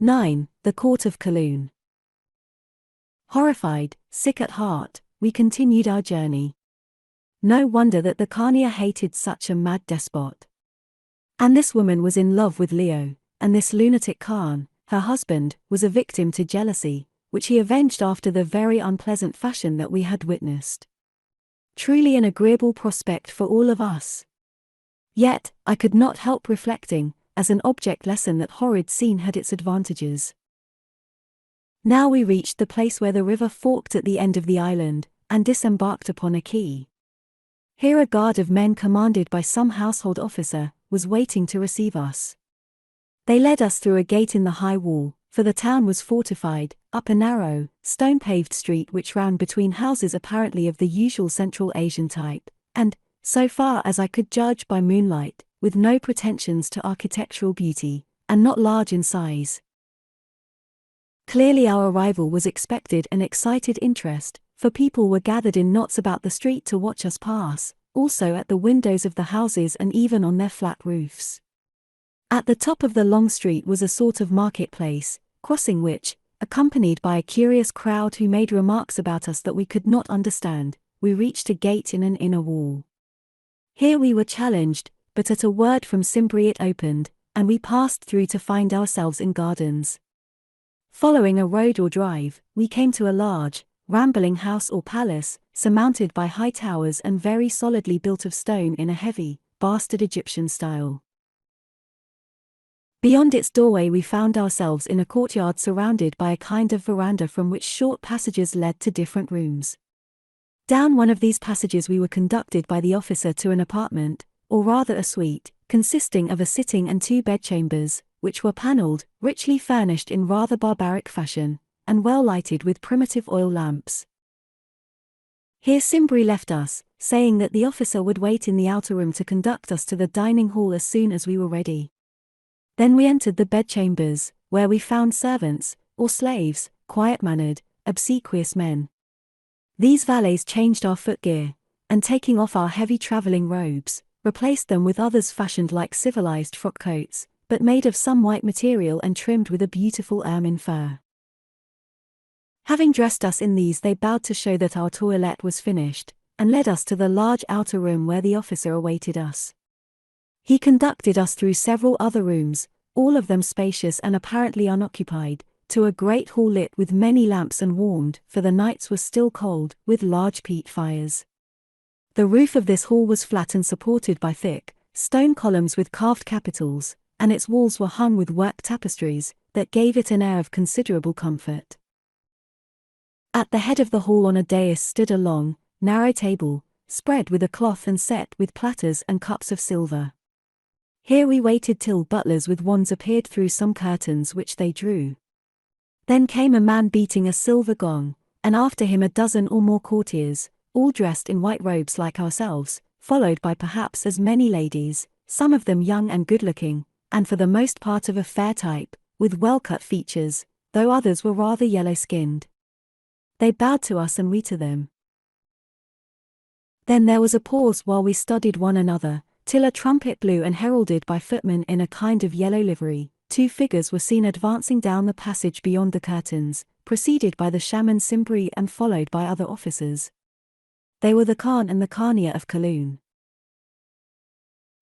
9. The Court of Kaloon. Horrified, sick at heart, we continued our journey. No wonder that the Khania hated such a mad despot. And this woman was in love with Leo, and this lunatic Khan, her husband, was a victim to jealousy, which he avenged after the very unpleasant fashion that we had witnessed. Truly an agreeable prospect for all of us. Yet, I could not help reflecting, as an object lesson, that horrid scene had its advantages. Now we reached the place where the river forked at the end of the island, and disembarked upon a quay. Here a guard of men commanded by some household officer, was waiting to receive us. They led us through a gate in the high wall, for the town was fortified, up a narrow, stone-paved street which ran between houses apparently of the usual Central Asian type, and, so far as I could judge by moonlight, with no pretensions to architectural beauty, and not large in size. Clearly our arrival was expected and excited interest, for people were gathered in knots about the street to watch us pass, also at the windows of the houses and even on their flat roofs. At the top of the long street was a sort of marketplace, crossing which, accompanied by a curious crowd who made remarks about us that we could not understand, we reached a gate in an inner wall. Here we were challenged, but at a word from Simbri it opened, and we passed through to find ourselves in gardens. Following a road or drive, we came to a large, rambling house or palace, surmounted by high towers and very solidly built of stone in a heavy, bastard Egyptian style. Beyond its doorway we found ourselves in a courtyard surrounded by a kind of veranda from which short passages led to different rooms. Down one of these passages we were conducted by the officer to an apartment, or rather a suite, consisting of a sitting and 2 bedchambers, which were panelled, richly furnished in rather barbaric fashion, and well lighted with primitive oil lamps. Here Simbri left us, saying that the officer would wait in the outer room to conduct us to the dining hall as soon as we were ready. Then we entered the bedchambers, where we found servants, or slaves, quiet-mannered, obsequious men. These valets changed our footgear, and taking off our heavy travelling robes, replaced them with others fashioned like civilized frock coats, but made of some white material and trimmed with a beautiful ermine fur. Having dressed us in these, they bowed to show that our toilette was finished, and led us to the large outer room where the officer awaited us. He conducted us through several other rooms, all of them spacious and apparently unoccupied, to a great hall lit with many lamps and warmed, for the nights were still cold, with large peat fires. The roof of this hall was flat and supported by thick, stone columns with carved capitals, and its walls were hung with worked tapestries, that gave it an air of considerable comfort. At the head of the hall on a dais stood a long, narrow table, spread with a cloth and set with platters and cups of silver. Here we waited till butlers with wands appeared through some curtains which they drew. Then came a man beating a silver gong, and after him a dozen or more courtiers, all dressed in white robes like ourselves, followed by perhaps as many ladies, some of them young and good-looking, and for the most part of a fair type, with well-cut features, though others were rather yellow-skinned. They bowed to us and we to them. Then there was a pause while we studied one another, till a trumpet blew, and heralded by footmen in a kind of yellow livery, 2 figures were seen advancing down the passage beyond the curtains, preceded by the Shaman Simbri and followed by other officers. They were the Khan and the Khania of Kaloon.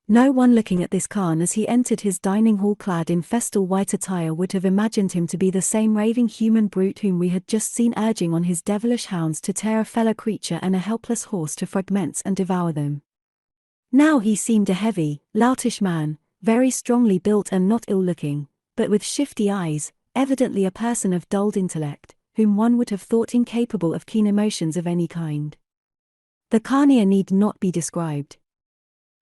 No one looking at this Khan as he entered his dining hall clad in festal white attire would have imagined him to be the same raving human brute whom we had just seen urging on his devilish hounds to tear a fellow creature and a helpless horse to fragments and devour them. Now he seemed a heavy, loutish man, very strongly built and not ill-looking, but with shifty eyes, evidently a person of dulled intellect, whom one would have thought incapable of keen emotions of any kind. The Khania need not be described.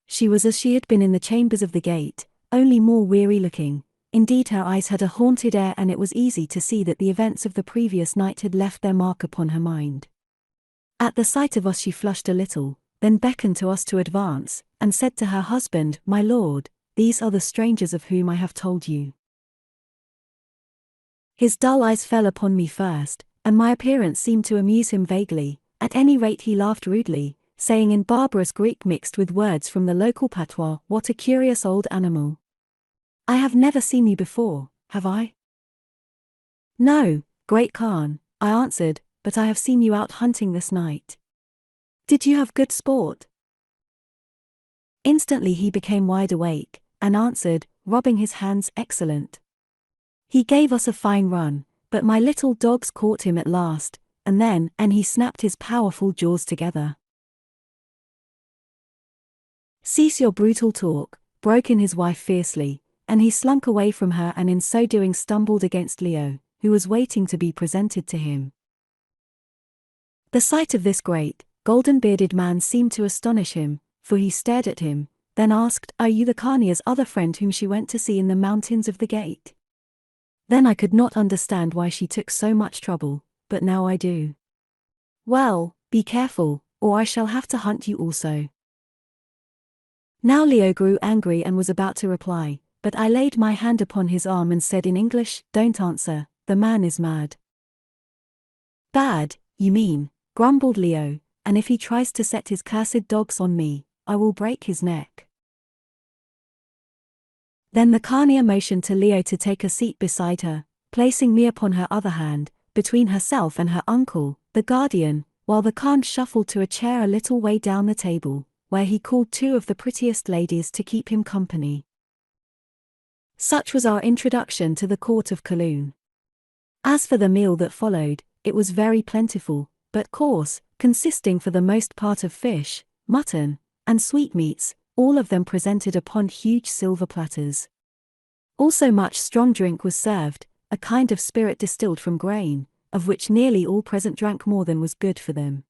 She was as she had been in the chambers of the gate, only more weary-looking. Indeed, her eyes had a haunted air, and it was easy to see that the events of the previous night had left their mark upon her mind. At the sight of us she flushed a little, then beckoned to us to advance, and said to her husband, "My lord, these are the strangers of whom I have told you." His dull eyes fell upon me first, and my appearance seemed to amuse him vaguely. At any rate he laughed rudely, saying in barbarous Greek mixed with words from the local patois, "What a curious old animal. I have never seen you before, have I?" No, great Khan, I answered, but I have seen you out hunting this night. Did you have good sport? Instantly he became wide awake, and answered, rubbing his hands, excellent. He gave us a fine run, but my little dogs caught him at last, and he snapped his powerful jaws together. Cease your brutal talk, broke in his wife fiercely, and he slunk away from her and in so doing stumbled against Leo, who was waiting to be presented to him. The sight of this great, golden-bearded man seemed to astonish him, for he stared at him, then asked, "Are you the Khania's other friend whom she went to see in the mountains of the gate?" Then I could not understand why she took so much trouble, but now I do. Well, be careful, or I shall have to hunt you also. Now Leo grew angry and was about to reply, but I laid my hand upon his arm and said in English, "Don't answer, the man is mad." "Bad, you mean," grumbled Leo, "and if he tries to set his cursed dogs on me, I will break his neck." Then the Khania motioned to Leo to take a seat beside her, placing me upon her other hand, between herself and her uncle, the guardian, while the Khan shuffled to a chair a little way down the table, where he called two of the prettiest ladies to keep him company. Such was our introduction to the Court of Kaloon. As for the meal that followed, it was very plentiful, but coarse, consisting for the most part of fish, mutton, and sweetmeats, all of them presented upon huge silver platters. Also much strong drink was served, a kind of spirit distilled from grain, of which nearly all present drank more than was good for them.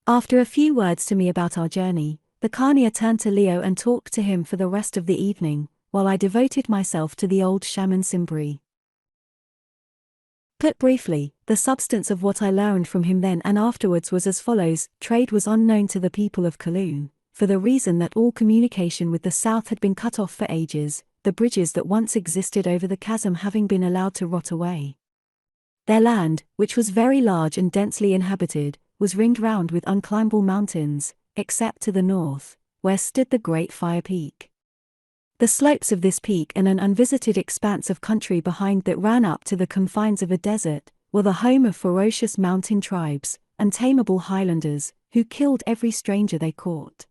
After a few words to me about our journey, the Khania turned to Leo and talked to him for the rest of the evening, while I devoted myself to the old Shaman Simbri. Put briefly, the substance of what I learned from him then and afterwards was as follows: trade was unknown to the people of Kaloon, for the reason that all communication with the south had been cut off for ages, the bridges that once existed over the chasm having been allowed to rot away. Their land, which was very large and densely inhabited, was ringed round with unclimbable mountains, except to the north, where stood the great Fire Peak. The slopes of this peak and an unvisited expanse of country behind that ran up to the confines of a desert, were the home of ferocious mountain tribes, untamable highlanders, who killed every stranger they caught.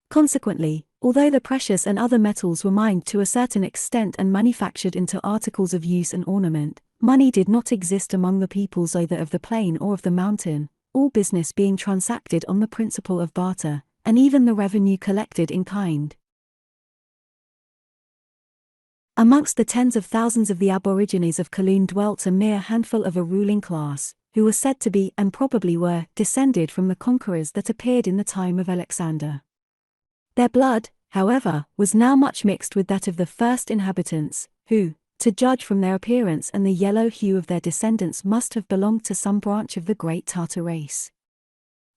Consequently, although the precious and other metals were mined to a certain extent and manufactured into articles of use and ornament, money did not exist among the peoples either of the plain or of the mountain, all business being transacted on the principle of barter, and even the revenue collected in kind. Amongst the tens of thousands of the aborigines of Kaloon dwelt a mere handful of a ruling class, who were said to be, and probably were, descended from the conquerors that appeared in the time of Alexander. Their blood, however, was now much mixed with that of the first inhabitants, who, to judge from their appearance and the yellow hue of their descendants, must have belonged to some branch of the great Tartar race.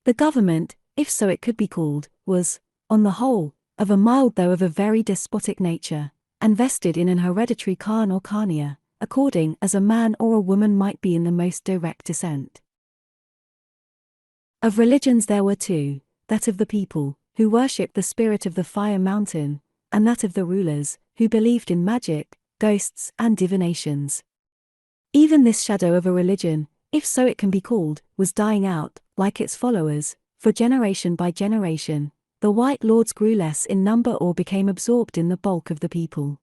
The government, if so it could be called, was, on the whole, of a mild though of a very despotic nature, and vested in an hereditary Khan or Khania, according as a man or a woman might be in the most direct descent. Of religions there were two, that of the people, who worshipped the spirit of the fire mountain, and that of the rulers, who believed in magic, ghosts, and divinations. Even this shadow of a religion, if so it can be called, was dying out, like its followers, for generation by generation, the white lords grew less in number or became absorbed in the bulk of the people.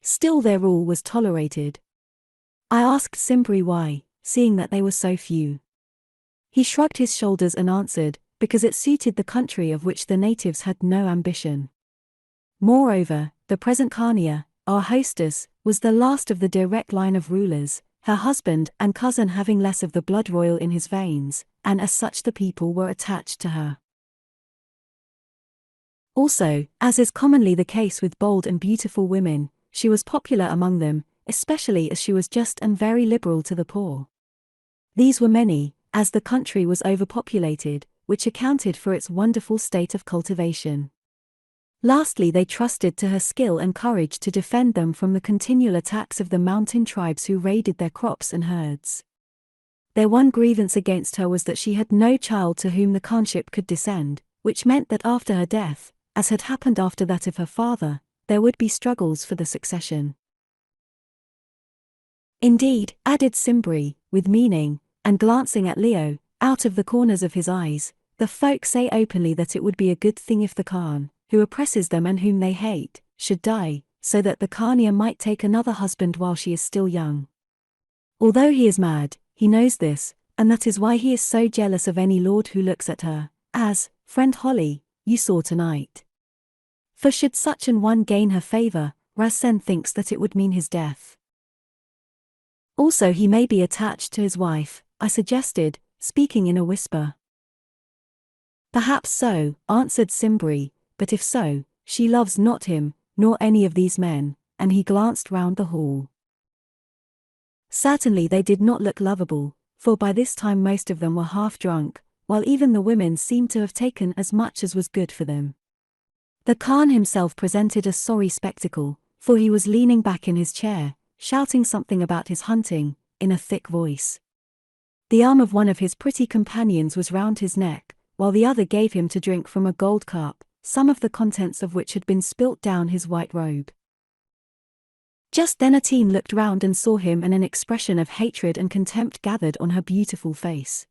Still their rule was tolerated. I asked Simbri why, seeing that they were so few. He shrugged his shoulders and answered, because it suited the country of which the natives had no ambition. Moreover, the present Khania, our hostess, was the last of the direct line of rulers, her husband and cousin having less of the blood royal in his veins, and as such the people were attached to her. Also, as is commonly the case with bold and beautiful women, she was popular among them, especially as she was just and very liberal to the poor. These were many, as the country was overpopulated, which accounted for its wonderful state of cultivation. Lastly, they trusted to her skill and courage to defend them from the continual attacks of the mountain tribes who raided their crops and herds. Their one grievance against her was that she had no child to whom the khanship could descend, which meant that after her death, as had happened after that of her father, there would be struggles for the succession. Indeed, added Simbri, with meaning, and glancing at Leo, out of the corners of his eyes, the folk say openly that it would be a good thing if the Khan, who oppresses them and whom they hate, should die, so that the Khania might take another husband while she is still young. Although he is mad, he knows this, and that is why he is so jealous of any lord who looks at her, as, friend Holly, you saw tonight. For should such an one gain her favor, Rasen thinks that it would mean his death. Also he may be attached to his wife, I suggested, speaking in a whisper. Perhaps so, answered Simbri, but if so, she loves not him, nor any of these men, and he glanced round the hall. Certainly they did not look lovable, for by this time most of them were half drunk, while even the women seemed to have taken as much as was good for them. The Khan himself presented a sorry spectacle, for he was leaning back in his chair, shouting something about his hunting, in a thick voice. The arm of one of his pretty companions was round his neck, while the other gave him to drink from a gold cup, some of the contents of which had been spilt down his white robe. Just then Atene looked round and saw him, and an expression of hatred and contempt gathered on her beautiful face.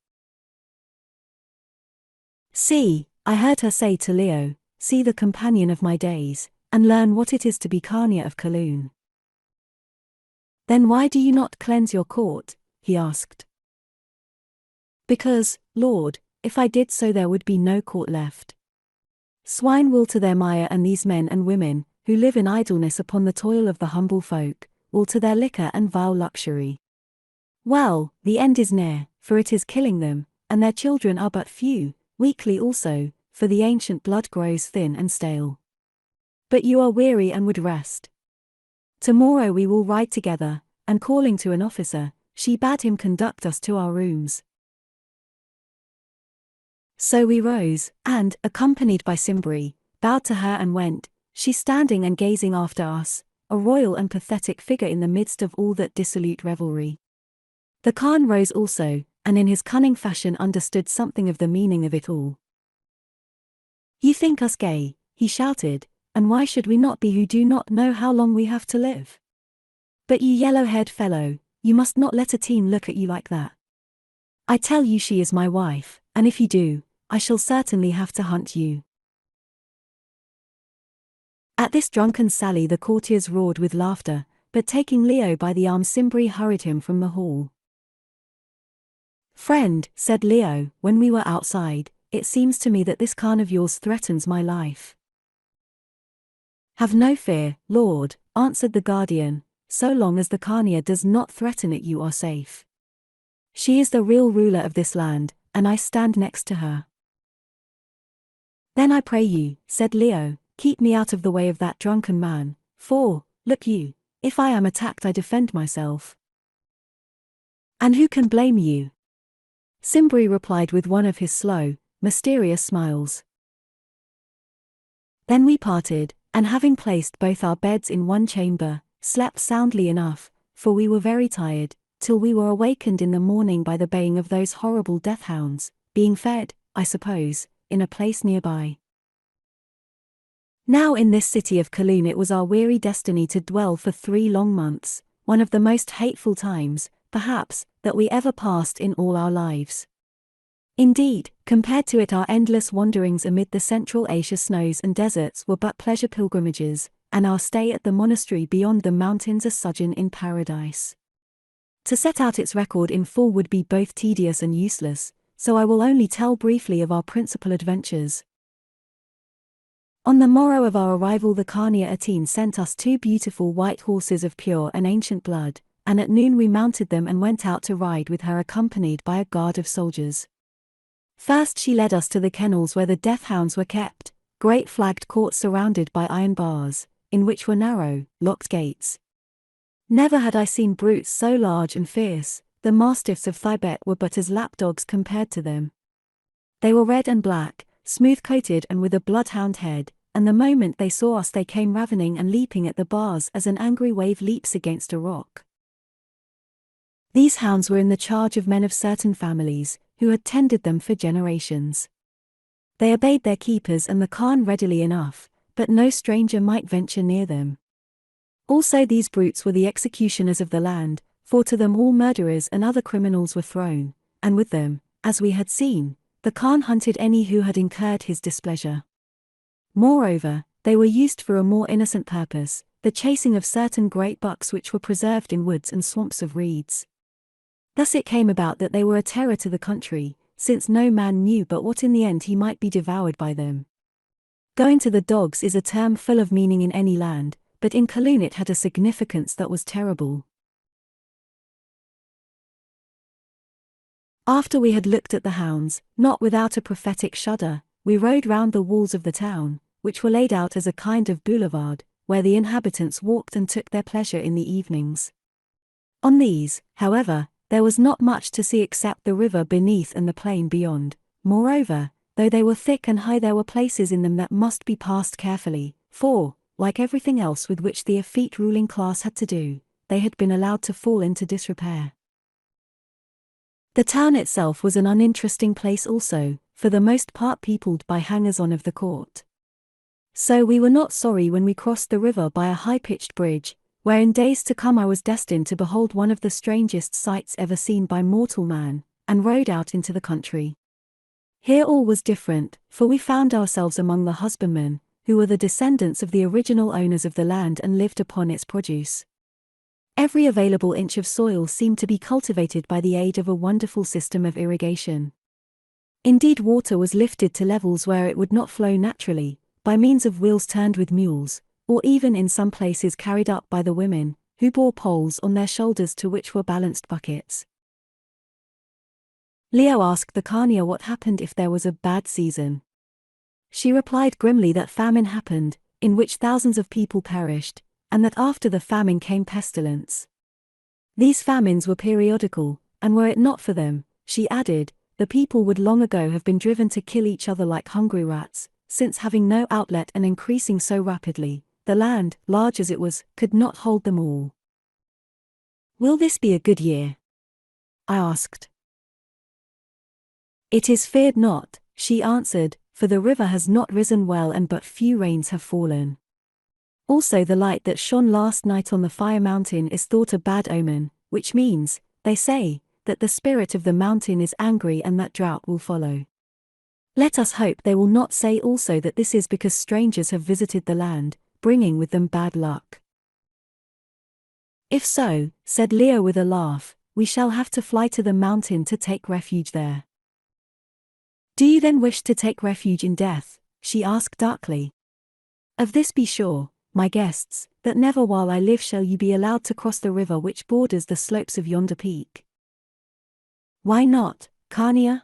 See, I heard her say to Leo, see the companion of my days, and learn what it is to be Khania of Kaloon. Then why do you not cleanse your court? He asked. Because, Lord, if I did so there would be no court left. Swine will to their mire, and these men and women, who live in idleness upon the toil of the humble folk, will to their liquor and vile luxury. Well, the end is near, for it is killing them, and their children are but few, weakly also, for the ancient blood grows thin and stale. But you are weary and would rest. Tomorrow we will ride together, and calling to an officer, she bade him conduct us to our rooms. So we rose, and, accompanied by Simbri, bowed to her and went, she standing and gazing after us, a royal and pathetic figure in the midst of all that dissolute revelry. The Khan rose also, and in his cunning fashion understood something of the meaning of it all. You think us gay, he shouted, and why should we not be who do not know how long we have to live? But you yellow-haired fellow, you must not let Atene look at you like that. I tell you she is my wife, and if you do, I shall certainly have to hunt you. At this drunken sally the courtiers roared with laughter, but taking Leo by the arm Simbri hurried him from the hall. Friend, said Leo, when we were outside, it seems to me that this Khan of yours threatens my life. Have no fear, Lord, answered the guardian, so long as the Khania does not threaten it you are safe. She is the real ruler of this land, and I stand next to her. Then I pray you, said Leo, keep me out of the way of that drunken man, for, look you, if I am attacked I defend myself. And who can blame you? Simbri replied with one of his slow, mysterious smiles. Then we parted, and having placed both our beds in one chamber, slept soundly enough, for we were very tired, till we were awakened in the morning by the baying of those horrible death-hounds, being fed, I suppose, in a place nearby. Now in this city of Kaloon it was our weary destiny to dwell for 3 long months, one of the most hateful times, perhaps, that we ever passed in all our lives. Indeed, compared to it our endless wanderings amid the central Asia snows and deserts were but pleasure pilgrimages, and our stay at the monastery beyond the mountains a sojourn in paradise. To set out its record in full would be both tedious and useless, so I will only tell briefly of our principal adventures. On the morrow of our arrival the Khania Atene sent us 2 beautiful white horses of pure and ancient blood, and at noon we mounted them and went out to ride with her accompanied by a guard of soldiers. First she led us to the kennels where the death-hounds were kept, great flagged courts surrounded by iron bars, in which were narrow, locked gates. Never had I seen brutes so large and fierce, the mastiffs of Thibet were but as lapdogs compared to them. They were red and black, smooth-coated and with a bloodhound head, and the moment they saw us they came ravening and leaping at the bars as an angry wave leaps against a rock. These hounds were in the charge of men of certain families, who had tended them for generations. They obeyed their keepers and the Khan readily enough, but no stranger might venture near them. Also these brutes were the executioners of the land, for to them all murderers and other criminals were thrown, and with them, as we had seen, the Khan hunted any who had incurred his displeasure. Moreover, they were used for a more innocent purpose, the chasing of certain great bucks which were preserved in woods and swamps of reeds. Thus it came about that they were a terror to the country, since no man knew but what in the end he might be devoured by them. Going to the dogs is a term full of meaning in any land, but in Kaloon it had a significance that was terrible. After we had looked at the hounds, not without a prophetic shudder, we rode round the walls of the town, which were laid out as a kind of boulevard, where the inhabitants walked and took their pleasure in the evenings. On these, however, there was not much to see except the river beneath and the plain beyond. Moreover, though they were thick and high, there were places in them that must be passed carefully, for, like everything else with which the effete ruling class had to do, they had been allowed to fall into disrepair. The town itself was an uninteresting place also, for the most part peopled by hangers-on of the court. So we were not sorry when we crossed the river by a high-pitched bridge, where in days to come I was destined to behold one of the strangest sights ever seen by mortal man, and rode out into the country. Here all was different, for we found ourselves among the husbandmen, who were the descendants of the original owners of the land and lived upon its produce. Every available inch of soil seemed to be cultivated by the aid of a wonderful system of irrigation. Indeed, water was lifted to levels where it would not flow naturally, by means of wheels turned with mules, or even in some places carried up by the women, who bore poles on their shoulders to which were balanced buckets. Leo asked the Khania what happened if there was a bad season. She replied grimly that famine happened, in which thousands of people perished, and that after the famine came pestilence. These famines were periodical, and were it not for them, she added, the people would long ago have been driven to kill each other like hungry rats, since having no outlet and increasing so rapidly, the land, large as it was, could not hold them all. Will this be a good year? I asked. It is feared not, she answered, for the river has not risen well and but few rains have fallen. Also the light that shone last night on the fire mountain is thought a bad omen, which means, they say, that the spirit of the mountain is angry and that drought will follow. Let us hope they will not say also that this is because strangers have visited the land, bringing with them bad luck. If so, said Leo with a laugh, we shall have to fly to the mountain to take refuge there. Do you then wish to take refuge in death? She asked darkly. Of this be sure, my guests, that never while I live shall you be allowed to cross the river which borders the slopes of yonder peak. Why not, Khania?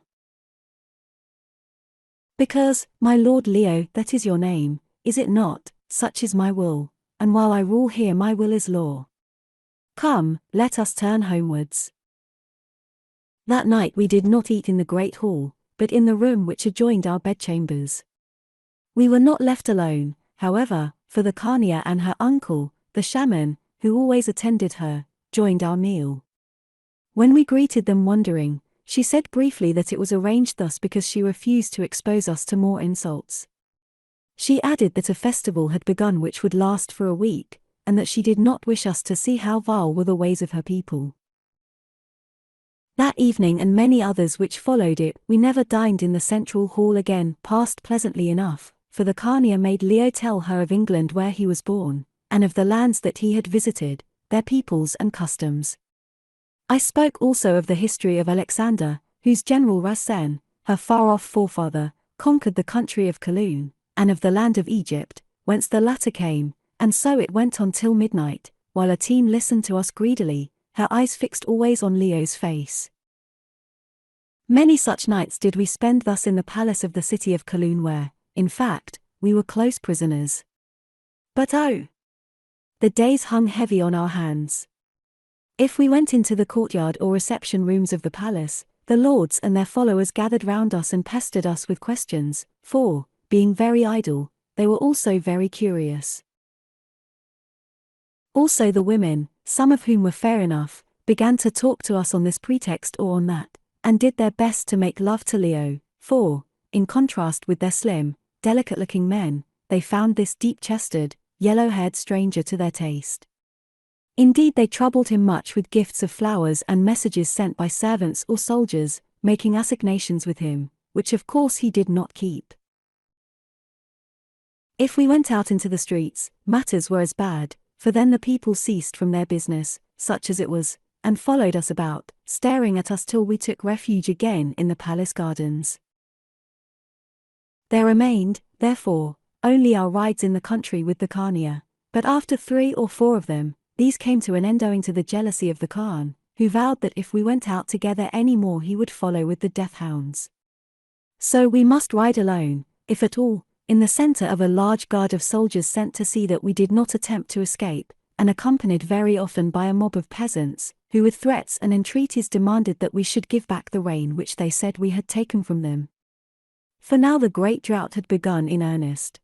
Because, my lord Leo, that is your name, is it not? Such is my will, and while I rule here my will is law. Come, let us turn homewards. That night we did not eat in the great hall, but in the room which adjoined our bedchambers. We were not left alone, however, for the Khania and her uncle, the shaman, who always attended her, joined our meal. When we greeted them wondering, she said briefly that it was arranged thus because she refused to expose us to more insults. She added that a festival had begun which would last for a week, and that she did not wish us to see how vile were the ways of her people. That evening and many others which followed it, we never dined in the central hall again, passed pleasantly enough, for the Khania made Leo tell her of England where he was born, and of the lands that he had visited, their peoples and customs. I spoke also of the history of Alexander, whose general Rasen, her far-off forefather, conquered the country of Kaloon, and of the land of Egypt, whence the latter came, and so it went on till midnight, while Atene listened to us greedily, her eyes fixed always on Leo's face. Many such nights did we spend thus in the palace of the city of Kaloon where, in fact, we were close prisoners. But oh! The days hung heavy on our hands. If we went into the courtyard or reception rooms of the palace, the lords and their followers gathered round us and pestered us with questions, for, being very idle, they were also very curious. Also the women, some of whom were fair enough, began to talk to us on this pretext or on that, and did their best to make love to Leo, for, in contrast with their slim, delicate-looking men, they found this deep-chested, yellow-haired stranger to their taste. Indeed, they troubled him much with gifts of flowers and messages sent by servants or soldiers, making assignations with him, which of course he did not keep. If we went out into the streets, matters were as bad, for then the people ceased from their business, such as it was, and followed us about, staring at us till we took refuge again in the palace gardens. There remained, therefore, only our rides in the country with the Khania, but after 3 or 4 of them, these came to an end owing to the jealousy of the Khan, who vowed that if we went out together any more he would follow with the death hounds. So we must ride alone, if at all, in the center of a large guard of soldiers sent to see that we did not attempt to escape, and accompanied very often by a mob of peasants, who with threats and entreaties demanded that we should give back the rain which they said we had taken from them. For now the great drought had begun in earnest.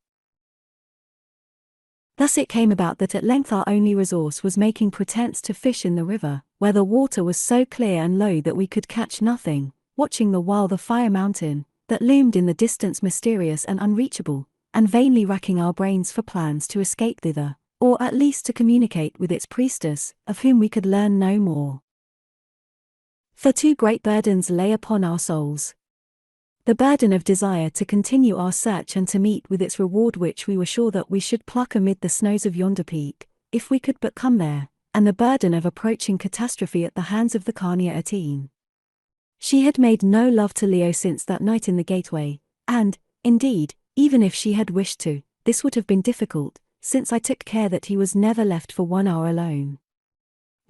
Thus it came about that at length our only resource was making pretense to fish in the river, where the water was so clear and low that we could catch nothing, watching the while the fire mountain, that loomed in the distance mysterious and unreachable, and vainly racking our brains for plans to escape thither, or at least to communicate with its priestess, of whom we could learn no more. For 2 great burdens lay upon our souls. The burden of desire to continue our search and to meet with its reward which we were sure that we should pluck amid the snows of yonder peak, if we could but come there, and the burden of approaching catastrophe at the hands of the Khania XIII. She had made no love to Leo since that night in the gateway, and, indeed, even if she had wished to, this would have been difficult, since I took care that he was never left for 1 hour alone.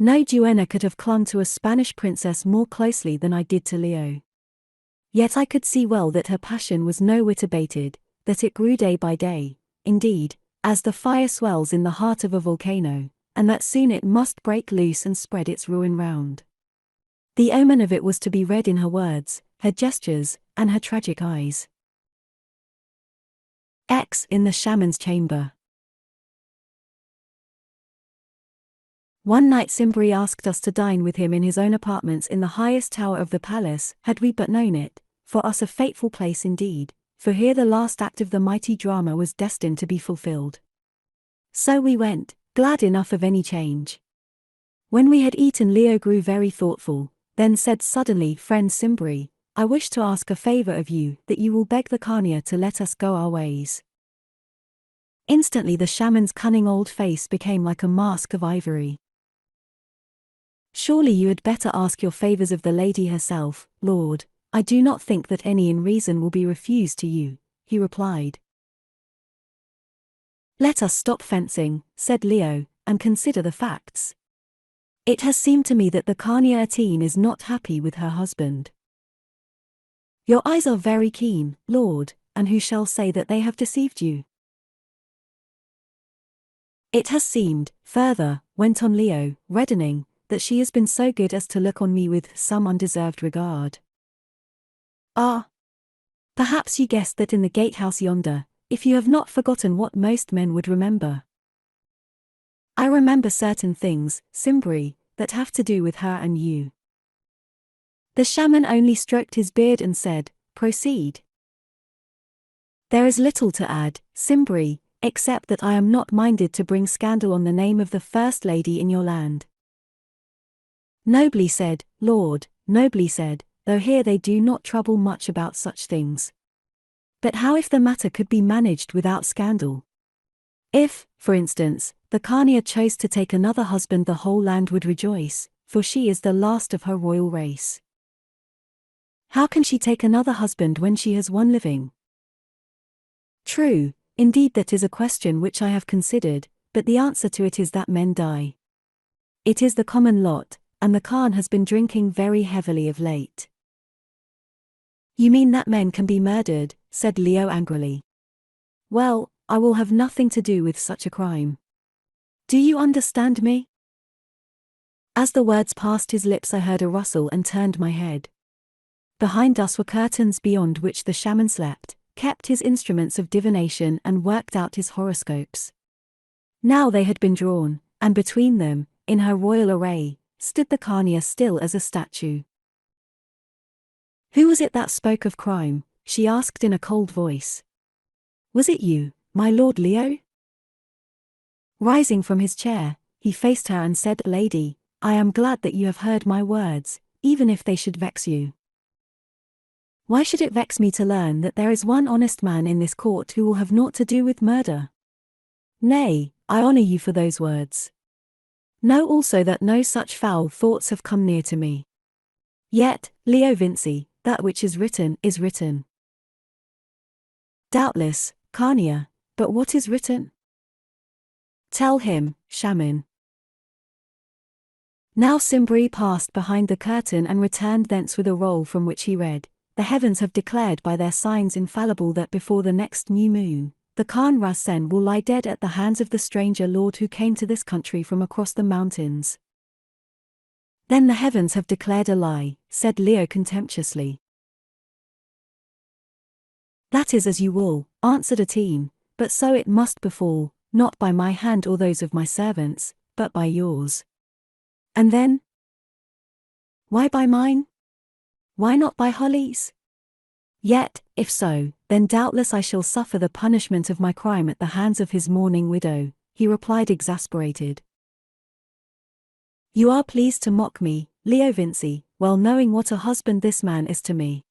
No duenna could have clung to a Spanish princess more closely than I did to Leo. Yet I could see well that her passion was no whit abated, that it grew day by day, indeed, as the fire swells in the heart of a volcano, and that soon it must break loose and spread its ruin round. The omen of it was to be read in her words, her gestures, and her tragic eyes. X in the shaman's chamber. One night Simbri asked us to dine with him in his own apartments in the highest tower of the palace, had we but known it, for us a fateful place indeed, for here the last act of the mighty drama was destined to be fulfilled. So we went, glad enough of any change. When we had eaten, Leo grew very thoughtful, then said suddenly, "Friend Simbri, I wish to ask a favor of you, that you will beg the Khania to let us go our ways." Instantly the shaman's cunning old face became like a mask of ivory. "Surely you had better ask your favors of the lady herself, Lord. I do not think that any in reason will be refused to you," he replied. "Let us stop fencing," said Leo, "and consider the facts. It has seemed to me that the Khania XIII is not happy with her husband." "Your eyes are very keen, Lord, and who shall say that they have deceived you?" "It has seemed, further," went on Leo, reddening, "that she has been so good as to look on me with some undeserved regard." "Ah! Perhaps you guessed that in the gatehouse yonder, if you have not forgotten what most men would remember." "I remember certain things, Simbri, that have to do with her and you." The shaman only stroked his beard and said, "Proceed." "There is little to add, Simbri, except that I am not minded to bring scandal on the name of the first lady in your land." "Nobly said, Lord, nobly said, though here they do not trouble much about such things. But how if the matter could be managed without scandal? If, for instance, the Khania chose to take another husband, the whole land would rejoice, for she is the last of her royal race." "How can she take another husband when she has one living?" "True, indeed that is a question which I have considered, but the answer to it is that men die. It is the common lot, and the Khan has been drinking very heavily of late." "You mean that men can be murdered," said Leo angrily. "Well, I will have nothing to do with such a crime. Do you understand me?" As the words passed his lips I heard a rustle and turned my head. Behind us were curtains beyond which the shaman slept, kept his instruments of divination and worked out his horoscopes. Now they had been drawn, and between them, in her royal array, stood the Khania still as a statue. "Who was it that spoke of crime?" she asked in a cold voice. "Was it you, my lord Leo?" Rising from his chair, he faced her and said, "Lady, I am glad that you have heard my words, even if they should vex you. Why should it vex me to learn that there is one honest man in this court who will have naught to do with murder? Nay, I honor you for those words. Know also that no such foul thoughts have come near to me. Yet, Leo Vinci, that which is written is written. Doubtless, Carnia, but what is written? Tell him, Shaman." Now Simbri passed behind the curtain and returned thence with a roll from which he read, "The heavens have declared by their signs infallible that before the next new moon, the Khan Rasen will lie dead at the hands of the stranger lord who came to this country from across the mountains." "Then the heavens have declared a lie," said Leo contemptuously. "That is as you will," answered Atem, "but so it must befall, not by my hand or those of my servants, but by yours." "And then? Why by mine? Why not by Holly's? Yet, if so, then doubtless I shall suffer the punishment of my crime at the hands of his mourning widow," he replied exasperated. "You are pleased to mock me, Leo Vinci, well knowing what a husband this man is to me."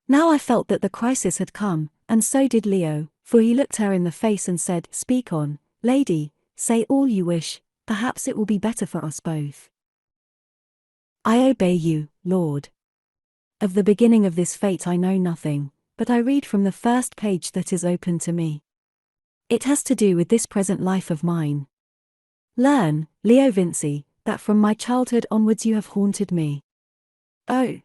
Now I felt that the crisis had come, and so did Leo, for he looked her in the face and said, "Speak on, lady, say all you wish, perhaps it will be better for us both." "I obey you, Lord. Of the beginning of this fate I know nothing, but I read from the first page that is open to me. It has to do with this present life of mine. Learn, Leo Vinci, that from my childhood onwards you have haunted me. Oh!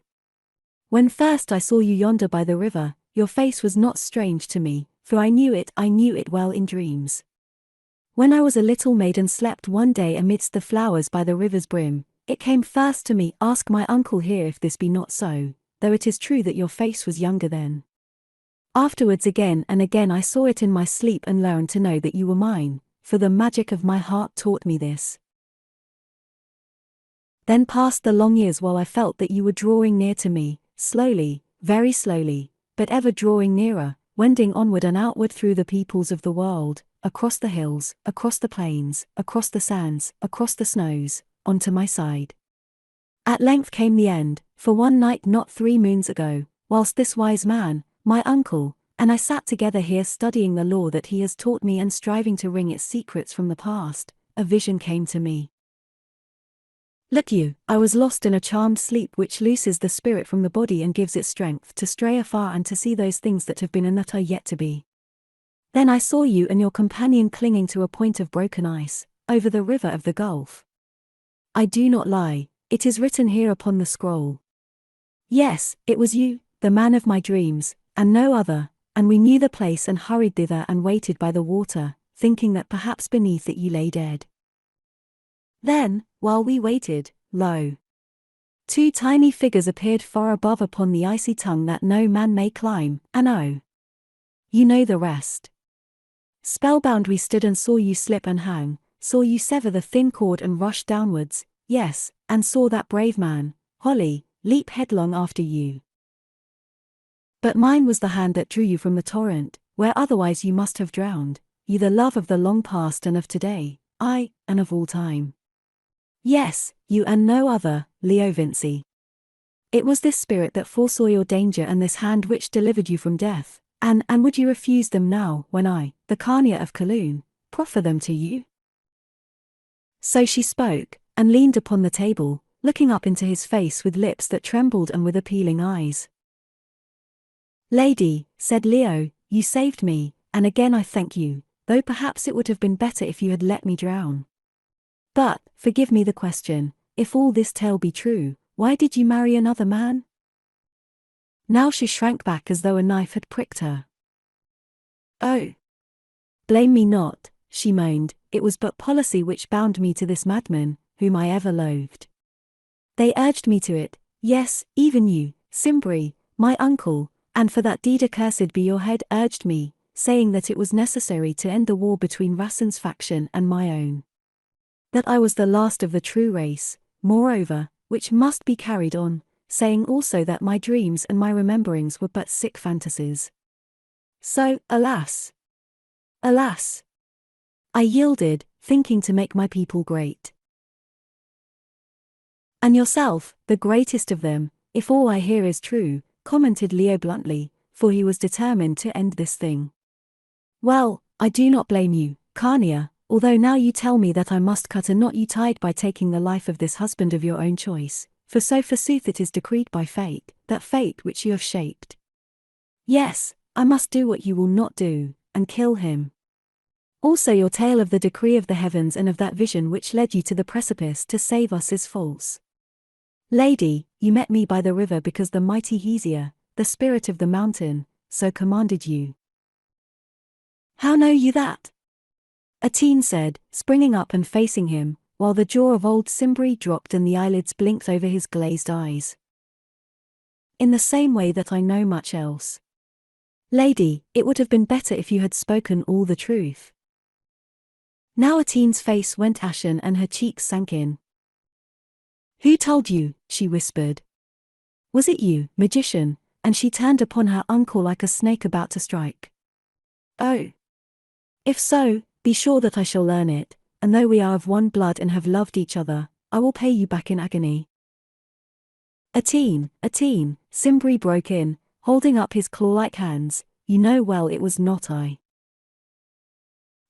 When first I saw you yonder by the river, your face was not strange to me, for I knew it well in dreams. When I was a little maid and slept one day amidst the flowers by the river's brim, it came first to me, ask my uncle here if this be not so, though it is true that your face was younger then. Afterwards again and again I saw it in my sleep and learned to know that you were mine, for the magic of my heart taught me this. Then passed the long years while I felt that you were drawing near to me, slowly, very slowly, but ever drawing nearer, wending onward and outward through the peoples of the world, across the hills, across the plains, across the sands, across the snows, onto my side. At length came the end, for one night not 3 moons ago, whilst this wise man, my uncle, and I sat together here studying the law that he has taught me and striving to wring its secrets from the past, a vision came to me. Look you, I was lost in a charmed sleep which looses the spirit from the body and gives it strength to stray afar and to see those things that have been and that are yet to be. Then I saw you and your companion clinging to a point of broken ice, over the river of the Gulf. I do not lie, it is written here upon the scroll. Yes, it was you, the man of my dreams, and no other, and we knew the place and hurried thither and waited by the water, thinking that perhaps beneath it you lay dead. Then, while we waited, lo! 2 tiny figures appeared far above upon the icy tongue that no man may climb, and oh! You know the rest. Spellbound we stood and saw you slip and hang, saw you sever the thin cord and rush downwards, yes, and saw that brave man, Holly, leap headlong after you. But mine was the hand that drew you from the torrent, where otherwise you must have drowned, you the love of the long past and of today, I, and of all time. Yes, you and no other, Leo Vinci. It was this spirit that foresaw your danger and this hand which delivered you from death, and would you refuse them now, when I, the Carnia of Kaloon, proffer them to you? So she spoke, and leaned upon the table, looking up into his face with lips that trembled and with appealing eyes. Lady, said Leo, you saved me, and again I thank you, though perhaps it would have been better if you had let me drown. But, forgive me the question, if all this tale be true, why did you marry another man? Now she shrank back as though a knife had pricked her. Oh! Blame me not, she moaned, it was but policy which bound me to this madman, whom I ever loathed. They urged me to it, yes, even you, Simbri, my uncle, and for that deed accursed be your head urged me, saying that it was necessary to end the war between Rasen's faction and my own. That I was the last of the true race, moreover, which must be carried on, saying also that my dreams and my rememberings were but sick fantasies. So, alas! Alas! I yielded, thinking to make my people great. And yourself, the greatest of them, if all I hear is true, commented Leo bluntly, for he was determined to end this thing. Well, I do not blame you, Carnia, although now you tell me that I must cut a knot you tied by taking the life of this husband of your own choice, for so forsooth it is decreed by fate, that fate which you have shaped. Yes, I must do what you will not do, and kill him. Also your tale of the decree of the heavens and of that vision which led you to the precipice to save us is false. Lady, you met me by the river because the mighty Hesea, the spirit of the mountain, so commanded you. How know you that? Atene said, springing up and facing him, while the jaw of old Cimbri dropped and the eyelids blinked over his glazed eyes. In the same way that I know much else. Lady, it would have been better if you had spoken all the truth. Now Atene's face went ashen and her cheeks sank in. Who told you? She whispered. Was it you, magician? And she turned upon her uncle like a snake about to strike. Oh. If so, be sure that I shall learn it, and though we are of one blood and have loved each other, I will pay you back in agony. Atene, Cimbri broke in, holding up his claw-like hands, you know well it was not I.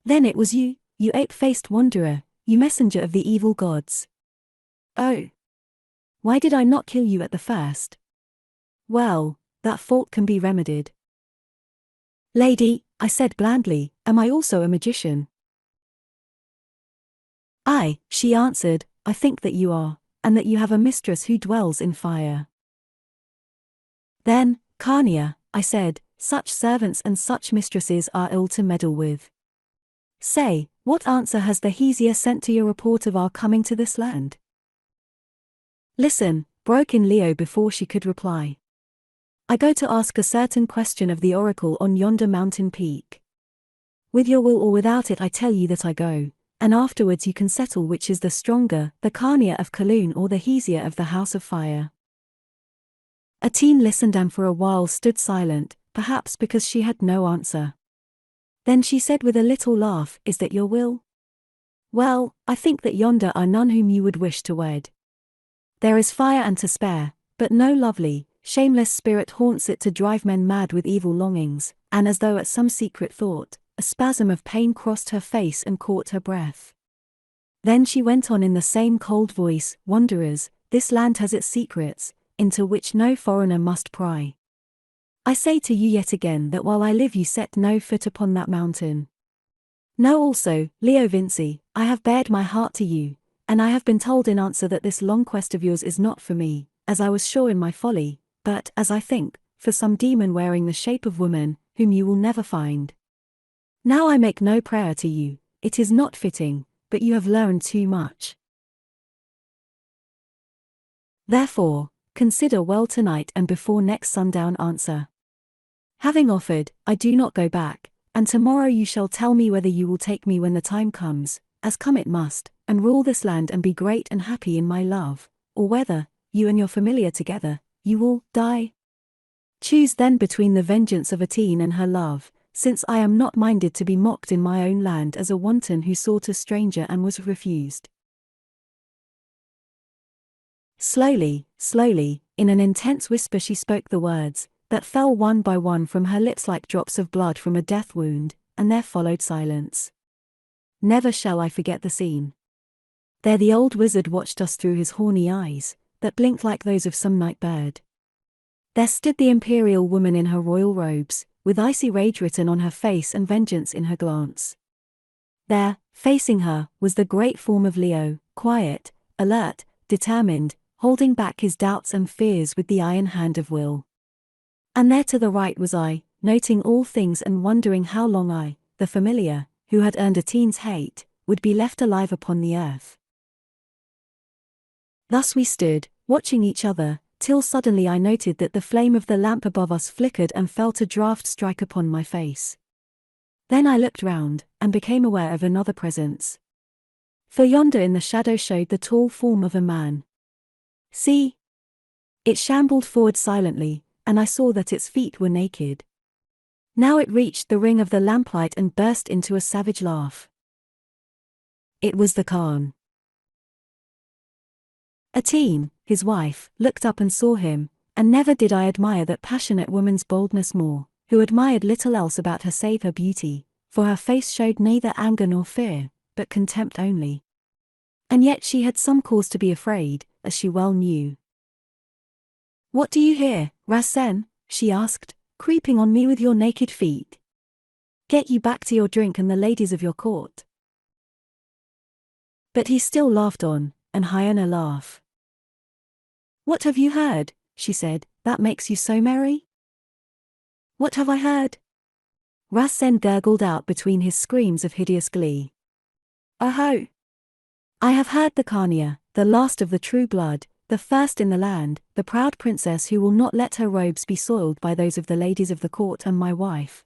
Then it was you, you ape-faced wanderer, you messenger of the evil gods. Oh. Why did I not kill you at the first? Well, that fault can be remedied. Lady, I said blandly, am I also a magician? Aye, she answered, I think that you are, and that you have a mistress who dwells in fire. Then, Carnia, I said, such servants and such mistresses are ill to meddle with. Say, what answer has the Hesea sent to your report of our coming to this land? Listen, broke in Leo before she could reply. I go to ask a certain question of the oracle on yonder mountain peak. With your will or without it I tell you that I go, and afterwards you can settle which is the stronger, the Carnia of Kaloon or the Hesea of the House of Fire. Atene listened and for a while stood silent, perhaps because she had no answer. Then she said with a little laugh, is that your will? Well, I think that yonder are none whom you would wish to wed. There is fire and to spare, but no lovely, shameless spirit haunts it to drive men mad with evil longings, and as though at some secret thought, a spasm of pain crossed her face and caught her breath. Then she went on in the same cold voice, wanderers, this land has its secrets, into which no foreigner must pry. I say to you yet again that while I live you set no foot upon that mountain. Know also, Leo Vinci, I have bared my heart to you, and I have been told in answer that this long quest of yours is not for me, as I was sure in my folly, but, as I think, for some demon wearing the shape of woman, whom you will never find. Now I make no prayer to you, it is not fitting, but you have learned too much. Therefore, consider well tonight and before next sundown answer. Having offered, I do not go back, and tomorrow you shall tell me whether you will take me when the time comes, as come it must, and rule this land and be great and happy in my love, or whether, you and your familiar together, you will die. Choose then between the vengeance of Atene and her love, since I am not minded to be mocked in my own land as a wanton who sought a stranger and was refused. Slowly, in an intense whisper she spoke the words, that fell one by one from her lips like drops of blood from a death wound, and there followed silence. Never shall I forget the scene. There the old wizard watched us through his horny eyes, that blinked like those of some night bird. There stood the imperial woman in her royal robes, with icy rage written on her face and vengeance in her glance. There, facing her, was the great form of Leo, quiet, alert, determined, holding back his doubts and fears with the iron hand of will. And there to the right was I, noting all things and wondering how long I, the familiar, who had earned Atene's hate, would be left alive upon the earth. Thus we stood, watching each other, till suddenly I noted that the flame of the lamp above us flickered and felt a draught strike upon my face. Then I looked round, and became aware of another presence. For yonder in the shadow showed the tall form of a man. See! It shambled forward silently, and I saw that its feet were naked. Now it reached the ring of the lamplight and burst into a savage laugh. It was the Khan. Atene, his wife, looked up and saw him, and never did I admire that passionate woman's boldness more, who admired little else about her save her beauty, for her face showed neither anger nor fear, but contempt only. And yet she had some cause to be afraid, as she well knew. "What do you here, Rasen?" she asked, "creeping on me with your naked feet? Get you back to your drink and the ladies of your court." But he still laughed on, and hyena laugh. "What have you heard," she said, "that makes you so merry?" "What have I heard?" Rasen gurgled out between his screams of hideous glee. "Oh! I have heard the Khania, the last of the true blood, the first in the land, the proud princess who will not let her robes be soiled by those of the ladies of the court, and my wife,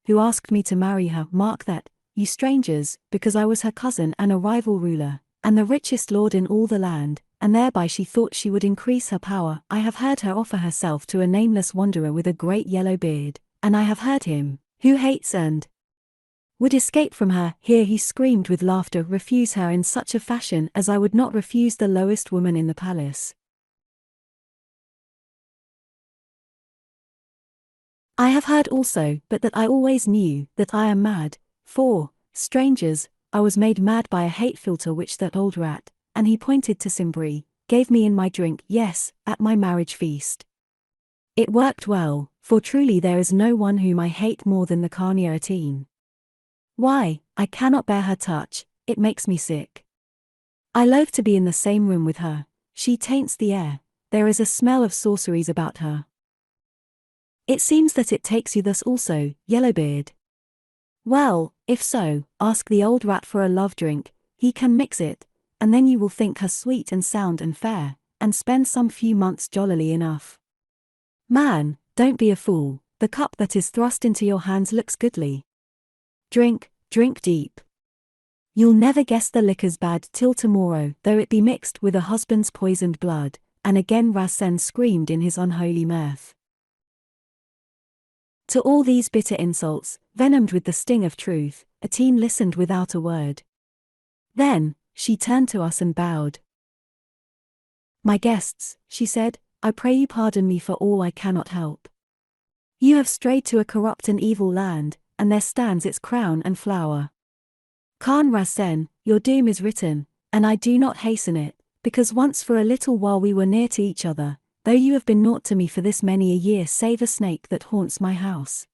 who asked me to marry her, mark that, you strangers, because I was her cousin and a rival ruler, and the richest lord in all the land, and thereby she thought she would increase her power. I have heard her offer herself to a nameless wanderer with a great yellow beard, and I have heard him, who hates and would escape from her," here he screamed with laughter, "refuse her in such a fashion as I would not refuse the lowest woman in the palace. I have heard also, but that I always knew, that I am mad, for, strangers, I was made mad by a hate philtre which that old rat," and he pointed to Simbri, "gave me in my drink, yes, at my marriage feast. It worked well, for truly there is no one whom I hate more than the Khania Atene. Why, I cannot bear her touch, it makes me sick. I loathe to be in the same room with her, she taints the air, there is a smell of sorceries about her. It seems that it takes you thus also, Yellowbeard. Well, if so, ask the old rat for a love drink, he can mix it, and then you will think her sweet and sound and fair, and spend some few months jollily enough. Man, don't be a fool, the cup that is thrust into your hands looks goodly. Drink, drink deep. You'll never guess the liquor's bad till tomorrow, though it be mixed with a husband's poisoned blood," and again Rasen screamed in his unholy mirth. To all these bitter insults, venomed with the sting of truth, Atene listened without a word. Then, she turned to us and bowed. "My guests," she said, "I pray you pardon me for all I cannot help. You have strayed to a corrupt and evil land, and there stands its crown and flower. Khan Rasen, your doom is written, and I do not hasten it, because once for a little while we were near to each other, though you have been naught to me for this many a year save a snake that haunts my house.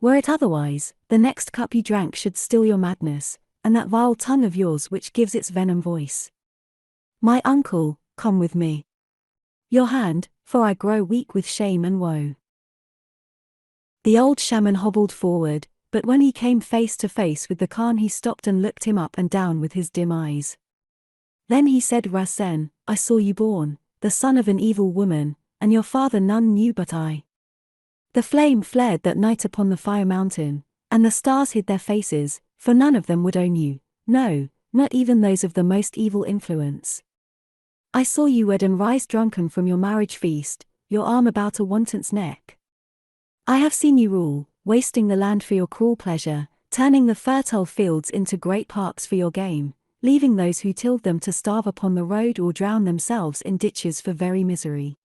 Were it otherwise, the next cup you drank should still your madness, and that vile tongue of yours which gives its venom voice. My uncle, come with me. Your hand, for I grow weak with shame and woe." The old shaman hobbled forward, but when he came face to face with the Khan he stopped and looked him up and down with his dim eyes. Then he said, "Rasen, I saw you born, the son of an evil woman, and your father none knew but I. The flame flared that night upon the fire mountain, and the stars hid their faces, for none of them would own you, no, not even those of the most evil influence. I saw you wed and rise drunken from your marriage feast, your arm about a wanton's neck. I have seen you rule, wasting the land for your cruel pleasure, turning the fertile fields into great parks for your game, leaving those who tilled them to starve upon the road or drown themselves in ditches for very misery.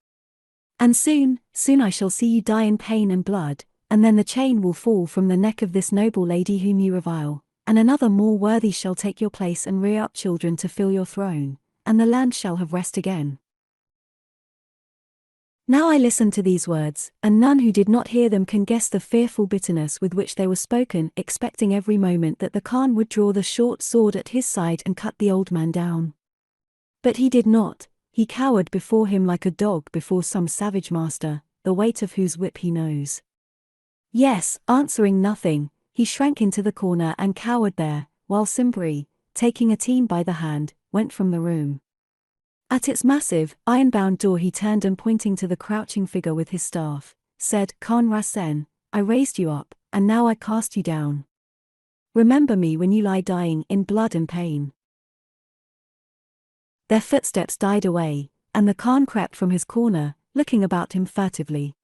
And soon I shall see you die in pain and blood, and then the chain will fall from the neck of this noble lady whom you revile, and another more worthy shall take your place and rear up children to fill your throne, and the land shall have rest again." Now I listened to these words, and none who did not hear them can guess the fearful bitterness with which they were spoken, expecting every moment that the Khan would draw the short sword at his side and cut the old man down. But he did not, he cowered before him like a dog before some savage master, the weight of whose whip he knows. Yes, answering nothing, he shrank into the corner and cowered there, while Simbri, taking Atene by the hand, went from the room. At its massive, iron-bound door he turned and pointing to the crouching figure with his staff, said, "Khan Rasen, I raised you up, and now I cast you down. Remember me when you lie dying in blood and pain." Their footsteps died away, and the Khan crept from his corner, looking about him furtively.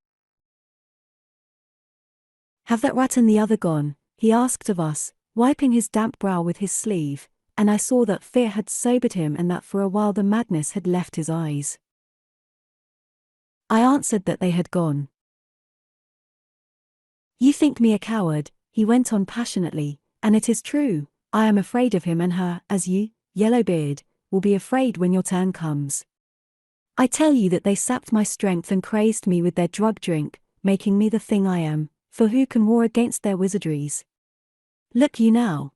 "Have that rat and the other gone?" he asked of us, wiping his damp brow with his sleeve, and I saw that fear had sobered him and that for a while the madness had left his eyes. I answered that they had gone. You think me a coward, he went on passionately, and it is true, I am afraid of him and her, as you, Yellowbeard, will be afraid when your turn comes. I tell you that they sapped my strength and crazed me with their drug drink, making me the thing I am, for who can war against their wizardries? Look you now.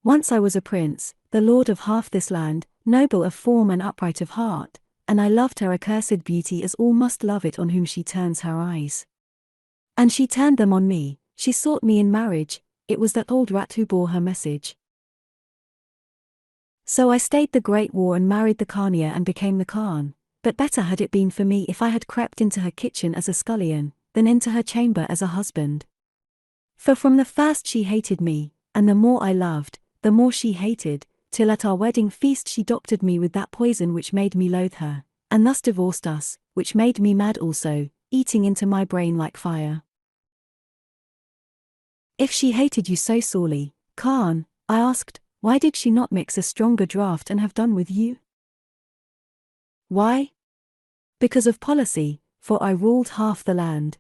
Once I was a prince, the lord of half this land, noble of form and upright of heart, and I loved her accursed beauty as all must love it on whom she turns her eyes. And she turned them on me, she sought me in marriage, it was that old rat who bore her message. So I stayed the great war and married the Khania and became the Khan, but better had it been for me if I had crept into her kitchen as a scullion, than into her chamber as a husband. For from the first she hated me, and the more I loved, the more she hated, till at our wedding feast she doctored me with that poison which made me loathe her, and thus divorced us, which made me mad also, eating into my brain like fire. If she hated you so sorely, Khan, I asked, why did she not mix a stronger draught and have done with you? Why? Because of policy, for I ruled half the land.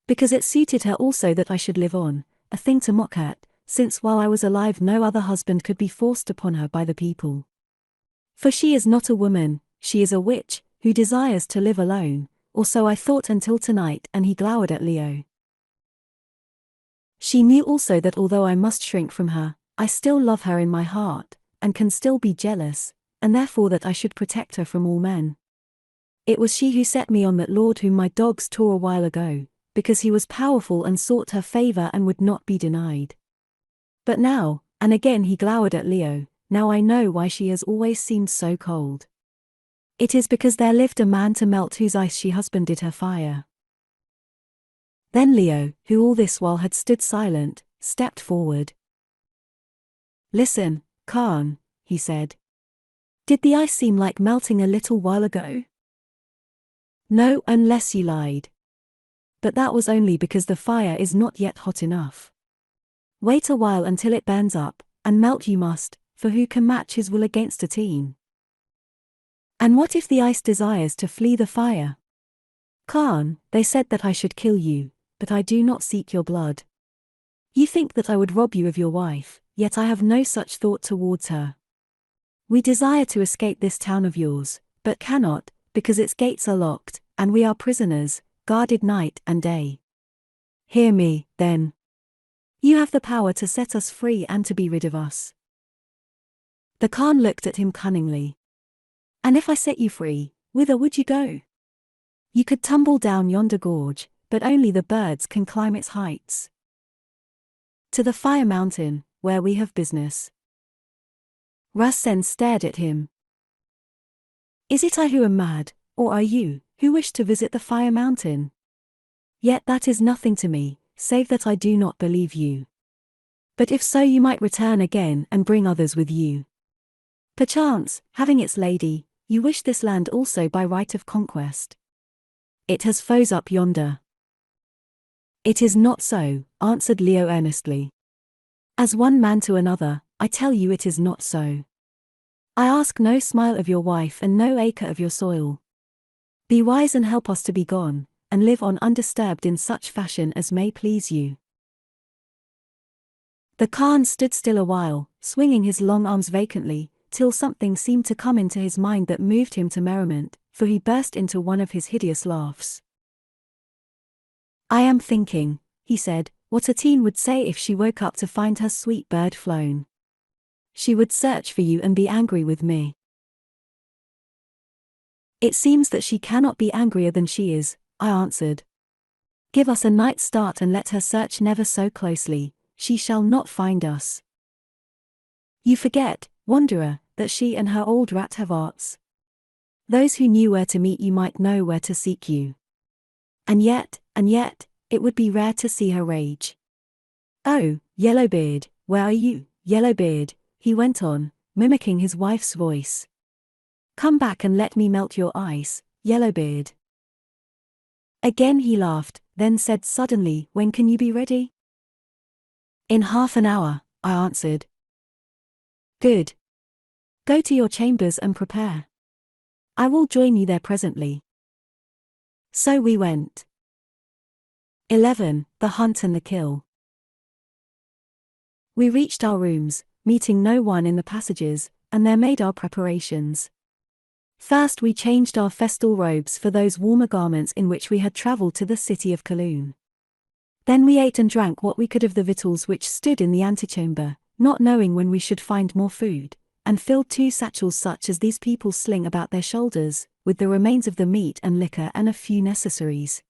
Because it suited her also that I should live on, a thing to mock at, since while I was alive no other husband could be forced upon her by the people. For she is not a woman, she is a witch, who desires to live alone, or so I thought until tonight, and he glowered at Leo. She knew also that although I must shrink from her, I still love her in my heart, and can still be jealous, and therefore that I should protect her from all men. It was she who set me on that lord whom my dogs tore a while ago, because he was powerful and sought her favor and would not be denied. But now, and again he glowered at Leo, now I know why she has always seemed so cold. It is because there lived a man to melt whose ice she husbanded her fire. Then Leo, who all this while had stood silent, stepped forward. Listen, Khan, he said. Did the ice seem like melting a little while ago? No, unless you lied. But that was only because the fire is not yet hot enough. Wait a while until it burns up, and melt you must, for who can match his will against a teen? And what if the ice desires to flee the fire? Khan, they said that I should kill you, but I do not seek your blood. You think that I would rob you of your wife, yet I have no such thought towards her. We desire to escape this town of yours, but cannot, because its gates are locked, and we are prisoners, guarded night and day. Hear me, then. You have the power to set us free and to be rid of us. The Khan looked at him cunningly. And if I set you free, whither would you go? You could tumble down yonder gorge, but only the birds can climb its heights. To the Fire Mountain, where we have business. Rasen stared at him. Is it I who am mad, or are you, who wish to visit the Fire Mountain? Yet that is nothing to me, save that I do not believe you. But if so you might return again and bring others with you. Perchance, having its lady, you wish this land also by right of conquest. It has foes up yonder. It is not so, answered Leo earnestly. As one man to another, I tell you it is not so. I ask no smile of your wife and no acre of your soil. Be wise and help us to be gone, and live on undisturbed in such fashion as may please you. The Khan stood still a while, swinging his long arms vacantly, till something seemed to come into his mind that moved him to merriment, for he burst into one of his hideous laughs. I am thinking, he said, what a teen would say if she woke up to find her sweet bird flown. She would search for you and be angry with me. It seems that she cannot be angrier than she is, I answered. Give us a night's start and let her search never so closely, she shall not find us. You forget, wanderer, that she and her old rat have arts. Those who knew where to meet you might know where to seek you. And yet, it would be rare to see her rage. Oh, Yellowbeard, where are you, Yellowbeard, he went on, mimicking his wife's voice. Come back and let me melt your ice, Yellowbeard. Again he laughed, then said suddenly, when can you be ready? In half an hour, I answered. Good. Go to your chambers and prepare. I will join you there presently. So we went. 11. The Hunt and the Kill. We reached our rooms, meeting no one in the passages, and there made our preparations. First we changed our festal robes for those warmer garments in which we had travelled to the city of Kaloon. Then we ate and drank what we could of the victuals which stood in the antechamber, not knowing when we should find more food, and filled 2 satchels such as these people sling about their shoulders, with the remains of the meat and liquor and a few necessaries.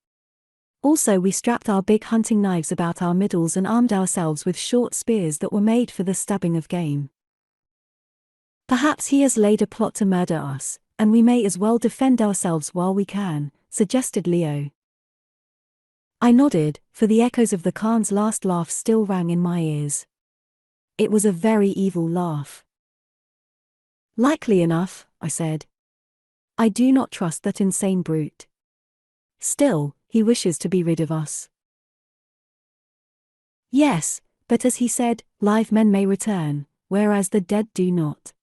Also we strapped our big hunting knives about our middles and armed ourselves with short spears that were made for the stabbing of game. Perhaps he has laid a plot to murder us, and we may as well defend ourselves while we can, suggested Leo. I nodded, for the echoes of the Khan's last laugh still rang in my ears. It was a very evil laugh. Likely enough, I said. I do not trust that insane brute. Still, he wishes to be rid of us. Yes, but as he said, live men may return, whereas the dead do not.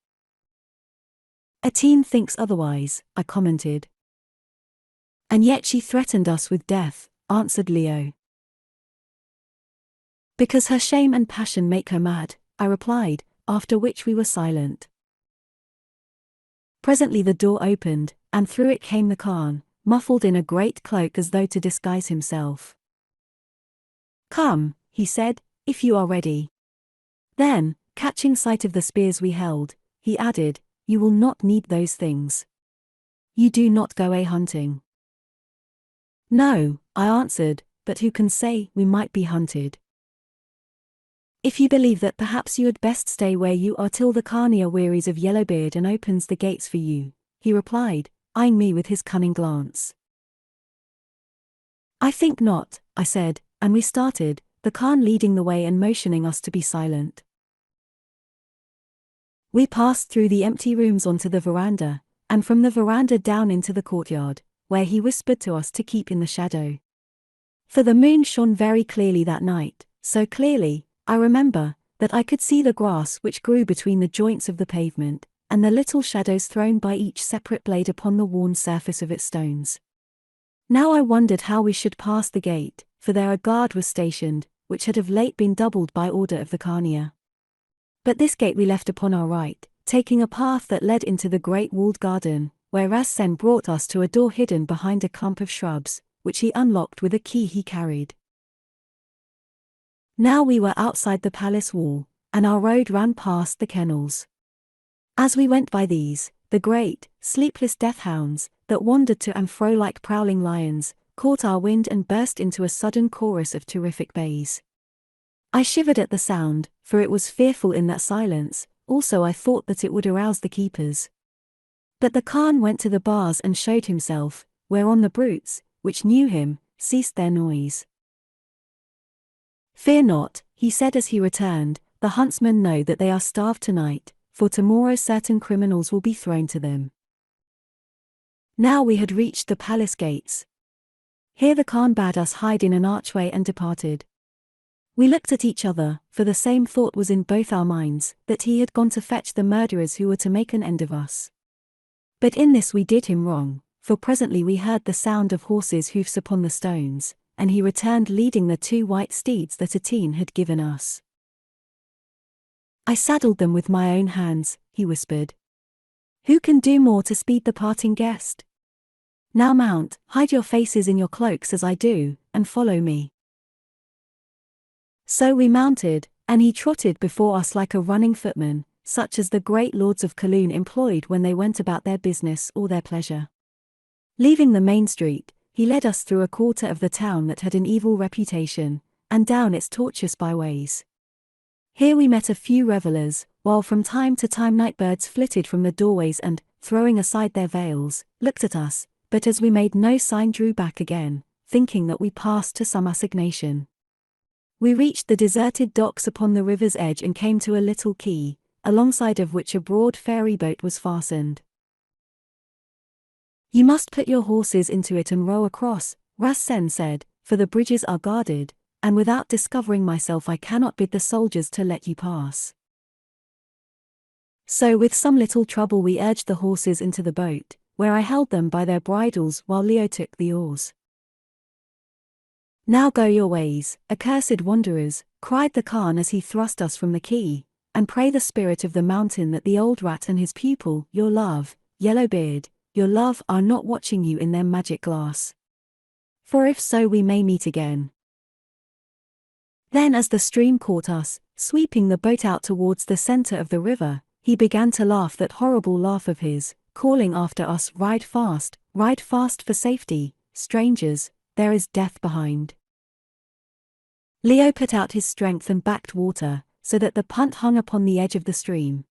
A teen thinks otherwise, I commented. And yet she threatened us with death, answered Leo. Because her shame and passion make her mad, I replied, after which we were silent. Presently the door opened, and through it came the Khan, muffled in a great cloak as though to disguise himself. Come, he said, if you are ready. Then, catching sight of the spears we held, he added, you will not need those things. You do not go a-hunting. No, I answered, but who can say we might be hunted? If you believe that perhaps you had best stay where you are till the Khania wearies of Yellowbeard and opens the gates for you, he replied, eyeing me with his cunning glance. I think not, I said, and we started, the Khan leading the way and motioning us to be silent. We passed through the empty rooms onto the veranda, and from the veranda down into the courtyard, where he whispered to us to keep in the shadow. For the moon shone very clearly that night, so clearly, I remember, that I could see the grass which grew between the joints of the pavement, and the little shadows thrown by each separate blade upon the worn surface of its stones. Now I wondered how we should pass the gate, for there a guard was stationed, which had of late been doubled by order of the Khania. But this gate we left upon our right, taking a path that led into the great walled garden, where Rassen brought us to a door hidden behind a clump of shrubs, which he unlocked with a key he carried. Now we were outside the palace wall, and our road ran past the kennels. As we went by these, the great, sleepless death-hounds, that wandered to and fro like prowling lions, caught our wind and burst into a sudden chorus of terrific bays. I shivered at the sound, for it was fearful in that silence, also I thought that it would arouse the keepers. But the Khan went to the bars and showed himself, whereon the brutes, which knew him, ceased their noise. Fear not, he said as he returned, the huntsmen know that they are starved tonight, for tomorrow certain criminals will be thrown to them. Now we had reached the palace gates. Here the Khan bade us hide in an archway and departed. We looked at each other, for the same thought was in both our minds, that he had gone to fetch the murderers who were to make an end of us. But in this we did him wrong, for presently we heard the sound of horses' hoofs upon the stones, and he returned leading the 2 white steeds that Atene had given us. I saddled them with my own hands, he whispered. Who can do more to speed the parting guest? Now mount, hide your faces in your cloaks as I do, and follow me. So we mounted, and he trotted before us like a running footman, such as the great lords of Kaloon employed when they went about their business or their pleasure. Leaving the main street, he led us through a quarter of the town that had an evil reputation, and down its tortuous byways. Here we met a few revellers, while from time to time nightbirds flitted from the doorways and, throwing aside their veils, looked at us, but as we made no sign drew back again, thinking that we passed to some assignation. We reached the deserted docks upon the river's edge and came to a little quay, alongside of which a broad ferry boat was fastened. You must put your horses into it and row across, Rassen said, for the bridges are guarded, and without discovering myself I cannot bid the soldiers to let you pass. So with some little trouble we urged the horses into the boat, where I held them by their bridles while Leo took the oars. "Now go your ways, accursed wanderers," cried the Khan as he thrust us from the quay, "and pray the spirit of the mountain that the old rat and his pupil, your love, Yellowbeard, your love, are not watching you in their magic glass. For if so we may meet again." Then as the stream caught us, sweeping the boat out towards the center of the river, he began to laugh that horrible laugh of his, calling after us, ride fast for safety, strangers, there is death behind." Leo put out his strength and backed water, so that the punt hung upon the edge of the stream.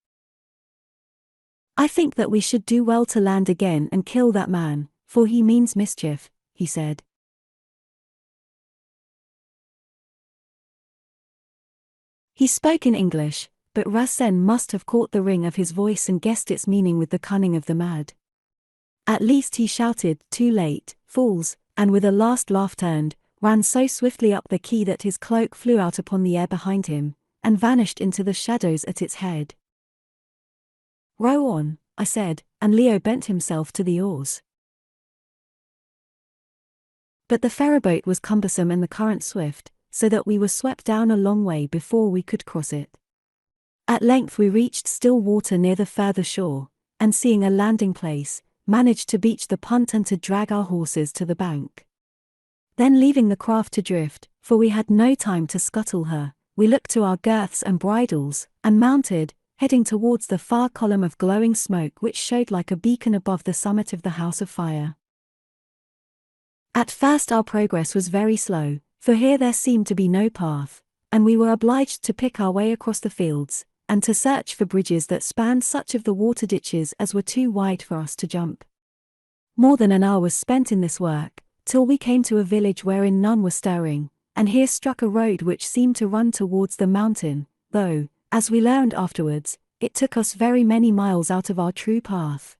"I think that we should do well to land again and kill that man, for he means mischief," he said. He spoke in English, but Rasen must have caught the ring of his voice and guessed its meaning with the cunning of the mad. At least he shouted, "Too late, fools," and with a last laugh turned, ran so swiftly up the quay that his cloak flew out upon the air behind him, and vanished into the shadows at its head. "Row on," I said, and Leo bent himself to the oars. But the ferryboat was cumbersome and the current swift, so that we were swept down a long way before we could cross it. At length we reached still water near the further shore, and seeing a landing place, managed to beach the punt and to drag our horses to the bank. Then leaving the craft to drift, for we had no time to scuttle her, we looked to our girths and bridles, and mounted, heading towards the far column of glowing smoke which showed like a beacon above the summit of the House of Fire. At first our progress was very slow, for here there seemed to be no path, and we were obliged to pick our way across the fields, and to search for bridges that spanned such of the water ditches as were too wide for us to jump. More than an hour was spent in this work, till we came to a village wherein none were stirring, and here struck a road which seemed to run towards the mountain, though, as we learned afterwards, it took us very many miles out of our true path.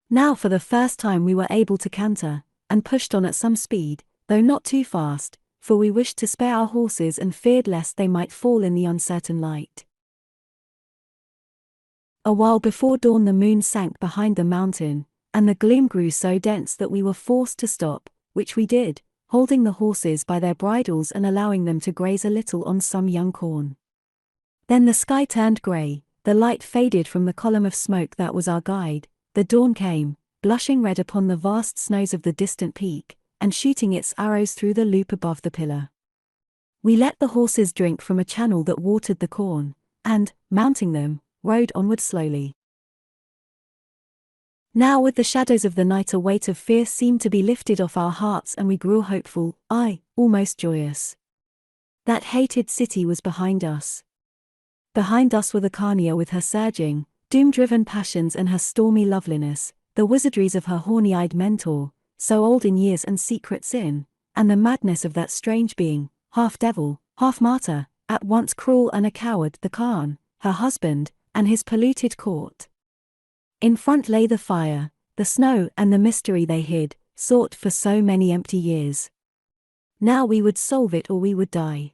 Now for the first time we were able to canter, and pushed on at some speed, though not too fast, for we wished to spare our horses and feared lest they might fall in the uncertain light. A while before dawn the moon sank behind the mountain, and the gloom grew so dense that we were forced to stop, which we did, holding the horses by their bridles and allowing them to graze a little on some young corn. Then the sky turned grey, the light faded from the column of smoke that was our guide, the dawn came, blushing red upon the vast snows of the distant peak, and shooting its arrows through the loop above the pillar. We let the horses drink from a channel that watered the corn, and, mounting them, rode onward slowly. Now with the shadows of the night a weight of fear seemed to be lifted off our hearts and we grew hopeful, aye, almost joyous. That hated city was behind us. Behind us were the Khania with her surging, doom-driven passions and her stormy loveliness, the wizardries of her horny-eyed mentor, so old in years and secret sin, and the madness of that strange being, half devil, half martyr, at once cruel and a coward, the Khan, her husband, and his polluted court. In front lay the fire, the snow and the mystery they hid, sought for so many empty years. Now we would solve it or we would die.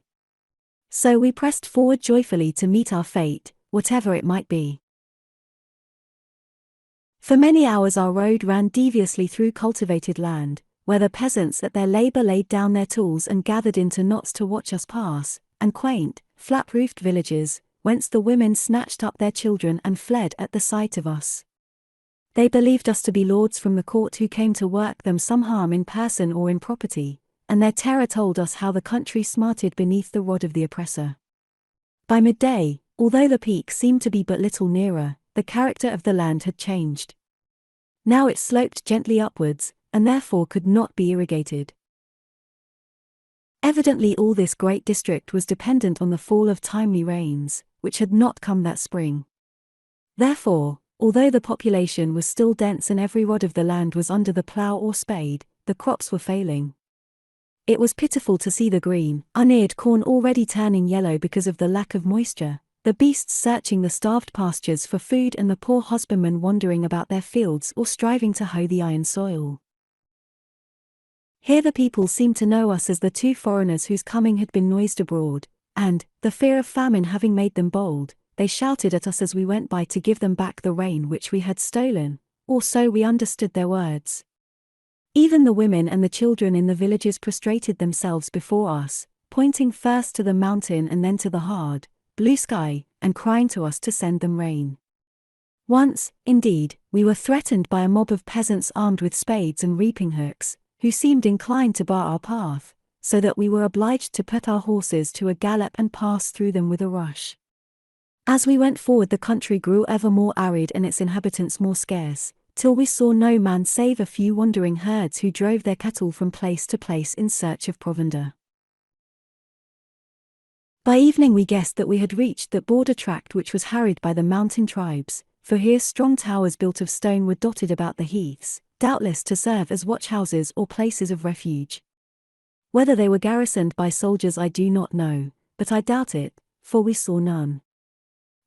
So we pressed forward joyfully to meet our fate, whatever it might be. For many hours our road ran deviously through cultivated land, where the peasants at their labor laid down their tools and gathered into knots to watch us pass, and quaint, flat-roofed villages, whence the women snatched up their children and fled at the sight of us. They believed us to be lords from the court who came to work them some harm in person or in property, and their terror told us how the country smarted beneath the rod of the oppressor. By midday, although the peak seemed to be but little nearer, the character of the land had changed. Now it sloped gently upwards, and therefore could not be irrigated. Evidently all this great district was dependent on the fall of timely rains, which had not come that spring. Therefore, although the population was still dense and every rod of the land was under the plough or spade, the crops were failing. It was pitiful to see the green, uneared corn already turning yellow because of the lack of moisture, the beasts searching the starved pastures for food and the poor husbandmen wandering about their fields or striving to hoe the iron soil. Here the people seemed to know us as the two foreigners whose coming had been noised abroad, and, the fear of famine having made them bold, they shouted at us as we went by to give them back the rain which we had stolen, or so we understood their words. Even the women and the children in the villages prostrated themselves before us, pointing first to the mountain and then to the hard, blue sky, and crying to us to send them rain. Once, indeed, we were threatened by a mob of peasants armed with spades and reaping hooks, who seemed inclined to bar our path, so that we were obliged to put our horses to a gallop and pass through them with a rush. As we went forward, the country grew ever more arid and its inhabitants more scarce, till we saw no man save a few wandering herds who drove their cattle from place to place in search of provender. By evening we guessed that we had reached that border tract which was harried by the mountain tribes, for here strong towers built of stone were dotted about the heaths, doubtless to serve as watchhouses or places of refuge. Whether they were garrisoned by soldiers I do not know, but I doubt it, for we saw none.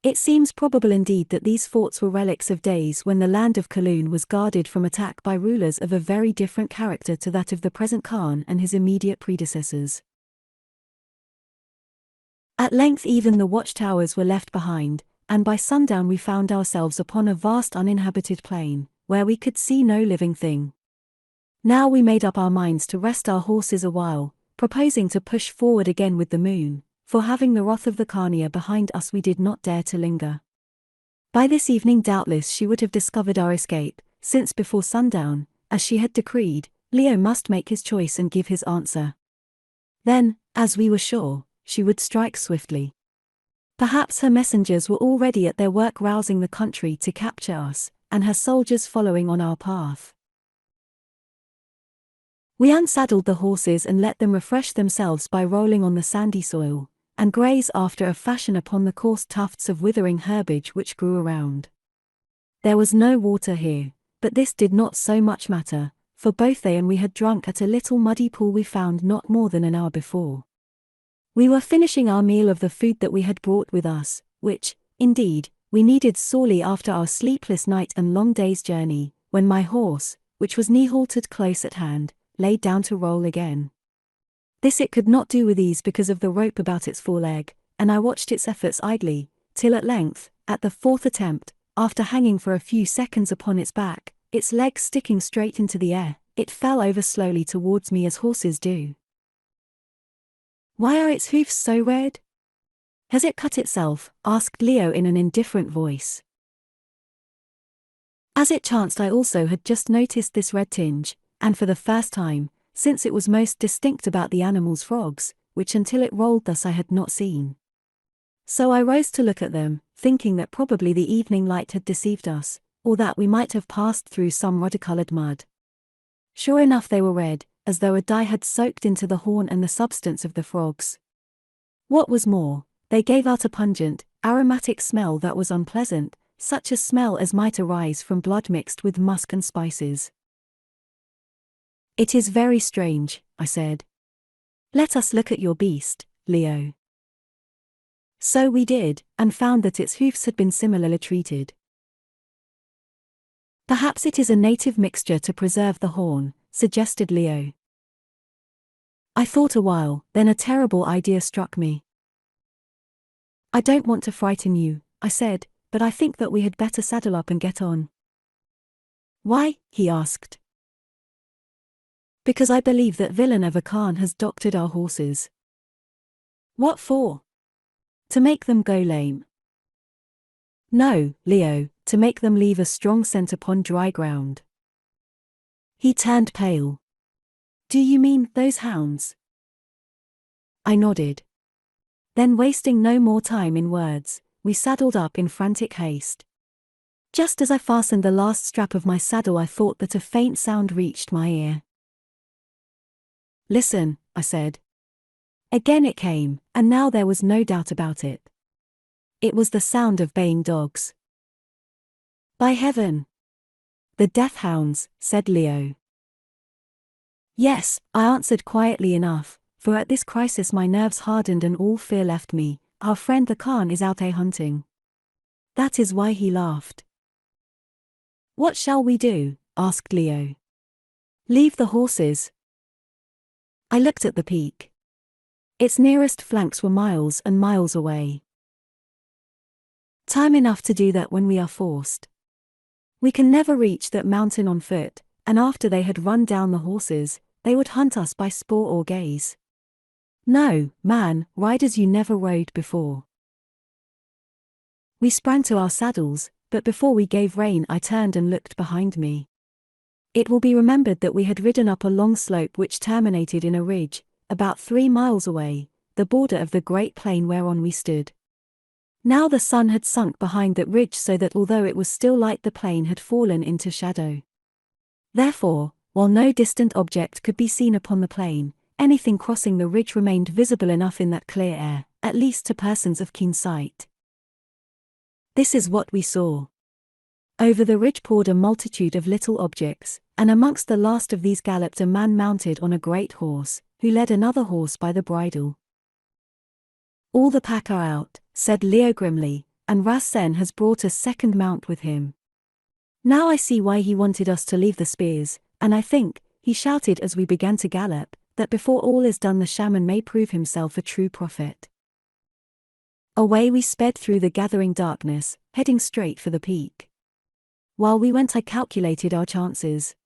It seems probable indeed that these forts were relics of days when the land of Kaloon was guarded from attack by rulers of a very different character to that of the present Khan and his immediate predecessors. At length even the watchtowers were left behind, and by sundown we found ourselves upon a vast uninhabited plain, where we could see no living thing. Now we made up our minds to rest our horses a while, proposing to push forward again with the moon, for having the wrath of the Khania behind us we did not dare to linger. By this evening doubtless she would have discovered our escape, since before sundown, as she had decreed, Leo must make his choice and give his answer. Then, as we were sure, she would strike swiftly. Perhaps her messengers were already at their work rousing the country to capture us, and her soldiers following on our path. We unsaddled the horses and let them refresh themselves by rolling on the sandy soil, and graze after a fashion upon the coarse tufts of withering herbage which grew around. There was no water here, but this did not so much matter, for both they and we had drunk at a little muddy pool we found not more than an hour before. We were finishing our meal of the food that we had brought with us, which, indeed, we needed sorely after our sleepless night and long day's journey, when my horse, which was knee-haltered close at hand, lay down to roll again. This it could not do with ease because of the rope about its foreleg, and I watched its efforts idly, till at length, at the fourth attempt, after hanging for a few seconds upon its back, its legs sticking straight into the air, it fell over slowly towards me as horses do. "Why are its hoofs so red? Has it cut itself?" asked Leo in an indifferent voice. As it chanced I also had just noticed this red tinge, and for the first time, since it was most distinct about the animal's frogs, which until it rolled thus I had not seen. So I rose to look at them, thinking that probably the evening light had deceived us, or that we might have passed through some ruddy-coloured mud. Sure enough they were red, as though a dye had soaked into the horn and the substance of the frogs. What was more, they gave out a pungent, aromatic smell that was unpleasant, such a smell as might arise from blood mixed with musk and spices. "It is very strange," I said. "Let us look at your beast, Leo." So we did, and found that its hoofs had been similarly treated. "Perhaps it is a native mixture to preserve the horn," suggested Leo. I thought a while, then a terrible idea struck me. "I don't want to frighten you," I said, "but I think that we had better saddle up and get on." "Why?" he asked. "Because I believe that villain of a Khan has doctored our horses." "What for?" "To make them go lame." "No, Leo, to make them leave a strong scent upon dry ground." He turned pale. "Do you mean those hounds?" I nodded. Then, wasting no more time in words, we saddled up in frantic haste. Just as I fastened the last strap of my saddle I thought that a faint sound reached my ear. "Listen," I said. Again it came, and now there was no doubt about it. It was the sound of baying dogs. "By heaven! The death hounds," said Leo. "Yes," I answered quietly enough, for at this crisis my nerves hardened and all fear left me. "Our friend the Khan is out hunting." That is why he laughed. "What shall we do?" asked Leo. "Leave the horses." I looked at the peak. Its nearest flanks were miles and miles away. Time enough to do that when we are forced. We can never reach that mountain on foot, and after they had run down the horses, they would hunt us by spoor or gaze. No, man, riders you never rode before. We sprang to our saddles, but before we gave rein I turned and looked behind me. It will be remembered that we had ridden up a long slope which terminated in a ridge, about 3 miles away, the border of the great plain whereon we stood. Now the sun had sunk behind that ridge so that although it was still light the plain had fallen into shadow. Therefore, while no distant object could be seen upon the plain, anything crossing the ridge remained visible enough in that clear air, at least to persons of keen sight. This is what we saw. Over the ridge poured a multitude of little objects, and amongst the last of these galloped a man mounted on a great horse, who led another horse by the bridle. "All the pack are out," said Leo grimly, "and Rassen has brought a second mount with him. Now I see why he wanted us to leave the spears, and I think," he shouted as we began to gallop, "that before all is done the shaman may prove himself a true prophet." Away we sped through the gathering darkness, heading straight for the peak. While we went I calculated our chances.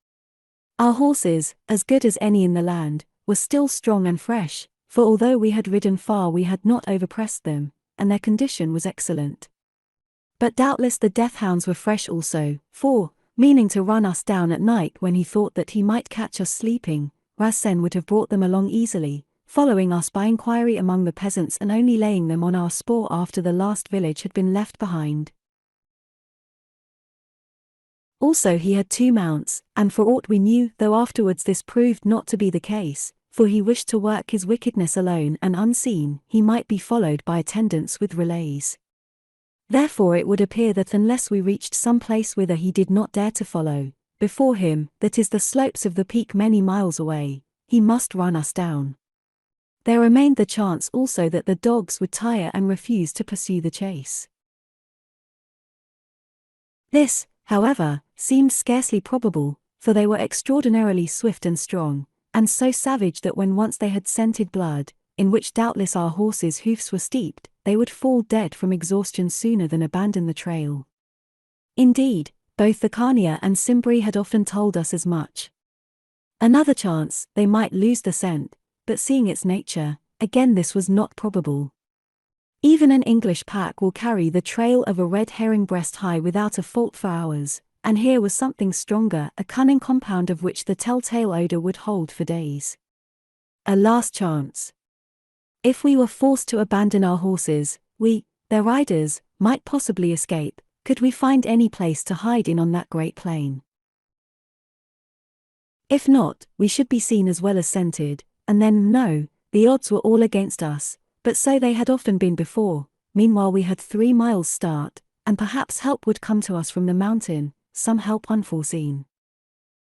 Our horses, as good as any in the land, were still strong and fresh, for although we had ridden far we had not overpressed them, and their condition was excellent. But doubtless the death hounds were fresh also, for, meaning to run us down at night when he thought that he might catch us sleeping, Rassen would have brought them along easily, following us by inquiry among the peasants and only laying them on our spoor after the last village had been left behind. Also he had 2 mounts, and for aught we knew, though afterwards this proved not to be the case, for he wished to work his wickedness alone and unseen, he might be followed by attendants with relays. Therefore it would appear that unless we reached some place whither he did not dare to follow, before him, that is the slopes of the peak many miles away, he must run us down. There remained the chance also that the dogs would tire and refuse to pursue the chase. This, however, seemed scarcely probable, for they were extraordinarily swift and strong, and so savage that when once they had scented blood, in which doubtless our horses' hoofs were steeped, they would fall dead from exhaustion sooner than abandon the trail. Indeed, both the Carnier and Cimbri had often told us as much. Another chance, they might lose the scent, but seeing its nature, again this was not probable. Even an English pack will carry the trail of a red herring breast high without a fault for hours, and here was something stronger, a cunning compound of which the telltale odor would hold for days. A last chance. If we were forced to abandon our horses, we, their riders, might possibly escape, could we find any place to hide in on that great plain. If not, we should be seen as well as scented, and then no, the odds were all against us. But so they had often been before. Meanwhile we had 3 miles start, and perhaps help would come to us from the mountain, some help unforeseen.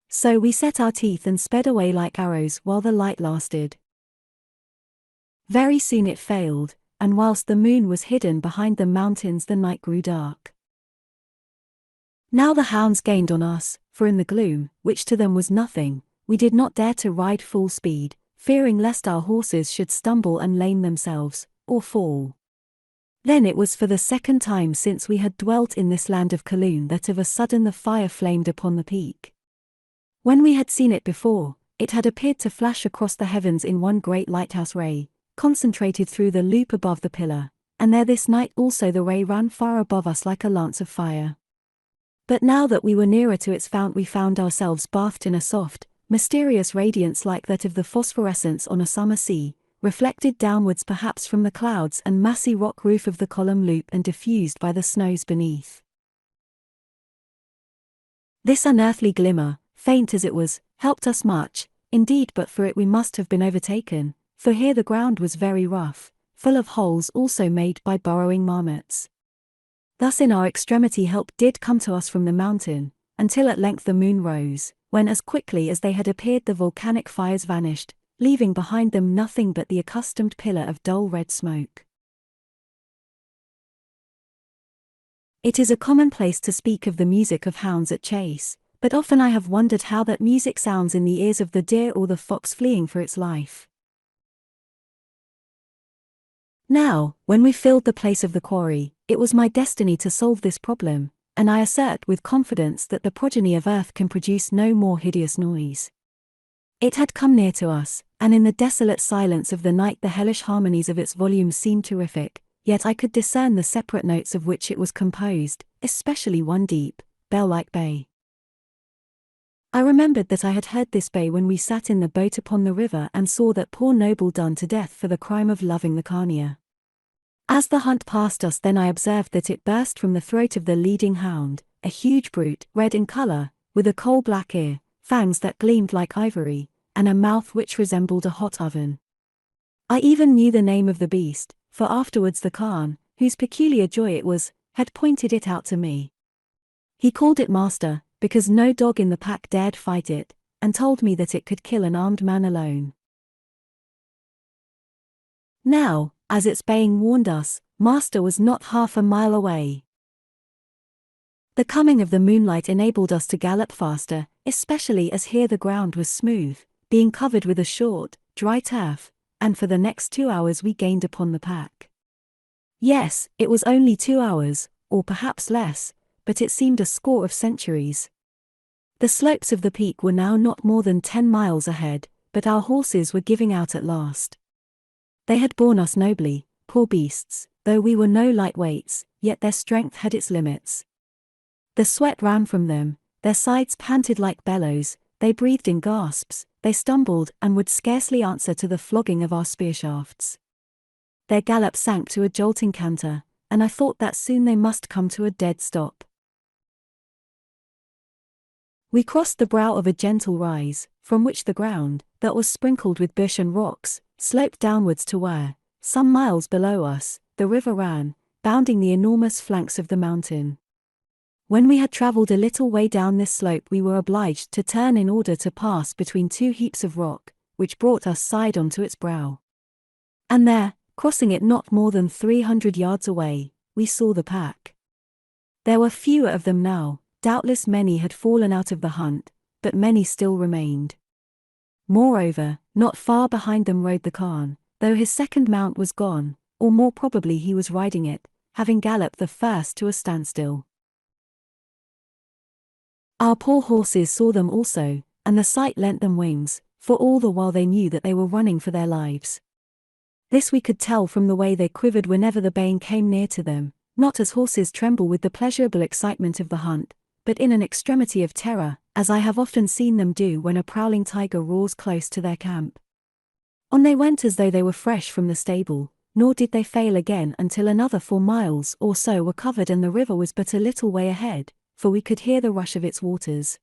So we set our teeth and sped away like arrows while the light lasted. Very soon it failed, and whilst the moon was hidden behind the mountains the night grew dark. Now the hounds gained on us, for in the gloom, which to them was nothing, we did not dare to ride full speed, fearing lest our horses should stumble and lame themselves, or fall. Then it was for the second time since we had dwelt in this land of Kaloon that of a sudden the fire flamed upon the peak. When we had seen it before, it had appeared to flash across the heavens in one great lighthouse ray, concentrated through the loop above the pillar, and there this night also the ray ran far above us like a lance of fire. But now that we were nearer to its fount we found ourselves bathed in a soft, mysterious radiance like that of the phosphorescence on a summer sea, reflected downwards perhaps from the clouds and massy rock roof of the column loop and diffused by the snows beneath. This unearthly glimmer, faint as it was, helped us much, indeed but for it we must have been overtaken, for here the ground was very rough, full of holes also made by burrowing marmots. Thus in our extremity help did come to us from the mountain, until at length the moon rose, when as quickly as they had appeared the volcanic fires vanished, leaving behind them nothing but the accustomed pillar of dull red smoke. It is a commonplace to speak of the music of hounds at chase, but often I have wondered how that music sounds in the ears of the deer or the fox fleeing for its life. Now, when we filled the place of the quarry, it was my destiny to solve this problem, and I assert with confidence that the progeny of Earth can produce no more hideous noise. It had come near to us, and in the desolate silence of the night the hellish harmonies of its volumes seemed terrific, yet I could discern the separate notes of which it was composed, especially one deep, bell-like bay. I remembered that I had heard this bay when we sat in the boat upon the river and saw that poor noble done to death for the crime of loving the carnea. As the hunt passed us then I observed that it burst from the throat of the leading hound, a huge brute, red in colour, with a coal-black ear, fangs that gleamed like ivory, and a mouth which resembled a hot oven. I even knew the name of the beast, for afterwards the Khan, whose peculiar joy it was, had pointed it out to me. He called it Master, because no dog in the pack dared fight it, and told me that it could kill an armed man alone. Now, as its baying warned us, Master was not half a mile away. The coming of the moonlight enabled us to gallop faster, especially as here the ground was smooth, being covered with a short, dry turf, and for the next 2 hours we gained upon the pack. Yes, it was only 2 hours, or perhaps less, but it seemed a score of centuries. The slopes of the peak were now not more than 10 miles ahead, but our horses were giving out at last. They had borne us nobly, poor beasts, though we were no lightweights, yet their strength had its limits. The sweat ran from them, their sides panted like bellows, they breathed in gasps, they stumbled and would scarcely answer to the flogging of our spear shafts. Their gallop sank to a jolting canter, and I thought that soon they must come to a dead stop. We crossed the brow of a gentle rise, from which the ground, that was sprinkled with bush and rocks, sloped downwards to where, some miles below us, the river ran, bounding the enormous flanks of the mountain. When we had travelled a little way down this slope we were obliged to turn in order to pass between two heaps of rock, which brought us side on to its brow. And there, crossing it not more than 300 yards away, we saw the pack. There were fewer of them now, doubtless many had fallen out of the hunt, but many still remained. Moreover, not far behind them rode the Khan, though his second mount was gone, or more probably he was riding it, having galloped the first to a standstill. Our poor horses saw them also, and the sight lent them wings, for all the while they knew that they were running for their lives. This we could tell from the way they quivered whenever the baying came near to them, not as horses tremble with the pleasurable excitement of the hunt, but in an extremity of terror, as I have often seen them do when a prowling tiger roars close to their camp. On they went as though they were fresh from the stable, nor did they fail again until another 4 miles or so were covered and the river was but a little way ahead, for we could hear the rush of its waters.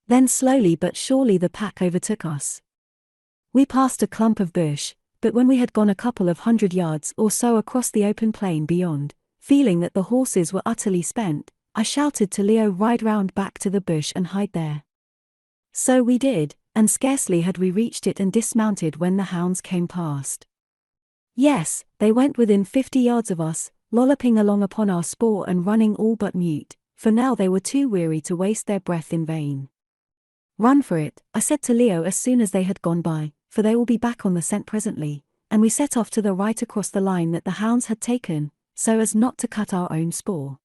Then slowly but surely the pack overtook us. We passed a clump of bush, but when we had gone a couple of 100 yards or so across the open plain beyond, feeling that the horses were utterly spent, I shouted to Leo, "Ride round back to the bush and hide there." So we did, and scarcely had we reached it and dismounted when the hounds came past. Yes, they went within 50 yards of us, lolloping along upon our spoor and running all but mute, for now they were too weary to waste their breath in vain. "Run for it," I said to Leo as soon as they had gone by, "for they will be back on the scent presently," and we set off to the right across the line that the hounds had taken, so as not to cut our own spoor.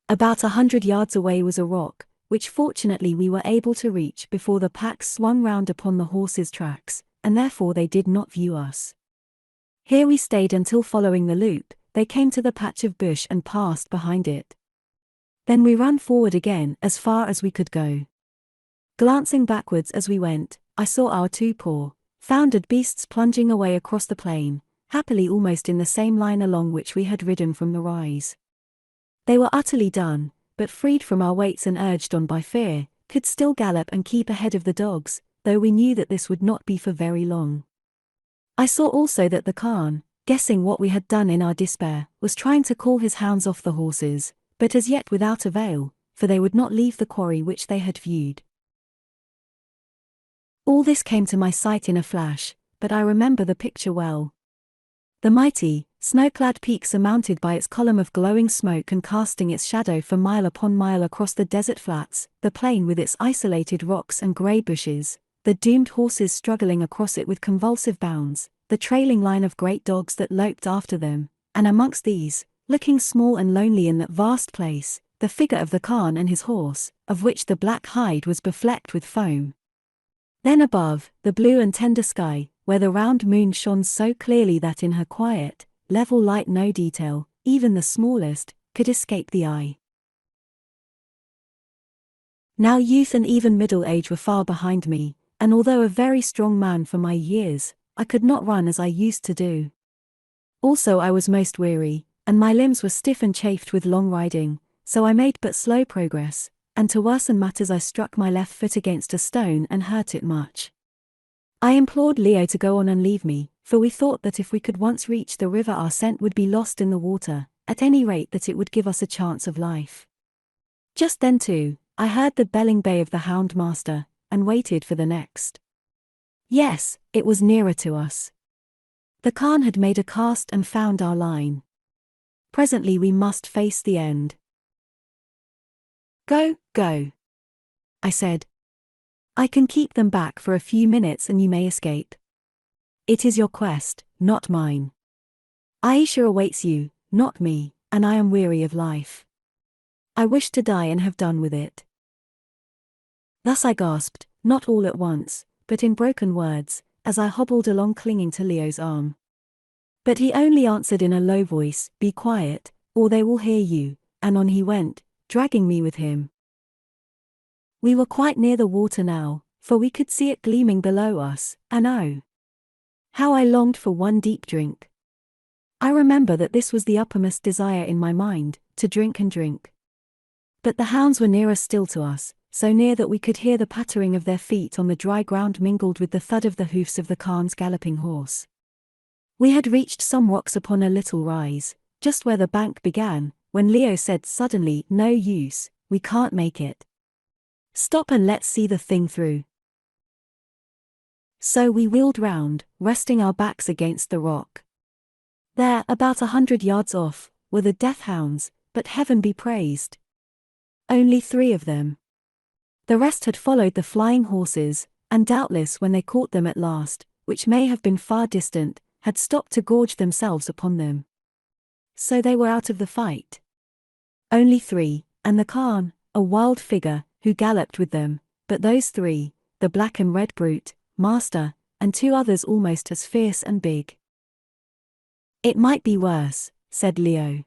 About 100 yards away was a rock, which fortunately we were able to reach before the pack swung round upon the horses' tracks, and therefore they did not view us. Here we stayed until, following the loop, they came to the patch of bush and passed behind it. Then we ran forward again as far as we could go. Glancing backwards as we went, I saw our 2 poor, foundered beasts plunging away across the plain, happily almost in the same line along which we had ridden from the rise. They were utterly done, but freed from our weights and urged on by fear, could still gallop and keep ahead of the dogs, though we knew that this would not be for very long. I saw also that the Khan, guessing what we had done in our despair, was trying to call his hounds off the horses, but as yet without avail, for they would not leave the quarry which they had viewed. All this came to my sight in a flash, but I remember the picture well. The mighty, snow-clad peak surmounted by its column of glowing smoke and casting its shadow for mile upon mile across the desert flats, the plain with its isolated rocks and grey bushes, the doomed horses struggling across it with convulsive bounds, the trailing line of great dogs that loped after them, and amongst these, looking small and lonely in that vast place, the figure of the Khan and his horse, of which the black hide was beflecked with foam. Then above, the blue and tender sky, where the round moon shone so clearly that in her quiet, level light no detail, even the smallest, could escape the eye. Now youth and even middle age were far behind me, and although a very strong man for my years, I could not run as I used to do. Also I was most weary, and my limbs were stiff and chafed with long riding, so I made but slow progress, and to worsen matters I struck my left foot against a stone and hurt it much. I implored Leo to go on and leave me, for we thought that if we could once reach the river our scent would be lost in the water, at any rate that it would give us a chance of life. Just then too, I heard the belling bay of the hound master, and waited for the next. Yes, it was nearer to us. The Khan had made a cast and found our line. Presently we must face the end. Go, go, I said. I can keep them back for a few minutes and you may escape. It is your quest, not mine. Ayesha awaits you, not me, and I am weary of life. I wish to die and have done with it. Thus I gasped, not all at once, but in broken words, as I hobbled along clinging to Leo's arm. But he only answered in a low voice, "Be quiet, or they will hear you," and on he went, dragging me with him. We were quite near the water now, for we could see it gleaming below us, and oh, how I longed for one deep drink. I remember that this was the uppermost desire in my mind, to drink and drink. But the hounds were nearer still to us, so near that we could hear the pattering of their feet on the dry ground mingled with the thud of the hoofs of the Khan's galloping horse. We had reached some rocks upon a little rise, just where the bank began, when Leo said suddenly, "No use, we can't make it. Stop and let's see the thing through." So we wheeled round, resting our backs against the rock. There, about 100 yards off, were the death hounds, but heaven be praised, only 3 of them. The rest had followed the flying horses, and doubtless when they caught them at last, which may have been far distant, had stopped to gorge themselves upon them. So they were out of the fight. Only 3, and the Khan, a wild figure, who galloped with them, but those 3, the black and red brute, master, and 2 others almost as fierce and big. "It might be worse," said Leo.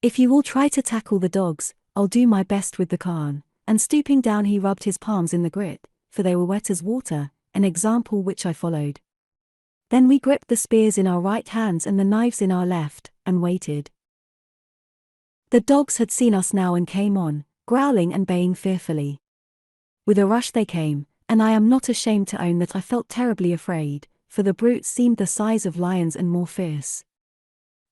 "If you will try to tackle the dogs, I'll do my best with the Khan," and stooping down he rubbed his palms in the grit, for they were wet as water, an example which I followed. Then we gripped the spears in our right hands and the knives in our left, and waited. The dogs had seen us now and came on, growling and baying fearfully. With a rush they came, and I am not ashamed to own that I felt terribly afraid, for the brutes seemed the size of lions and more fierce.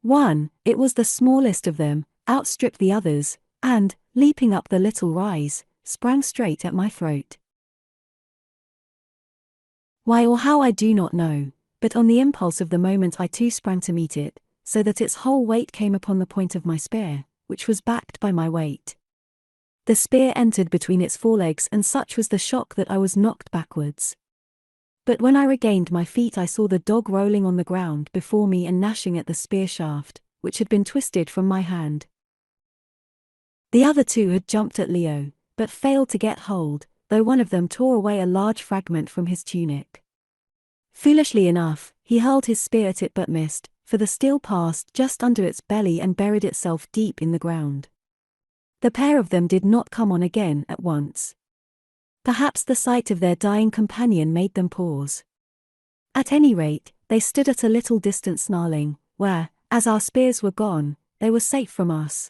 One, it was the smallest of them, outstripped the others, and, leaping up the little rise, sprang straight at my throat. Why or how I do not know, but on the impulse of the moment I too sprang to meet it, so that its whole weight came upon the point of my spear, which was backed by my weight. The spear entered between its forelegs and such was the shock that I was knocked backwards. But when I regained my feet I saw the dog rolling on the ground before me and gnashing at the spear shaft, which had been twisted from my hand. The other 2 had jumped at Leo, but failed to get hold, though one of them tore away a large fragment from his tunic. Foolishly enough, he hurled his spear at it but missed, for the steel passed just under its belly and buried itself deep in the ground. The pair of them did not come on again at once. Perhaps the sight of their dying companion made them pause. At any rate, they stood at a little distance snarling, where, as our spears were gone, they were safe from us.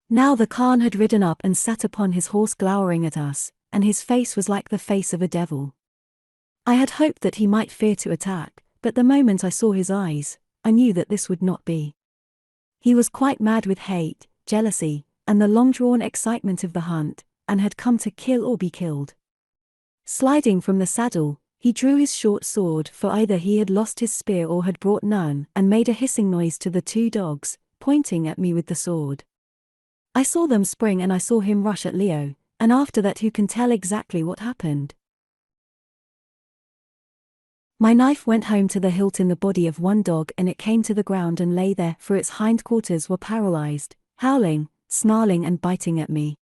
Now the Khan had ridden up and sat upon his horse glowering at us, and his face was like the face of a devil. I had hoped that he might fear to attack, but the moment I saw his eyes, I knew that this would not be. He was quite mad with hate, jealousy, and the long-drawn excitement of the hunt, and had come to kill or be killed. Sliding from the saddle, he drew his short sword, for either he had lost his spear or had brought none, and made a hissing noise to the 2 dogs, pointing at me with the sword. I saw them spring and I saw him rush at Leo, and after that who can tell exactly what happened? My knife went home to the hilt in the body of one dog, and it came to the ground and lay there, for its hindquarters were paralyzed, howling, snarling and biting at me.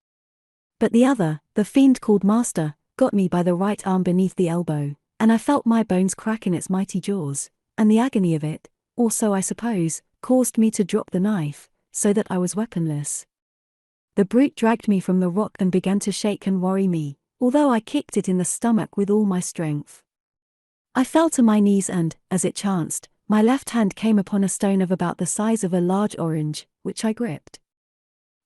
But the other, the fiend called Master, got me by the right arm beneath the elbow, and I felt my bones crack in its mighty jaws, and the agony of it, or so I suppose, caused me to drop the knife, so that I was weaponless. The brute dragged me from the rock and began to shake and worry me, although I kicked it in the stomach with all my strength. I fell to my knees and, as it chanced, my left hand came upon a stone of about the size of a large orange, which I gripped.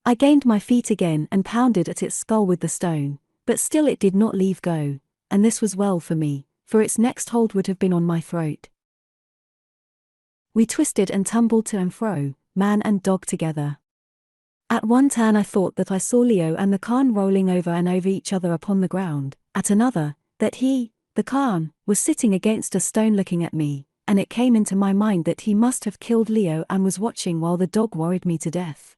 I gained my feet again and pounded at its skull with the stone, but still it did not leave go, and this was well for me, for its next hold would have been on my throat. We twisted and tumbled to and fro, man and dog together. At one turn I thought that I saw Leo and the Khan rolling over and over each other upon the ground, at another, that he, the Khan, was sitting against a stone looking at me, and it came into my mind that he must have killed Leo and was watching while the dog worried me to death.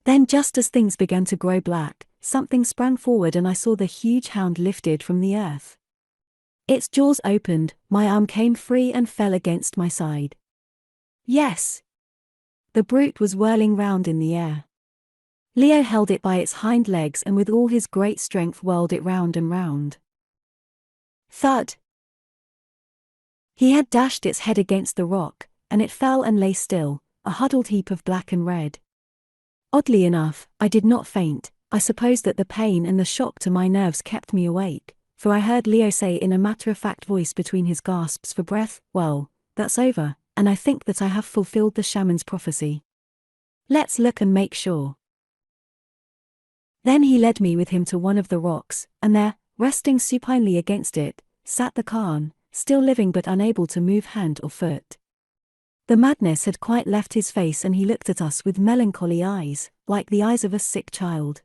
Then just as things began to grow black, something sprang forward and I saw the huge hound lifted from the earth. Its jaws opened, my arm came free and fell against my side. Yes! The brute was whirling round in the air. Leo held it by its hind legs and with all his great strength whirled it round and round. Thud! He had dashed its head against the rock, and it fell and lay still, a huddled heap of black and red. Oddly enough, I did not faint. I suppose that the pain and the shock to my nerves kept me awake, for I heard Leo say in a matter-of-fact voice between his gasps for breath, "Well, that's over, and I think that I have fulfilled the shaman's prophecy. Let's look and make sure." Then he led me with him to one of the rocks, and there, resting supinely against it, sat the Khan, still living but unable to move hand or foot. The madness had quite left his face and he looked at us with melancholy eyes, like the eyes of a sick child.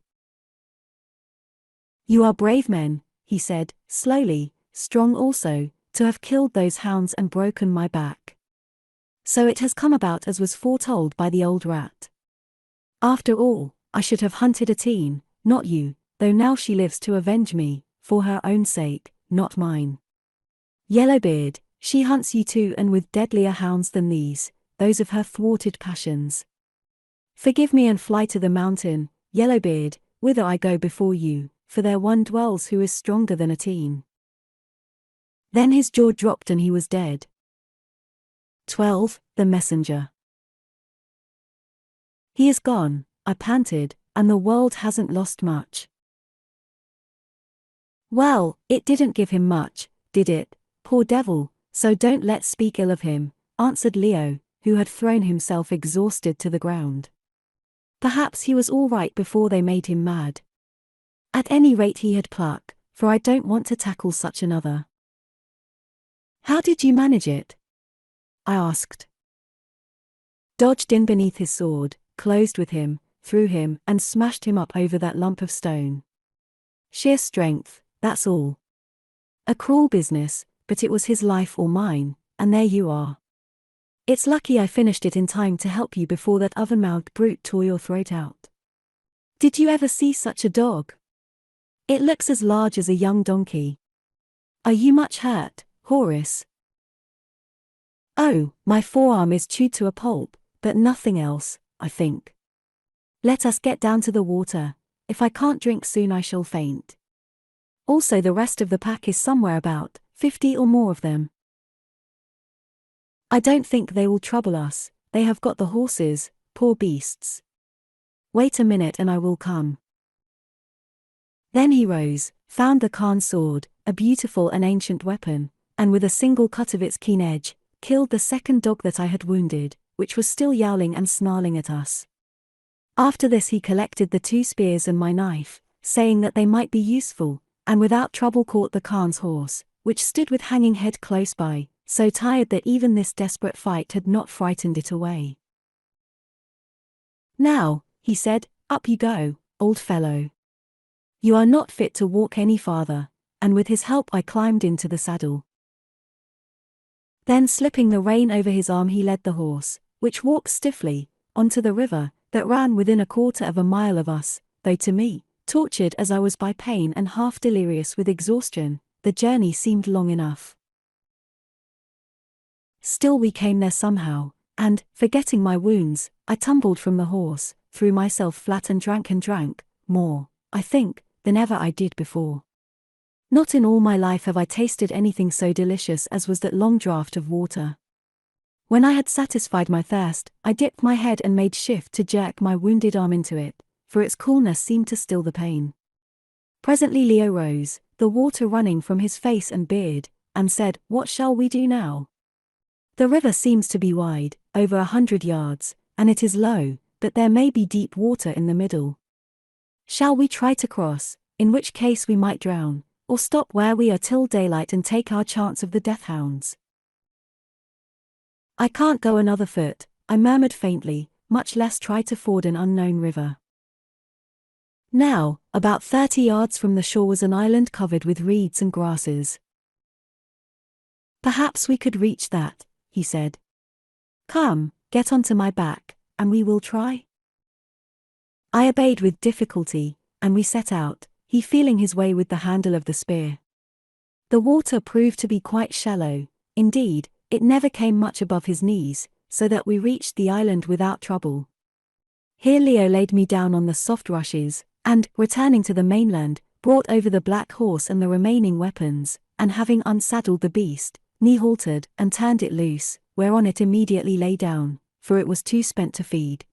"You are brave men," he said, slowly, "strong also, to have killed those hounds and broken my back. So it has come about as was foretold by the old rat. After all, I should have hunted a teen, not you, though now she lives to avenge me, for her own sake, not mine. Yellowbeard, she hunts you too and with deadlier hounds than these, those of her thwarted passions. Forgive me and fly to the mountain, Yellowbeard, whither I go before you, for there one dwells who is stronger than a teen." Then his jaw dropped and he was dead. 12. The Messenger. "He is gone," I panted, "and the world hasn't lost much." "Well, it didn't give him much, did it, poor devil, so don't let's speak ill of him," answered Leo, who had thrown himself exhausted to the ground. "Perhaps he was all right before they made him mad. At any rate he had pluck, for I don't want to tackle such another." "How did you manage it?" I asked. "Dodged in beneath his sword, closed with him, threw him and smashed him up over that lump of stone. Sheer strength, that's all. A cruel business, but it was his life or mine, and there you are. It's lucky I finished it in time to help you before that oven-mouthed brute tore your throat out. Did you ever see such a dog? It looks as large as a young donkey. Are you much hurt, Horace?" "Oh, my forearm is chewed to a pulp, but nothing else, I think. Let us get down to the water. If I can't drink soon I shall faint. Also the rest of the pack is somewhere about, 50 or more of them. I don't think they will trouble us, they have got the horses, poor beasts. Wait a minute and I will come." Then he rose, found the Khan's sword, a beautiful and ancient weapon, and with a single cut of its keen edge, killed the second dog that I had wounded, which was still yowling and snarling at us. After this he collected the 2 spears and my knife, saying that they might be useful, and without trouble caught the Khan's horse, which stood with hanging head close by, so tired that even this desperate fight had not frightened it away. "Now," he said, "up you go, old fellow. You are not fit to walk any farther," and with his help I climbed into the saddle. Then slipping the rein over his arm he led the horse, which walked stiffly, onto the river, that ran within a quarter of a mile of us, though to me, tortured as I was by pain and half delirious with exhaustion, the journey seemed long enough. Still we came there somehow, and, forgetting my wounds, I tumbled from the horse, threw myself flat and drank, more, I think, than ever I did before. Not in all my life have I tasted anything so delicious as was that long draught of water. When I had satisfied my thirst, I dipped my head and made shift to jerk my wounded arm into it, for its coolness seemed to still the pain. Presently Leo rose, the water running from his face and beard, and said, "What shall we do now? The river seems to be wide, over 100 yards, and it is low, but there may be deep water in the middle. Shall we try to cross, in which case we might drown, or stop where we are till daylight and take our chance of the death-hounds?" "I can't go another foot," I murmured faintly, "much less try to ford an unknown river." Now, about 30 yards from the shore was an island covered with reeds and grasses. "Perhaps we could reach that," he said. "Come, get onto my back, and we will try." I obeyed with difficulty, and we set out, he feeling his way with the handle of the spear. The water proved to be quite shallow, indeed, it never came much above his knees, so that we reached the island without trouble. Here Leo laid me down on the soft rushes, and, returning to the mainland, brought over the black horse and the remaining weapons, and having unsaddled the beast, knee-haltered and turned it loose, whereon it immediately lay down, for it was too spent to feed.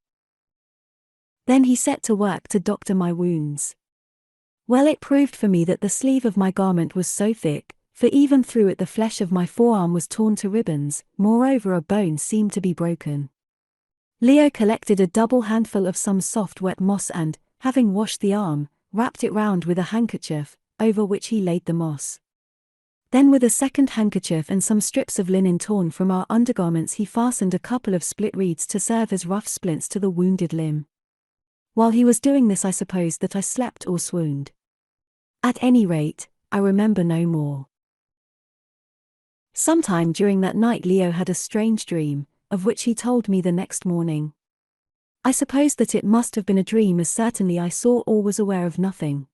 Then he set to work to doctor my wounds. Well, it proved for me that the sleeve of my garment was so thick, for even through it the flesh of my forearm was torn to ribbons, moreover a bone seemed to be broken. Leo collected a double handful of some soft wet moss and, having washed the arm, wrapped it round with a handkerchief, over which he laid the moss. Then with a second handkerchief and some strips of linen torn from our undergarments he fastened a couple of split reeds to serve as rough splints to the wounded limb. While he was doing this I supposed that I slept or swooned. At any rate, I remember no more. Sometime during that night Leo had a strange dream, of which he told me the next morning. I supposed that it must have been a dream, as certainly I saw or was aware of nothing.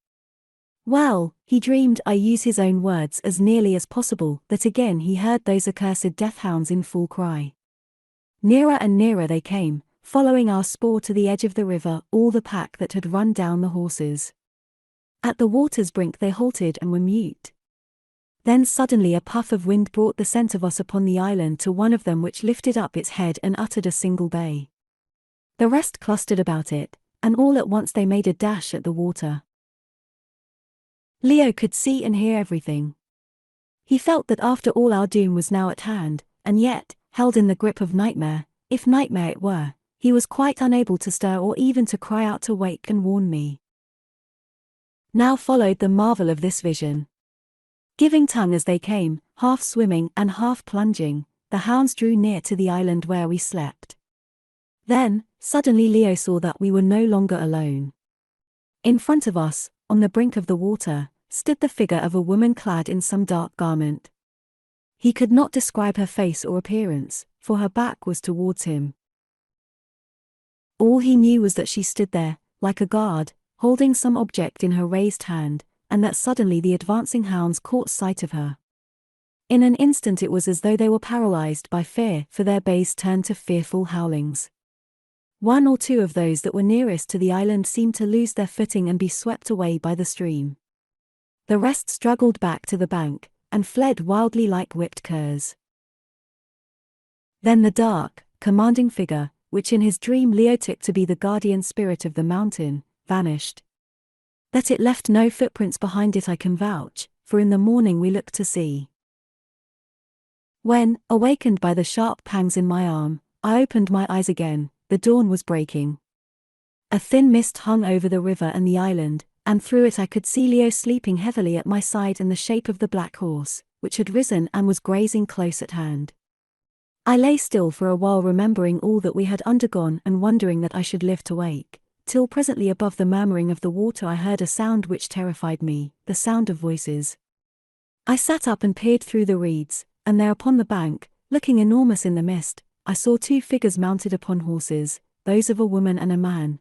Well, he dreamed, I use his own words as nearly as possible, that again he heard those accursed death-hounds in full cry. Nearer and nearer they came, following our spoor to the edge of the river, all the pack that had run down the horses. At the water's brink they halted and were mute. Then suddenly a puff of wind brought the scent of us upon the island to one of them, which lifted up its head and uttered a single bay. The rest clustered about it, and all at once they made a dash at the water. Leo could see and hear everything. He felt that after all our doom was now at hand, and yet, held in the grip of nightmare, if nightmare it were, he was quite unable to stir or even to cry out to wake and warn me. Now followed the marvel of this vision. Giving tongue as they came, half swimming and half plunging, the hounds drew near to the island where we slept. Then, suddenly Leo saw that we were no longer alone. In front of us, on the brink of the water, stood the figure of a woman clad in some dark garment. He could not describe her face or appearance, for her back was towards him. All he knew was that she stood there, like a guard, holding some object in her raised hand, and that suddenly the advancing hounds caught sight of her. In an instant it was as though they were paralyzed by fear, for their bays turned to fearful howlings. One or two of those that were nearest to the island seemed to lose their footing and be swept away by the stream. The rest struggled back to the bank, and fled wildly like whipped curs. Then the dark, commanding figure, which in his dream Leo took to be the guardian spirit of the mountain, vanished. That it left no footprints behind it I can vouch, for in the morning we looked to see. When, awakened by the sharp pangs in my arm, I opened my eyes again, the dawn was breaking. A thin mist hung over the river and the island, and through it I could see Leo sleeping heavily at my side in the shape of the black horse, which had risen and was grazing close at hand. I lay still for a while, remembering all that we had undergone and wondering that I should live to wake, till presently above the murmuring of the water I heard a sound which terrified me, the sound of voices. I sat up and peered through the reeds, and there upon the bank, looking enormous in the mist, I saw two figures mounted upon horses, those of a woman and a man.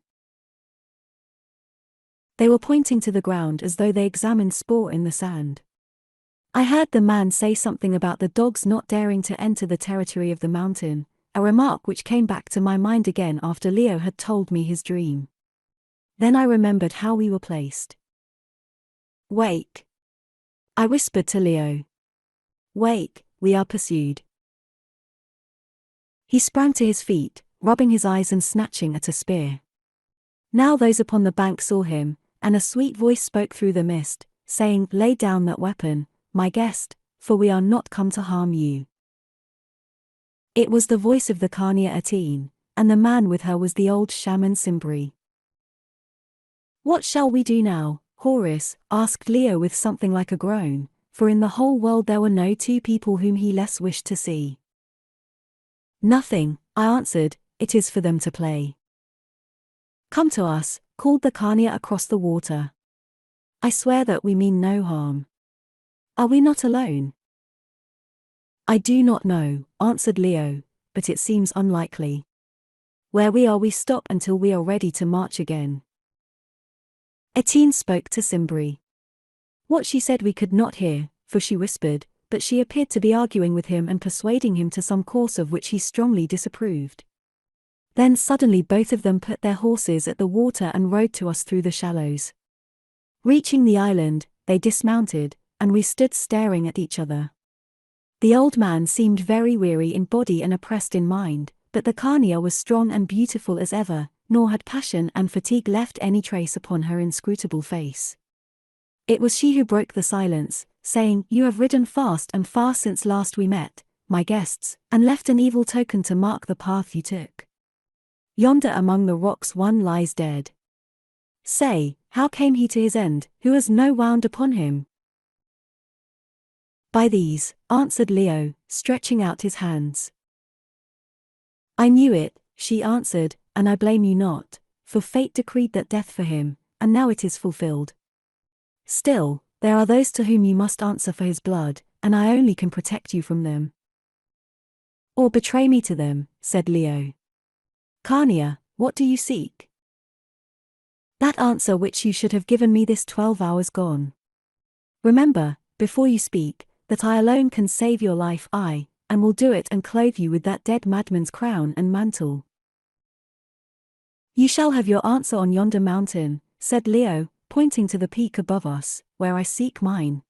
They were pointing to the ground as though they examined spoor in the sand. I heard the man say something about the dogs not daring to enter the territory of the mountain, a remark which came back to my mind again after Leo had told me his dream. Then I remembered how we were placed. "Wake," I whispered to Leo. "Wake, we are pursued." He sprang to his feet, rubbing his eyes and snatching at a spear. Now those upon the bank saw him, and a sweet voice spoke through the mist, saying, "Lay down that weapon, my guest, for we are not come to harm you." It was the voice of the Carnia XIII, and the man with her was the old shaman Simbri. "What shall we do now, Horace?" asked Leo with something like a groan, for in the whole world there were no two people whom he less wished to see. "Nothing," I answered, "it is for them to play." "Come to us," called the Carnia across the water. "I swear that we mean no harm. Are we not alone?" "I do not know," answered Leo, "but it seems unlikely. Where we are we stop until we are ready to march again." Etienne spoke to Simbri. What she said we could not hear, for she whispered, but she appeared to be arguing with him and persuading him to some course of which he strongly disapproved. Then suddenly both of them put their horses at the water and rode to us through the shallows. Reaching the island, they dismounted, and we stood staring at each other. The old man seemed very weary in body and oppressed in mind, but the Carnia was strong and beautiful as ever, nor had passion and fatigue left any trace upon her inscrutable face. It was she who broke the silence, saying, "You have ridden fast and far since last we met, my guests, and left an evil token to mark the path you took. Yonder among the rocks one lies dead. Say, how came he to his end, who has no wound upon him?" "By these," answered Leo, stretching out his hands. "I knew it," she answered, "and I blame you not, for fate decreed that death for him, and now it is fulfilled. Still, there are those to whom you must answer for his blood, and I only can protect you from them." "Or betray me to them," said Leo. "Carnia, what do you seek?" "That answer which you should have given me this 12 hours gone. Remember, before you speak, that I alone can save your life, and will do it and clothe you with that dead madman's crown and mantle." "You shall have your answer on yonder mountain," said Leo, pointing to the peak above us, "where I seek mine."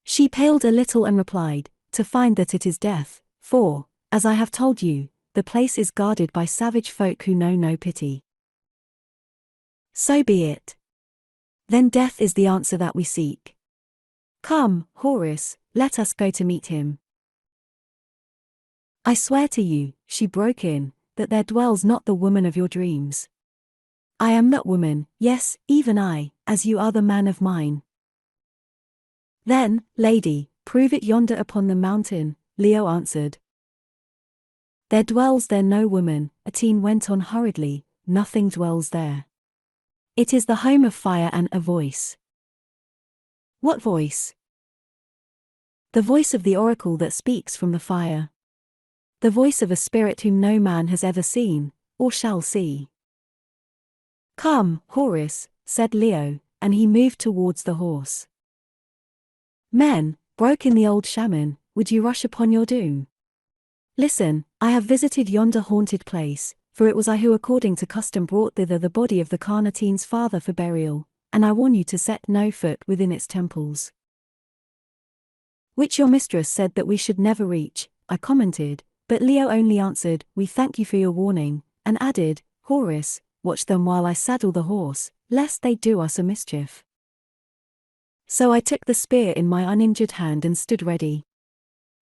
She paled a little and replied, "To find that it is death, for, as I have told you, the place is guarded by savage folk who know no pity." "So be it. Then death is the answer that we seek. Come, Horace, let us go to meet him." "I swear to you," she broke in, "that there dwells not the woman of your dreams. I am that woman, yes, even I, as you are the man of mine." "Then, lady, prove it yonder upon the mountain," Leo answered. "There dwells there no woman," Etienne went on hurriedly, "nothing dwells there. It is the home of fire and a voice." "What voice?" "The voice of the oracle that speaks from the fire. The voice of a spirit whom no man has ever seen, or shall see." "Come, Horace," said Leo, and he moved towards the horse. "Men," broke in the old shaman, "would you rush upon your doom? Listen, I have visited yonder haunted place, for it was I who according to custom brought thither the body of the Carnatine's father for burial, and I warn you to set no foot within its temples." "Which your mistress said that we should never reach," I commented, but Leo only answered, "We thank you for your warning," and added, "Horace, watch them while I saddle the horse, lest they do us a mischief." So I took the spear in my uninjured hand and stood ready.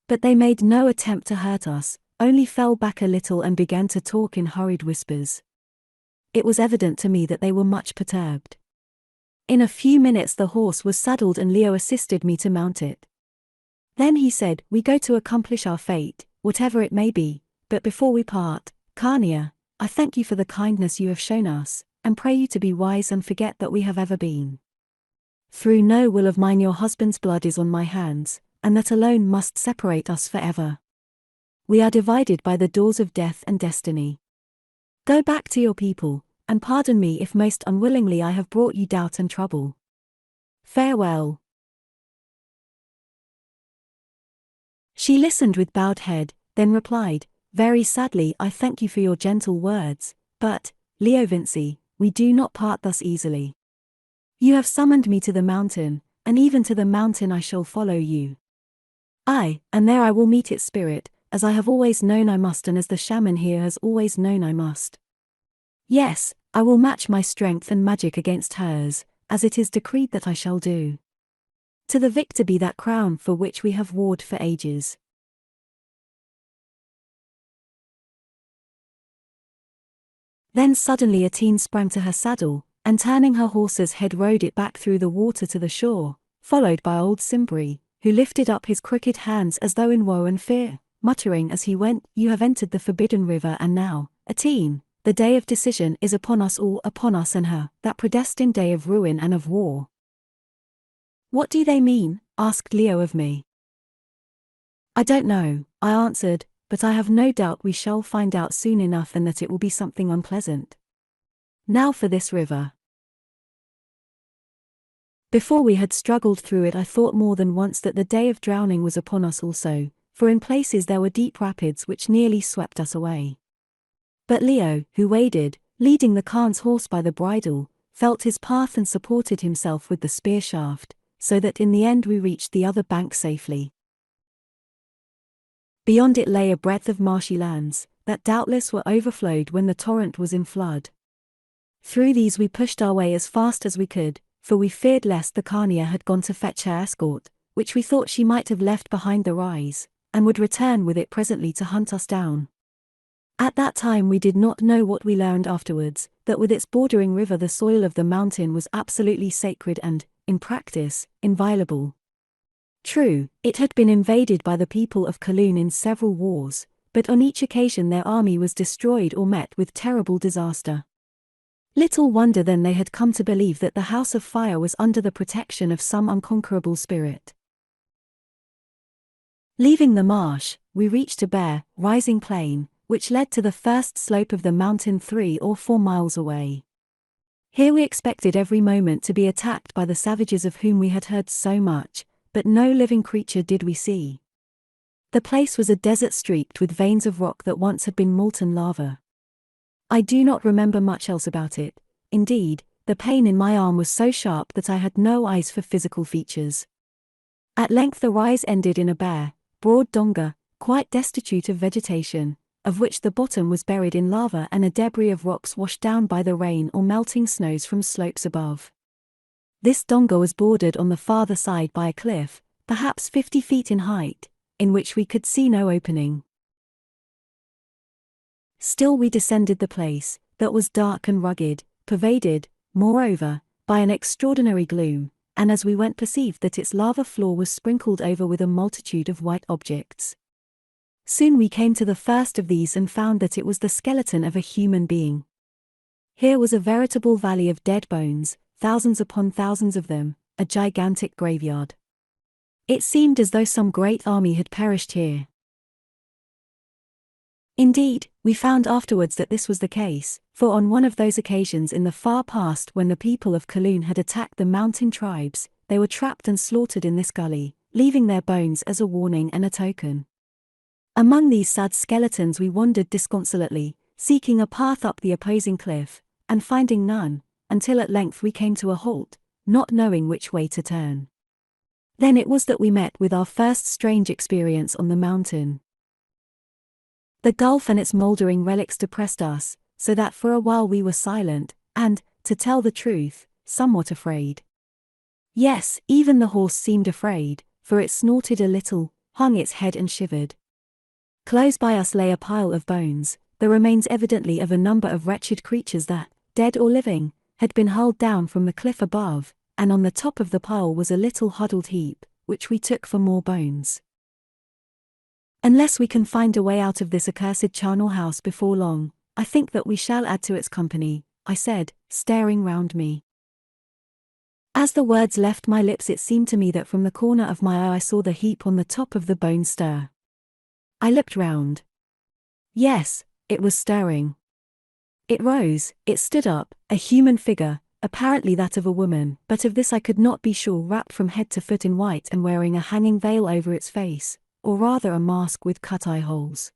But they made no attempt to hurt us, only fell back a little and began to talk in hurried whispers. It was evident to me that they were much perturbed. In a few minutes the horse was saddled and Leo assisted me to mount it. Then he said, "We go to accomplish our fate, whatever it may be, but before we part, Carnia, I thank you for the kindness you have shown us, and pray you to be wise and forget that we have ever been. Through no will of mine your husband's blood is on my hands, and that alone must separate us forever. We are divided by the doors of death and destiny. Go back to your people, and pardon me if most unwillingly I have brought you doubt and trouble. Farewell." She listened with bowed head, then replied, "Very sadly I thank you for your gentle words, but, Leo Vinci, we do not part thus easily. You have summoned me to the mountain, and even to the mountain I shall follow you. Aye, and there I will meet its spirit, as I have always known I must and as the shaman here has always known I must. Yes, I will match my strength and magic against hers, as it is decreed that I shall do. To the victor be that crown for which we have warred for ages." Then suddenly Atene sprang to her saddle, and turning her horse's head rode it back through the water to the shore, followed by old Simbri, who lifted up his crooked hands as though in woe and fear, muttering as he went, "You have entered the forbidden river, and now, Atene, the day of decision is upon us all, upon us and her, that predestined day of ruin and of war." "What do they mean?" asked Leo of me. "I don't know," I answered, "but I have no doubt we shall find out soon enough and that it will be something unpleasant. Now for this river." Before we had struggled through it I thought more than once that the day of drowning was upon us also, for in places there were deep rapids which nearly swept us away. But Leo, who waded, leading the Khan's horse by the bridle, felt his path and supported himself with the spear shaft, so that in the end we reached the other bank safely. Beyond it lay a breadth of marshy lands, that doubtless were overflowed when the torrent was in flood. Through these we pushed our way as fast as we could, for we feared lest the Khania had gone to fetch her escort, which we thought she might have left behind the rise, and would return with it presently to hunt us down. At that time we did not know what we learned afterwards, that with its bordering river the soil of the mountain was absolutely sacred and, in practice, inviolable. True, it had been invaded by the people of Kaloon in several wars, but on each occasion their army was destroyed or met with terrible disaster. Little wonder then they had come to believe that the House of Fire was under the protection of some unconquerable spirit. Leaving the marsh, we reached a bare, rising plain, which led to the first slope of the mountain 3 or 4 miles away. Here we expected every moment to be attacked by the savages of whom we had heard so much, but no living creature did we see. The place was a desert streaked with veins of rock that once had been molten lava. I do not remember much else about it. Indeed, the pain in my arm was so sharp that I had no eyes for physical features. At length the rise ended in a bare, broad donga, quite destitute of vegetation, of which the bottom was buried in lava and a debris of rocks washed down by the rain or melting snows from slopes above. This donga was bordered on the farther side by a cliff, perhaps 50 feet in height, in which we could see no opening. Still we descended the place, that was dark and rugged, pervaded, moreover, by an extraordinary gloom, and as we went perceived that its lava floor was sprinkled over with a multitude of white objects. Soon we came to the first of these and found that it was the skeleton of a human being. Here was a veritable valley of dead bones, thousands upon thousands of them, a gigantic graveyard. It seemed as though some great army had perished here. Indeed, we found afterwards that this was the case, for on one of those occasions in the far past when the people of Kaloon had attacked the mountain tribes, they were trapped and slaughtered in this gully, leaving their bones as a warning and a token. Among these sad skeletons we wandered disconsolately, seeking a path up the opposing cliff, and finding none, until at length we came to a halt, not knowing which way to turn. Then it was that we met with our first strange experience on the mountain. The gulf and its mouldering relics depressed us, so that for a while we were silent, and, to tell the truth, somewhat afraid. Yes, even the horse seemed afraid, for it snorted a little, hung its head and shivered. Close by us lay a pile of bones, the remains evidently of a number of wretched creatures that, dead or living, had been hurled down from the cliff above, and on the top of the pile was a little huddled heap, which we took for more bones. Unless we can find a way out of this accursed charnel house before long, I think that we shall add to its company, I said, staring round me. As the words left my lips it seemed to me that from the corner of my eye I saw the heap on the top of the bone stir. I looked round. Yes, it was stirring. It rose, it stood up, a human figure, apparently that of a woman, but of this I could not be sure, wrapped from head to foot in white and wearing a hanging veil over its face, or rather a mask with cut-eye holes.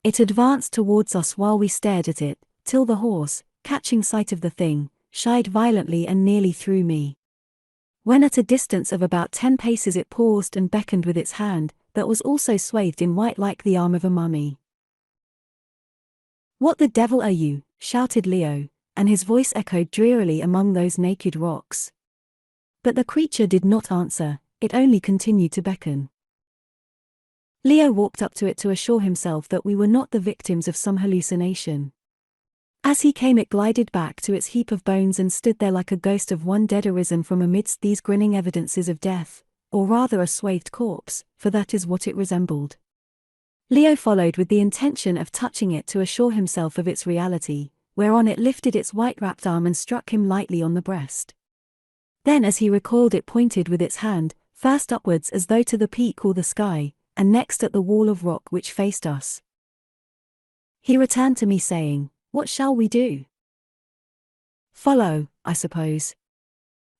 It advanced towards us while we stared at it, till the horse, catching sight of the thing, shied violently and nearly threw me. When at a distance of about 10 paces it paused and beckoned with its hand, that was also swathed in white like the arm of a mummy. "What the devil are you?" shouted Leo, and his voice echoed drearily among those naked rocks. But the creature did not answer, it only continued to beckon. Leo walked up to it to assure himself that we were not the victims of some hallucination. As he came it glided back to its heap of bones and stood there like a ghost of one dead arisen from amidst these grinning evidences of death, or rather a swathed corpse, for that is what it resembled. Leo followed with the intention of touching it to assure himself of its reality, whereon it lifted its white-wrapped arm and struck him lightly on the breast. Then as he recoiled it pointed with its hand, first upwards as though to the peak or the sky, and next at the wall of rock which faced us. He returned to me saying, "What shall we do?" "Follow, I suppose.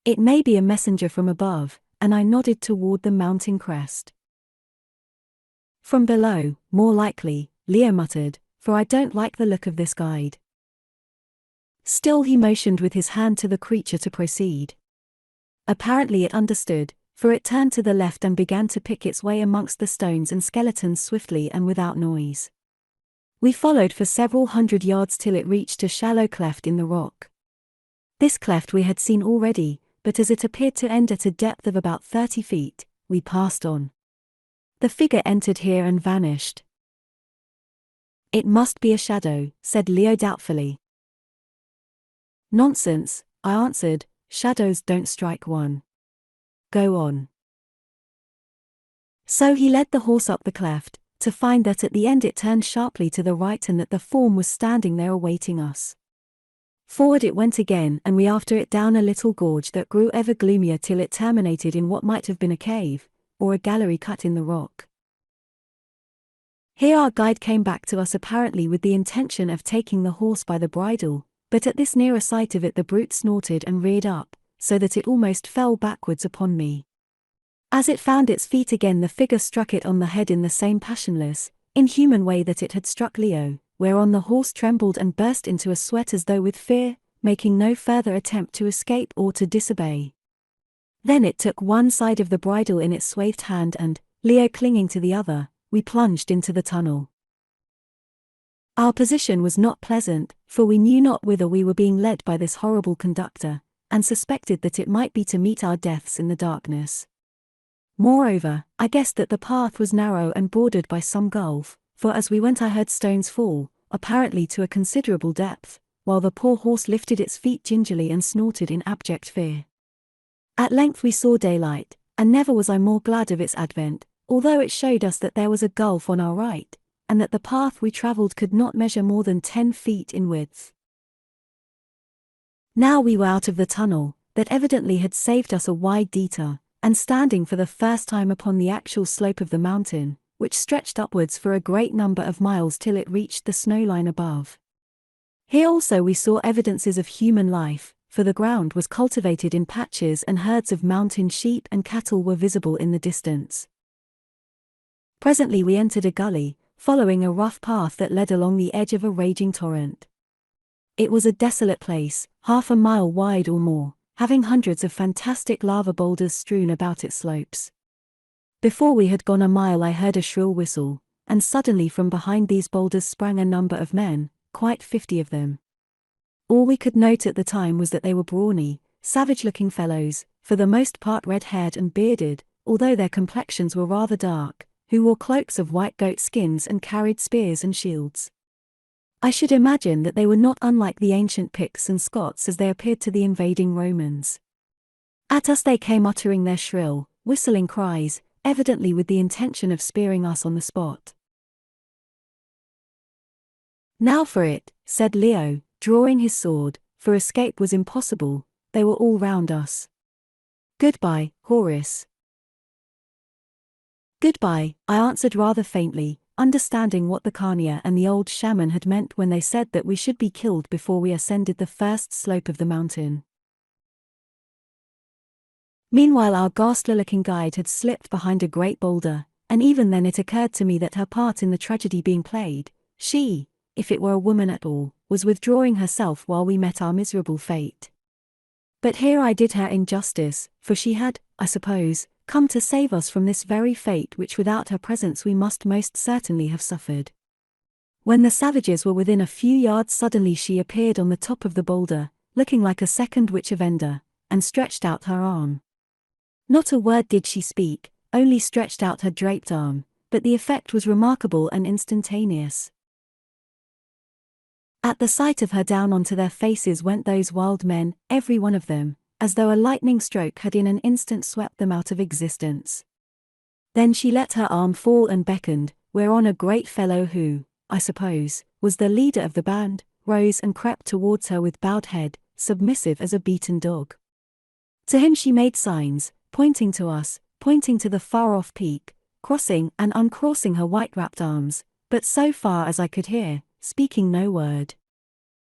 It may be a messenger from above," and I nodded toward the mountain crest. "From below, more likely," Leo muttered, "for I don't like the look of this guide." Still he motioned with his hand to the creature to proceed. Apparently it understood, for it turned to the left and began to pick its way amongst the stones and skeletons swiftly and without noise. We followed for several hundred yards till it reached a shallow cleft in the rock. This cleft we had seen already, but as it appeared to end at a depth of about 30 feet, we passed on. The figure entered here and vanished. "It must be a shadow," said Leo doubtfully. "Nonsense," I answered, "shadows don't strike one. Go on." So he led the horse up the cleft, to find that at the end it turned sharply to the right and that the form was standing there awaiting us. Forward it went again and we after it down a little gorge that grew ever gloomier till it terminated in what might have been a cave, or a gallery cut in the rock. Here our guide came back to us apparently with the intention of taking the horse by the bridle, but at this nearer sight of it the brute snorted and reared up, so that it almost fell backwards upon me. As it found its feet again the figure struck it on the head in the same passionless, inhuman way that it had struck Leo, whereon the horse trembled and burst into a sweat as though with fear, making no further attempt to escape or to disobey. Then it took one side of the bridle in its swathed hand and, Leo clinging to the other, we plunged into the tunnel. Our position was not pleasant, for we knew not whither we were being led by this horrible conductor, and suspected that it might be to meet our deaths in the darkness. Moreover, I guessed that the path was narrow and bordered by some gulf, for as we went I heard stones fall, apparently to a considerable depth, while the poor horse lifted its feet gingerly and snorted in abject fear. At length we saw daylight, and never was I more glad of its advent, although it showed us that there was a gulf on our right, and that the path we travelled could not measure more than 10 feet in width. Now we were out of the tunnel, that evidently had saved us a wide detour, and standing for the first time upon the actual slope of the mountain, which stretched upwards for a great number of miles till it reached the snow line above. Here also we saw evidences of human life, for the ground was cultivated in patches and herds of mountain sheep and cattle were visible in the distance. Presently we entered a gully, following a rough path that led along the edge of a raging torrent. It was a desolate place, half a mile wide or more, having hundreds of fantastic lava boulders strewn about its slopes. Before we had gone a mile I heard a shrill whistle, and suddenly from behind these boulders sprang a number of men, quite 50 of them. All we could note at the time was that they were brawny, savage-looking fellows, for the most part red-haired and bearded, although their complexions were rather dark, who wore cloaks of white goat skins and carried spears and shields. I should imagine that they were not unlike the ancient Picts and Scots as they appeared to the invading Romans. At us they came uttering their shrill, whistling cries, evidently with the intention of spearing us on the spot. "Now for it," said Leo, drawing his sword, for escape was impossible, they were all round us. "Goodbye, Horace." "Goodbye," I answered rather faintly, understanding what the carnier and the old shaman had meant when they said that we should be killed before we ascended the first slope of the mountain. Meanwhile our ghastly-looking guide had slipped behind a great boulder, and even then it occurred to me that her part in the tragedy being played, she, if it were a woman at all, was withdrawing herself while we met our miserable fate. But here I did her injustice, for she had, I suppose, come to save us from this very fate which without her presence we must most certainly have suffered. When the savages were within a few yards suddenly she appeared on the top of the boulder, looking like a second witch of Endor, and stretched out her arm. Not a word did she speak, only stretched out her draped arm, but the effect was remarkable and instantaneous. At the sight of her down onto their faces went those wild men, every one of them, as though a lightning stroke had in an instant swept them out of existence. Then she let her arm fall and beckoned, whereon a great fellow who, I suppose, was the leader of the band, rose and crept towards her with bowed head, submissive as a beaten dog. To him she made signs, pointing to us, pointing to the far-off peak, crossing and uncrossing her white-wrapped arms, but so far as I could hear, speaking no word.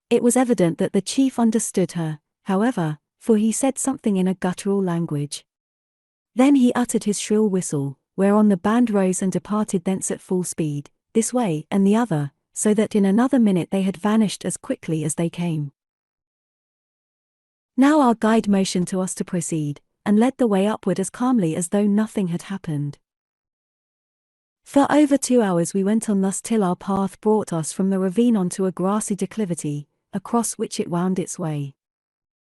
It was evident that the chief understood her, however, for he said something in a guttural language. Then he uttered his shrill whistle, whereon the band rose and departed thence at full speed, this way and the other, so that in another minute they had vanished as quickly as they came. Now our guide motioned to us to proceed, and led the way upward as calmly as though nothing had happened. For over 2 hours we went on thus till our path brought us from the ravine onto a grassy declivity, across which it wound its way.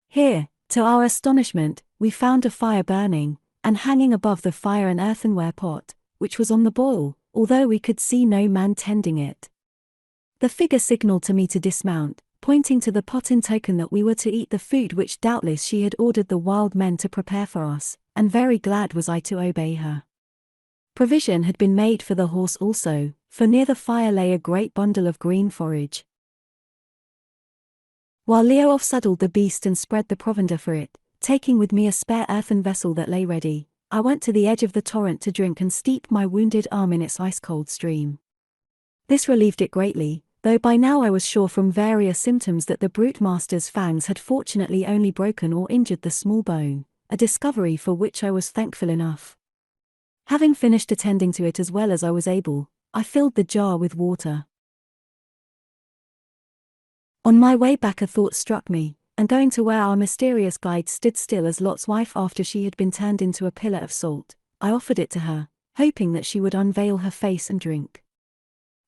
Here, to our astonishment, we found a fire burning, and hanging above the fire an earthenware pot, which was on the boil, although we could see no man tending it. The figure signalled to me to dismount, pointing to the pot in token that we were to eat the food which doubtless she had ordered the wild men to prepare for us, and very glad was I to obey her. Provision had been made for the horse also, for near the fire lay a great bundle of green forage. While Leo off-saddled the beast and spread the provender for it, taking with me a spare earthen vessel that lay ready, I went to the edge of the torrent to drink and steep my wounded arm in its ice-cold stream. This relieved it greatly, though by now I was sure from various symptoms that the brute master's fangs had fortunately only broken or injured the small bone, a discovery for which I was thankful enough. Having finished attending to it as well as I was able, I filled the jar with water. On my way back a thought struck me, and going to where our mysterious guide stood still as Lot's wife after she had been turned into a pillar of salt, I offered it to her, hoping that she would unveil her face and drink.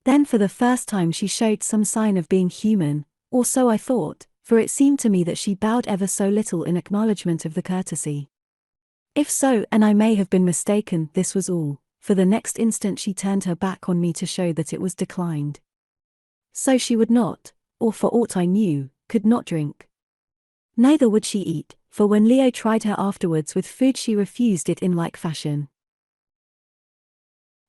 Then for the first time she showed some sign of being human, or so I thought, for it seemed to me that she bowed ever so little in acknowledgement of the courtesy. If so, and I may have been mistaken, this was all, for the next instant she turned her back on me to show that it was declined. So she would not, or for aught I knew, could not drink. Neither would she eat, for when Leo tried her afterwards with food she refused it in like fashion.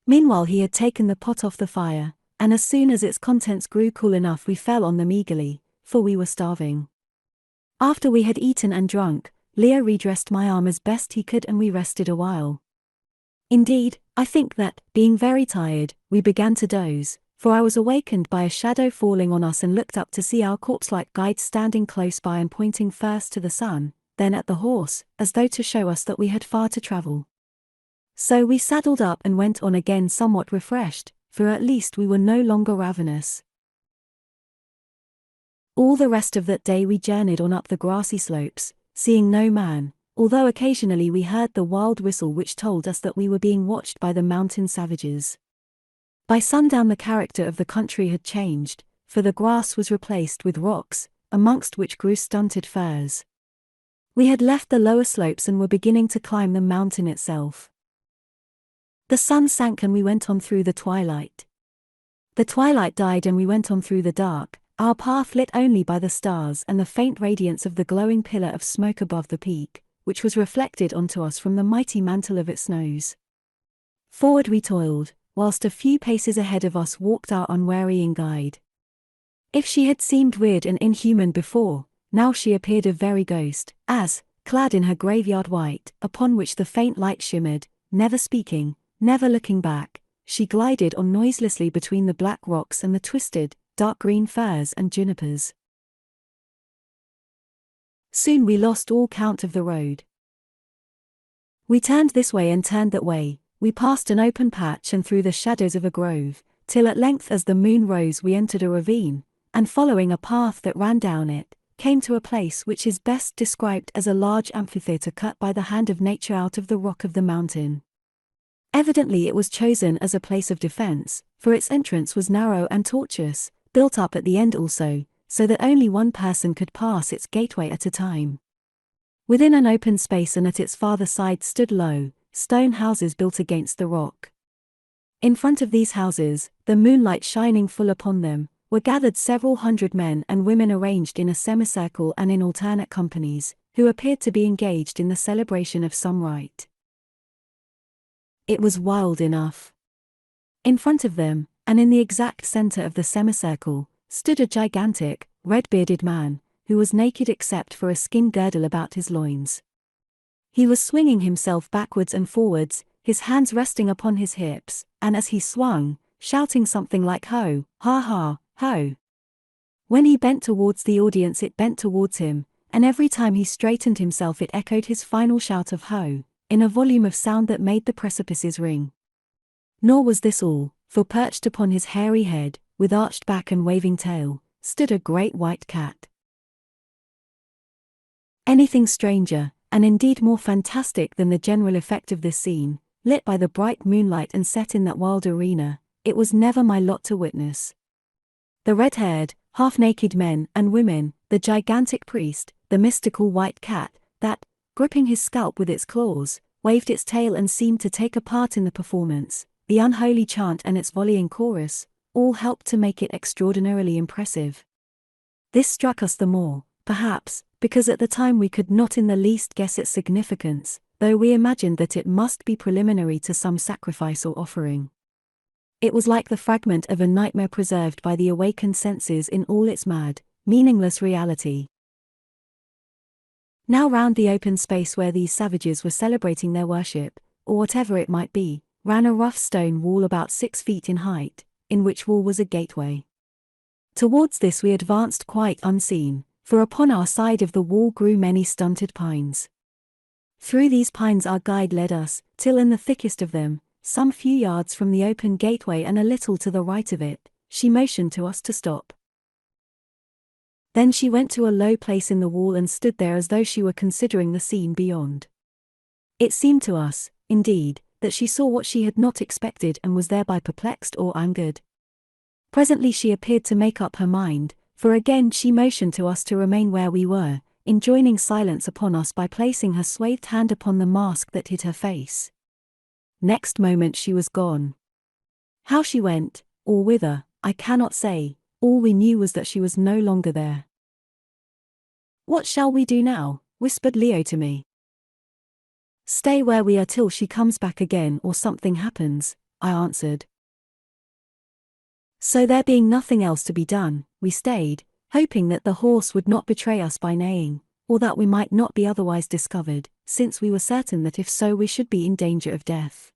Meanwhile he had taken the pot off the fire, and as soon as its contents grew cool enough we fell on them eagerly, for we were starving. After we had eaten and drunk, Leo redressed my arm as best he could and we rested a while. Indeed, I think that, being very tired, we began to doze, for I was awakened by a shadow falling on us and looked up to see our corpse-like guide standing close by and pointing first to the sun, then at the horse, as though to show us that we had far to travel. So we saddled up and went on again somewhat refreshed, for at least we were no longer ravenous. All the rest of that day we journeyed on up the grassy slopes, seeing no man, although occasionally we heard the wild whistle which told us that we were being watched by the mountain savages. By sundown the character of the country had changed, for the grass was replaced with rocks, amongst which grew stunted firs. We had left the lower slopes and were beginning to climb the mountain itself. The sun sank and we went on through the twilight. The twilight died and we went on through the dark, our path lit only by the stars and the faint radiance of the glowing pillar of smoke above the peak, which was reflected onto us from the mighty mantle of its snows. Forward we toiled, whilst a few paces ahead of us walked our unwearying guide. If she had seemed weird and inhuman before, now she appeared a very ghost, as, clad in her graveyard white, upon which the faint light shimmered, never speaking, never looking back, she glided on noiselessly between the black rocks and the twisted, dark green firs and junipers. Soon we lost all count of the road. We turned this way and turned that way, we passed an open patch and through the shadows of a grove, till at length as the moon rose we entered a ravine, and following a path that ran down it, came to a place which is best described as a large amphitheatre cut by the hand of nature out of the rock of the mountain. Evidently it was chosen as a place of defense, for its entrance was narrow and tortuous, built up at the end also, so that only one person could pass its gateway at a time. Within an open space and at its farther side stood low, stone houses built against the rock. In front of these houses, the moonlight shining full upon them, were gathered several hundred men and women arranged in a semicircle and in alternate companies, who appeared to be engaged in the celebration of some rite. It was wild enough. In front of them, and in the exact center of the semicircle, stood a gigantic, red-bearded man, who was naked except for a skin girdle about his loins. He was swinging himself backwards and forwards, his hands resting upon his hips, and as he swung, shouting something like ho, ha ha, ho. When he bent towards the audience it bent towards him, and every time he straightened himself it echoed his final shout of ho, in a volume of sound that made the precipices ring. Nor was this all, for perched upon his hairy head, with arched back and waving tail, stood a great white cat. Anything stranger, and indeed more fantastic than the general effect of this scene, lit by the bright moonlight and set in that wild arena, it was never my lot to witness. The red-haired, half-naked men and women, the gigantic priest, the mystical white cat, that, gripping his scalp with its claws, waved its tail and seemed to take a part in the performance, the unholy chant and its volleying chorus, all helped to make it extraordinarily impressive. This struck us the more, perhaps, because at the time we could not in the least guess its significance, though we imagined that it must be preliminary to some sacrifice or offering. It was like the fragment of a nightmare preserved by the awakened senses in all its mad, meaningless reality. Now round the open space where these savages were celebrating their worship, or whatever it might be, ran a rough stone wall about 6 feet in height, in which wall was a gateway. Towards this we advanced quite unseen, for upon our side of the wall grew many stunted pines. Through these pines our guide led us, till in the thickest of them, some few yards from the open gateway and a little to the right of it, she motioned to us to stop. Then she went to a low place in the wall and stood there as though she were considering the scene beyond. It seemed to us, indeed, that she saw what she had not expected and was thereby perplexed or angered. Presently she appeared to make up her mind, for again she motioned to us to remain where we were, enjoining silence upon us by placing her swathed hand upon the mask that hid her face. Next moment she was gone. How she went, or whither, I cannot say. All we knew was that she was no longer there. "What shall we do now?" whispered Leo to me. "Stay where we are till she comes back again or something happens," I answered. So there being nothing else to be done, we stayed, hoping that the horse would not betray us by neighing, or that we might not be otherwise discovered, since we were certain that if so we should be in danger of death.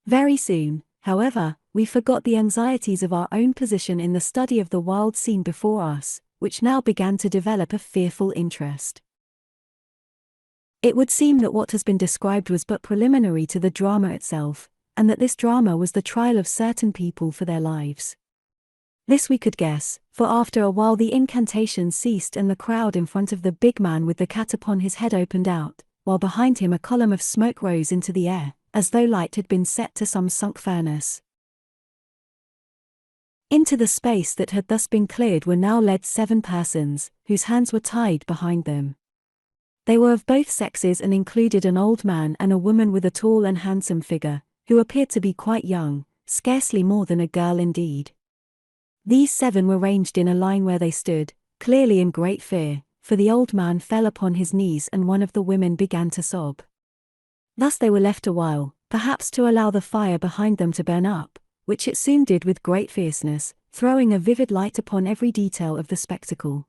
Very soon, however, we forgot the anxieties of our own position in the study of the wild scene before us, which now began to develop a fearful interest. It would seem that what has been described was but preliminary to the drama itself, and that this drama was the trial of certain people for their lives. This we could guess, for after a while the incantations ceased and the crowd in front of the big man with the cat upon his head opened out, while behind him a column of smoke rose into the air, as though light had been set to some sunk furnace. Into the space that had thus been cleared were now led 7 persons, whose hands were tied behind them. They were of both sexes and included an old man and a woman with a tall and handsome figure, who appeared to be quite young, scarcely more than a girl indeed. These 7 were ranged in a line where they stood, clearly in great fear, for the old man fell upon his knees and one of the women began to sob. Thus they were left a while, perhaps to allow the fire behind them to burn up, which it soon did with great fierceness, throwing a vivid light upon every detail of the spectacle.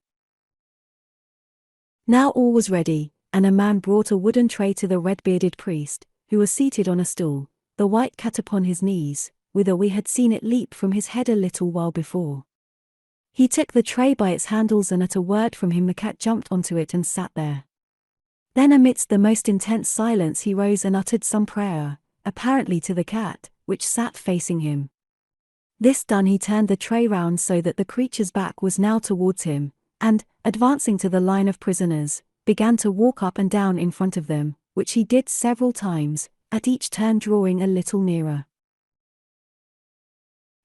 Now all was ready, and a man brought a wooden tray to the red-bearded priest, who was seated on a stool, the white cat upon his knees, whither we had seen it leap from his head a little while before. He took the tray by its handles and at a word from him the cat jumped onto it and sat there. Then amidst the most intense silence he rose and uttered some prayer, apparently to the cat, which sat facing him. This done, he turned the tray round so that the creature's back was now towards him, and, advancing to the line of prisoners, began to walk up and down in front of them, which he did several times, at each turn drawing a little nearer.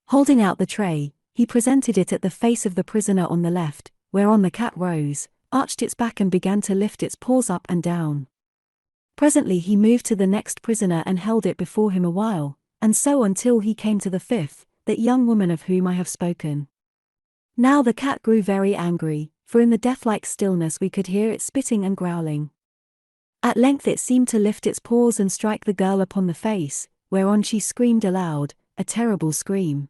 Holding out the tray, he presented it at the face of the prisoner on the left, whereon the cat rose, arched its back and began to lift its paws up and down. Presently he moved to the next prisoner and held it before him a while, and so until he came to the fifth, that young woman of whom I have spoken. Now the cat grew very angry, for in the death-like stillness we could hear it spitting and growling. At length it seemed to lift its paws and strike the girl upon the face, whereon she screamed aloud, a terrible scream.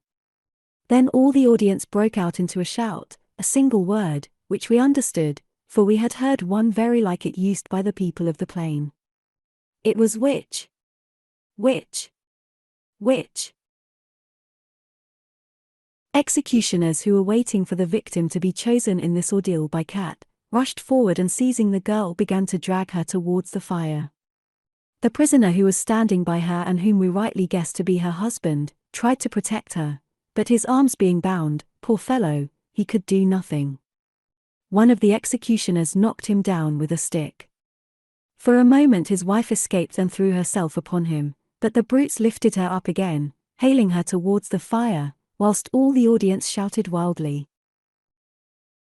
Then all the audience broke out into a shout, a single word, which we understood, for we had heard one very like it used by the people of the plain. It was witch! Witch! Witch! Executioners who were waiting for the victim to be chosen in this ordeal by cat, rushed forward and seizing the girl began to drag her towards the fire. The prisoner who was standing by her and whom we rightly guessed to be her husband, tried to protect her, but his arms being bound, poor fellow, he could do nothing. One of the executioners knocked him down with a stick. For a moment his wife escaped and threw herself upon him, but the brutes lifted her up again, haling her towards the fire, whilst all the audience shouted wildly.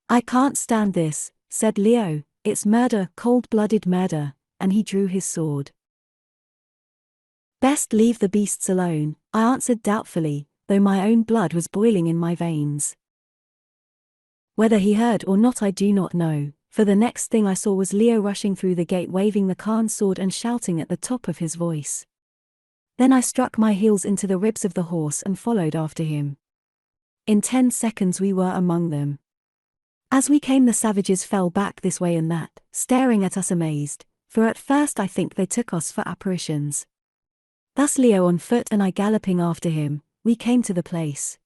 "I can't stand this," said Leo, "it's murder, cold-blooded murder," and he drew his sword. "Best leave the beasts alone," I answered doubtfully, though my own blood was boiling in my veins. Whether he heard or not I do not know, for the next thing I saw was Leo rushing through the gate waving the Khan's sword and shouting at the top of his voice. Then I struck my heels into the ribs of the horse and followed after him. In 10 seconds we were among them. As we came the savages fell back this way and that, staring at us amazed, for at first I think they took us for apparitions. Thus Leo on foot and I galloping after him, we came to the place.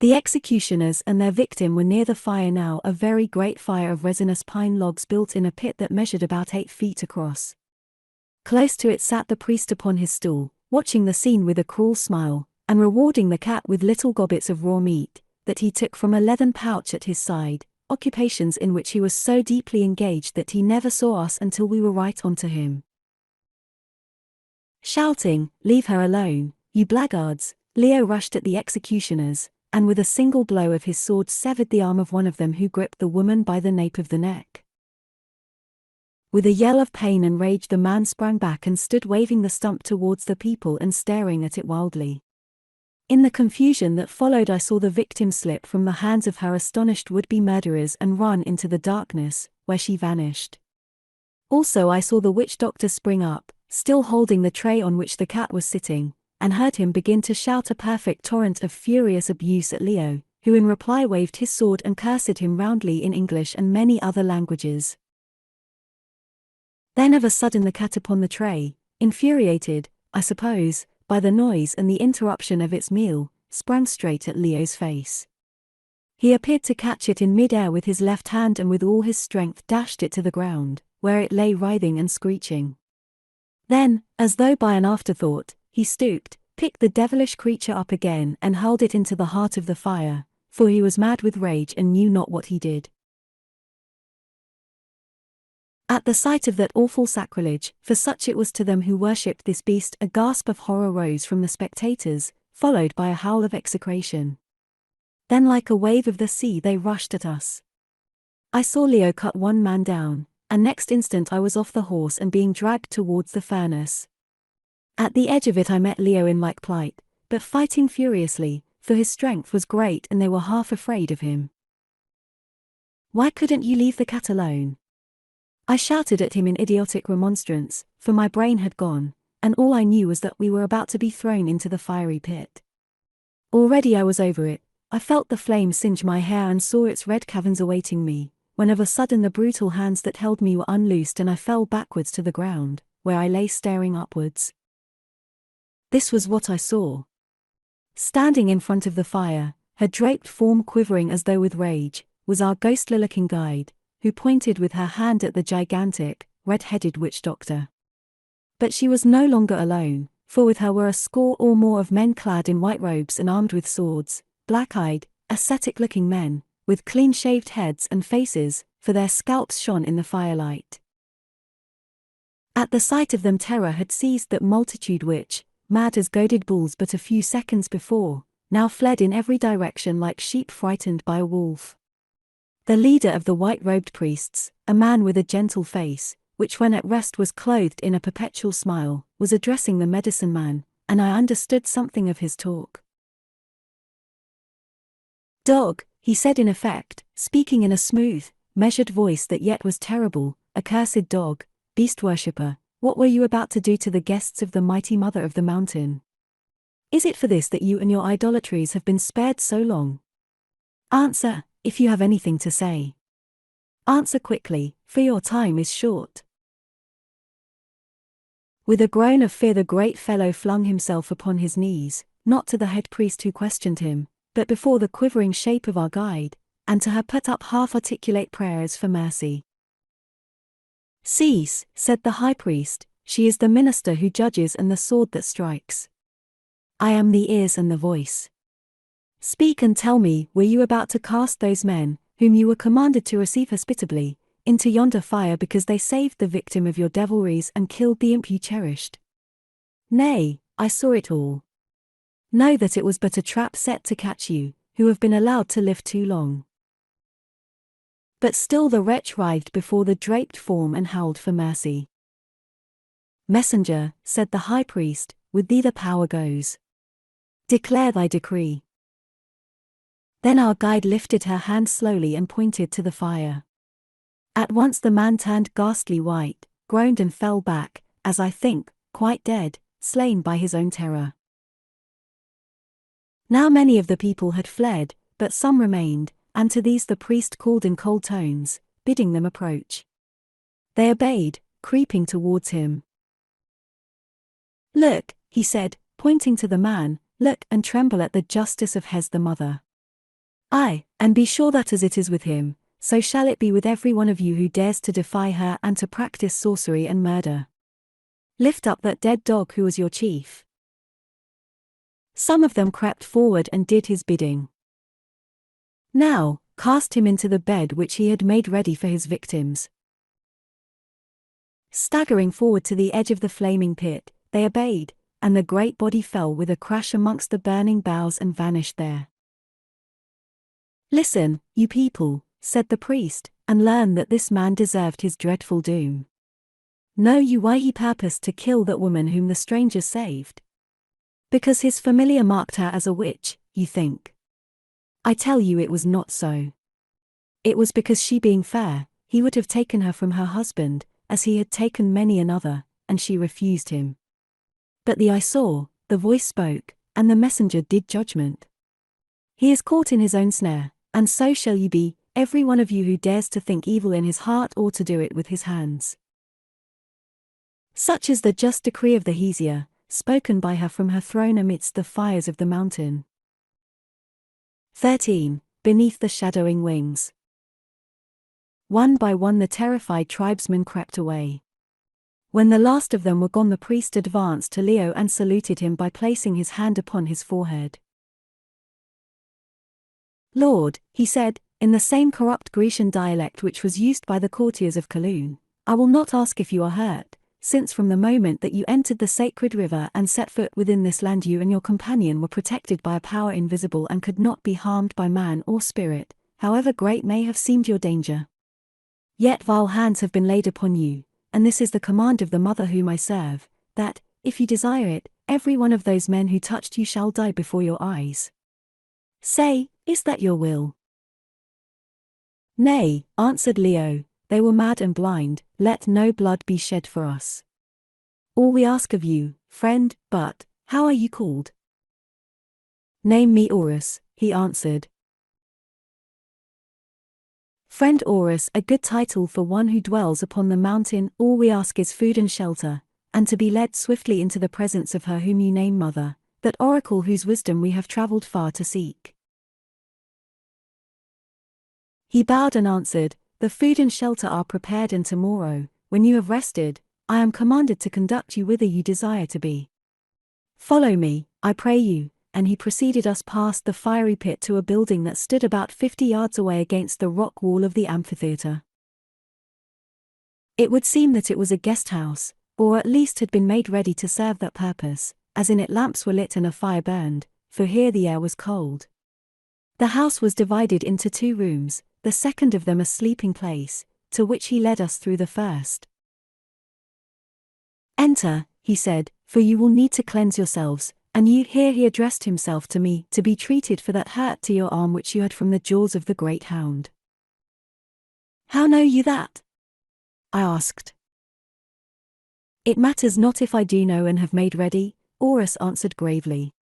The executioners and their victim were near the fire now, a very great fire of resinous pine logs built in a pit that measured about 8 feet across. Close to it sat the priest upon his stool, watching the scene with a cruel smile, and rewarding the cat with little gobbets of raw meat, that he took from a leathern pouch at his side, occupations in which he was so deeply engaged that he never saw us until we were right onto him. Shouting, "Leave her alone, you blackguards," Leo rushed at the executioners, and with a single blow of his sword severed the arm of one of them who gripped the woman by the nape of the neck. With a yell of pain and rage the man sprang back and stood waving the stump towards the people and staring at it wildly. In the confusion that followed I saw the victim slip from the hands of her astonished would-be murderers and run into the darkness, where she vanished. Also I saw the witch doctor spring up, still holding the tray on which the cat was sitting, and heard him begin to shout a perfect torrent of furious abuse at Leo, who in reply waved his sword and cursed him roundly in English and many other languages. Then of a sudden the cat upon the tray, infuriated, I suppose, by the noise and the interruption of its meal, sprang straight at Leo's face. He appeared to catch it in mid-air with his left hand and with all his strength dashed it to the ground, where it lay writhing and screeching. Then, as though by an afterthought, he stooped, picked the devilish creature up again and hurled it into the heart of the fire, for he was mad with rage and knew not what he did. At the sight of that awful sacrilege, for such it was to them who worshipped this beast, a gasp of horror rose from the spectators, followed by a howl of execration. Then like a wave of the sea they rushed at us. I saw Leo cut one man down, and next instant I was off the horse and being dragged towards the furnace. At the edge of it I met Leo in like plight, but fighting furiously, for his strength was great and they were half afraid of him. "Why couldn't you leave the cat alone?" I shouted at him in idiotic remonstrance, for my brain had gone, and all I knew was that we were about to be thrown into the fiery pit. Already I was over it, I felt the flame singe my hair and saw its red caverns awaiting me, when of a sudden the brutal hands that held me were unloosed and I fell backwards to the ground, where I lay staring upwards. This was what I saw. Standing in front of the fire, her draped form quivering as though with rage, was our ghostly-looking guide, who pointed with her hand at the gigantic, red-headed witch-doctor. But she was no longer alone, for with her were a score or more of men clad in white robes and armed with swords, black-eyed, ascetic-looking men, with clean-shaved heads and faces, for their scalps shone in the firelight. At the sight of them terror had seized that multitude which, mad as goaded bulls but a few seconds before, now fled in every direction like sheep frightened by a wolf. The leader of the white-robed priests, a man with a gentle face, which when at rest was clothed in a perpetual smile, was addressing the medicine man, and I understood something of his talk. "Dog," he said in effect, speaking in a smooth, measured voice that yet was terrible, "accursed dog, beast worshipper, what were you about to do to the guests of the mighty mother of the mountain? Is it for this that you and your idolatries have been spared so long? Answer, if you have anything to say. Answer quickly, for your time is short." With a groan of fear the great fellow flung himself upon his knees, not to the head priest who questioned him, but before the quivering shape of our guide, and to her put up half-articulate prayers for mercy. "Cease," said the high priest, "she is the minister who judges and the sword that strikes. I am the ears and the voice. Speak and tell me, were you about to cast those men, whom you were commanded to receive hospitably, into yonder fire because they saved the victim of your devilries and killed the imp you cherished? Nay, I saw it all. Know that it was but a trap set to catch you, who have been allowed to live too long." But still the wretch writhed before the draped form and howled for mercy. "Messenger," said the high priest, "with thee the power goes. Declare thy decree." Then our guide lifted her hand slowly and pointed to the fire. At once the man turned ghastly white, groaned and fell back, as I think, quite dead, slain by his own terror. Now many of the people had fled, but some remained, and to these the priest called in cold tones, bidding them approach. They obeyed, creeping towards him. "Look," he said, pointing to the man, "look and tremble at the justice of Hes the mother. Aye, and be sure that as it is with him, so shall it be with every one of you who dares to defy her and to practice sorcery and murder. Lift up that dead dog who was your chief." Some of them crept forward and did his bidding. "Now, cast him into the bed which he had made ready for his victims." Staggering forward to the edge of the flaming pit, they obeyed, and the great body fell with a crash amongst the burning boughs and vanished there. "Listen, you people," said the priest, "and learn that this man deserved his dreadful doom. Know you why he purposed to kill that woman whom the strangers saved? Because his familiar marked her as a witch, you think? I tell you it was not so. It was because she being fair, he would have taken her from her husband, as he had taken many another, and she refused him. But the eye saw, the voice spoke, and the messenger did judgment. He is caught in his own snare, and so shall you be, every one of you who dares to think evil in his heart or to do it with his hands. Such is the just decree of the Hesea, spoken by her from her throne amidst the fires of the mountain." 13. Beneath the shadowing wings. One by one the terrified tribesmen crept away. When the last of them were gone the priest advanced to Leo and saluted him by placing his hand upon his forehead. "Lord," he said, in the same corrupt Grecian dialect which was used by the courtiers of Kaloon, "I will not ask if you are hurt, since from the moment that you entered the sacred river and set foot within this land you and your companion were protected by a power invisible and could not be harmed by man or spirit, however great may have seemed your danger. Yet vile hands have been laid upon you, and this is the command of the mother whom I serve, that, if you desire it, every one of those men who touched you shall die before your eyes. Say, is that your will?" "Nay," answered Leo, "they were mad and blind, let no blood be shed for us. All we ask of you, friend, but, how are you called?" "Name me Horace," he answered. "Friend Horace, a good title for one who dwells upon the mountain. All we ask is food and shelter, and to be led swiftly into the presence of her whom you name Mother, that oracle whose wisdom we have traveled far to seek." He bowed and answered, "The food and shelter are prepared, and tomorrow, when you have rested, I am commanded to conduct you whither you desire to be. Follow me, I pray you," and he preceded us past the fiery pit to a building that stood about 50 yards away against the rock wall of the amphitheatre. It would seem that it was a guest house, or at least had been made ready to serve that purpose, as in it lamps were lit and a fire burned, for here the air was cold. The house was divided into 2 rooms, the second of them a sleeping place, to which he led us through the first. "Enter," he said, "for you will need to cleanse yourselves, and you," here he addressed himself to me, "to be treated for that hurt to your arm which you had from the jaws of the great hound." "How know you that?" I asked. "It matters not if I do know and have made ready," Horace answered gravely.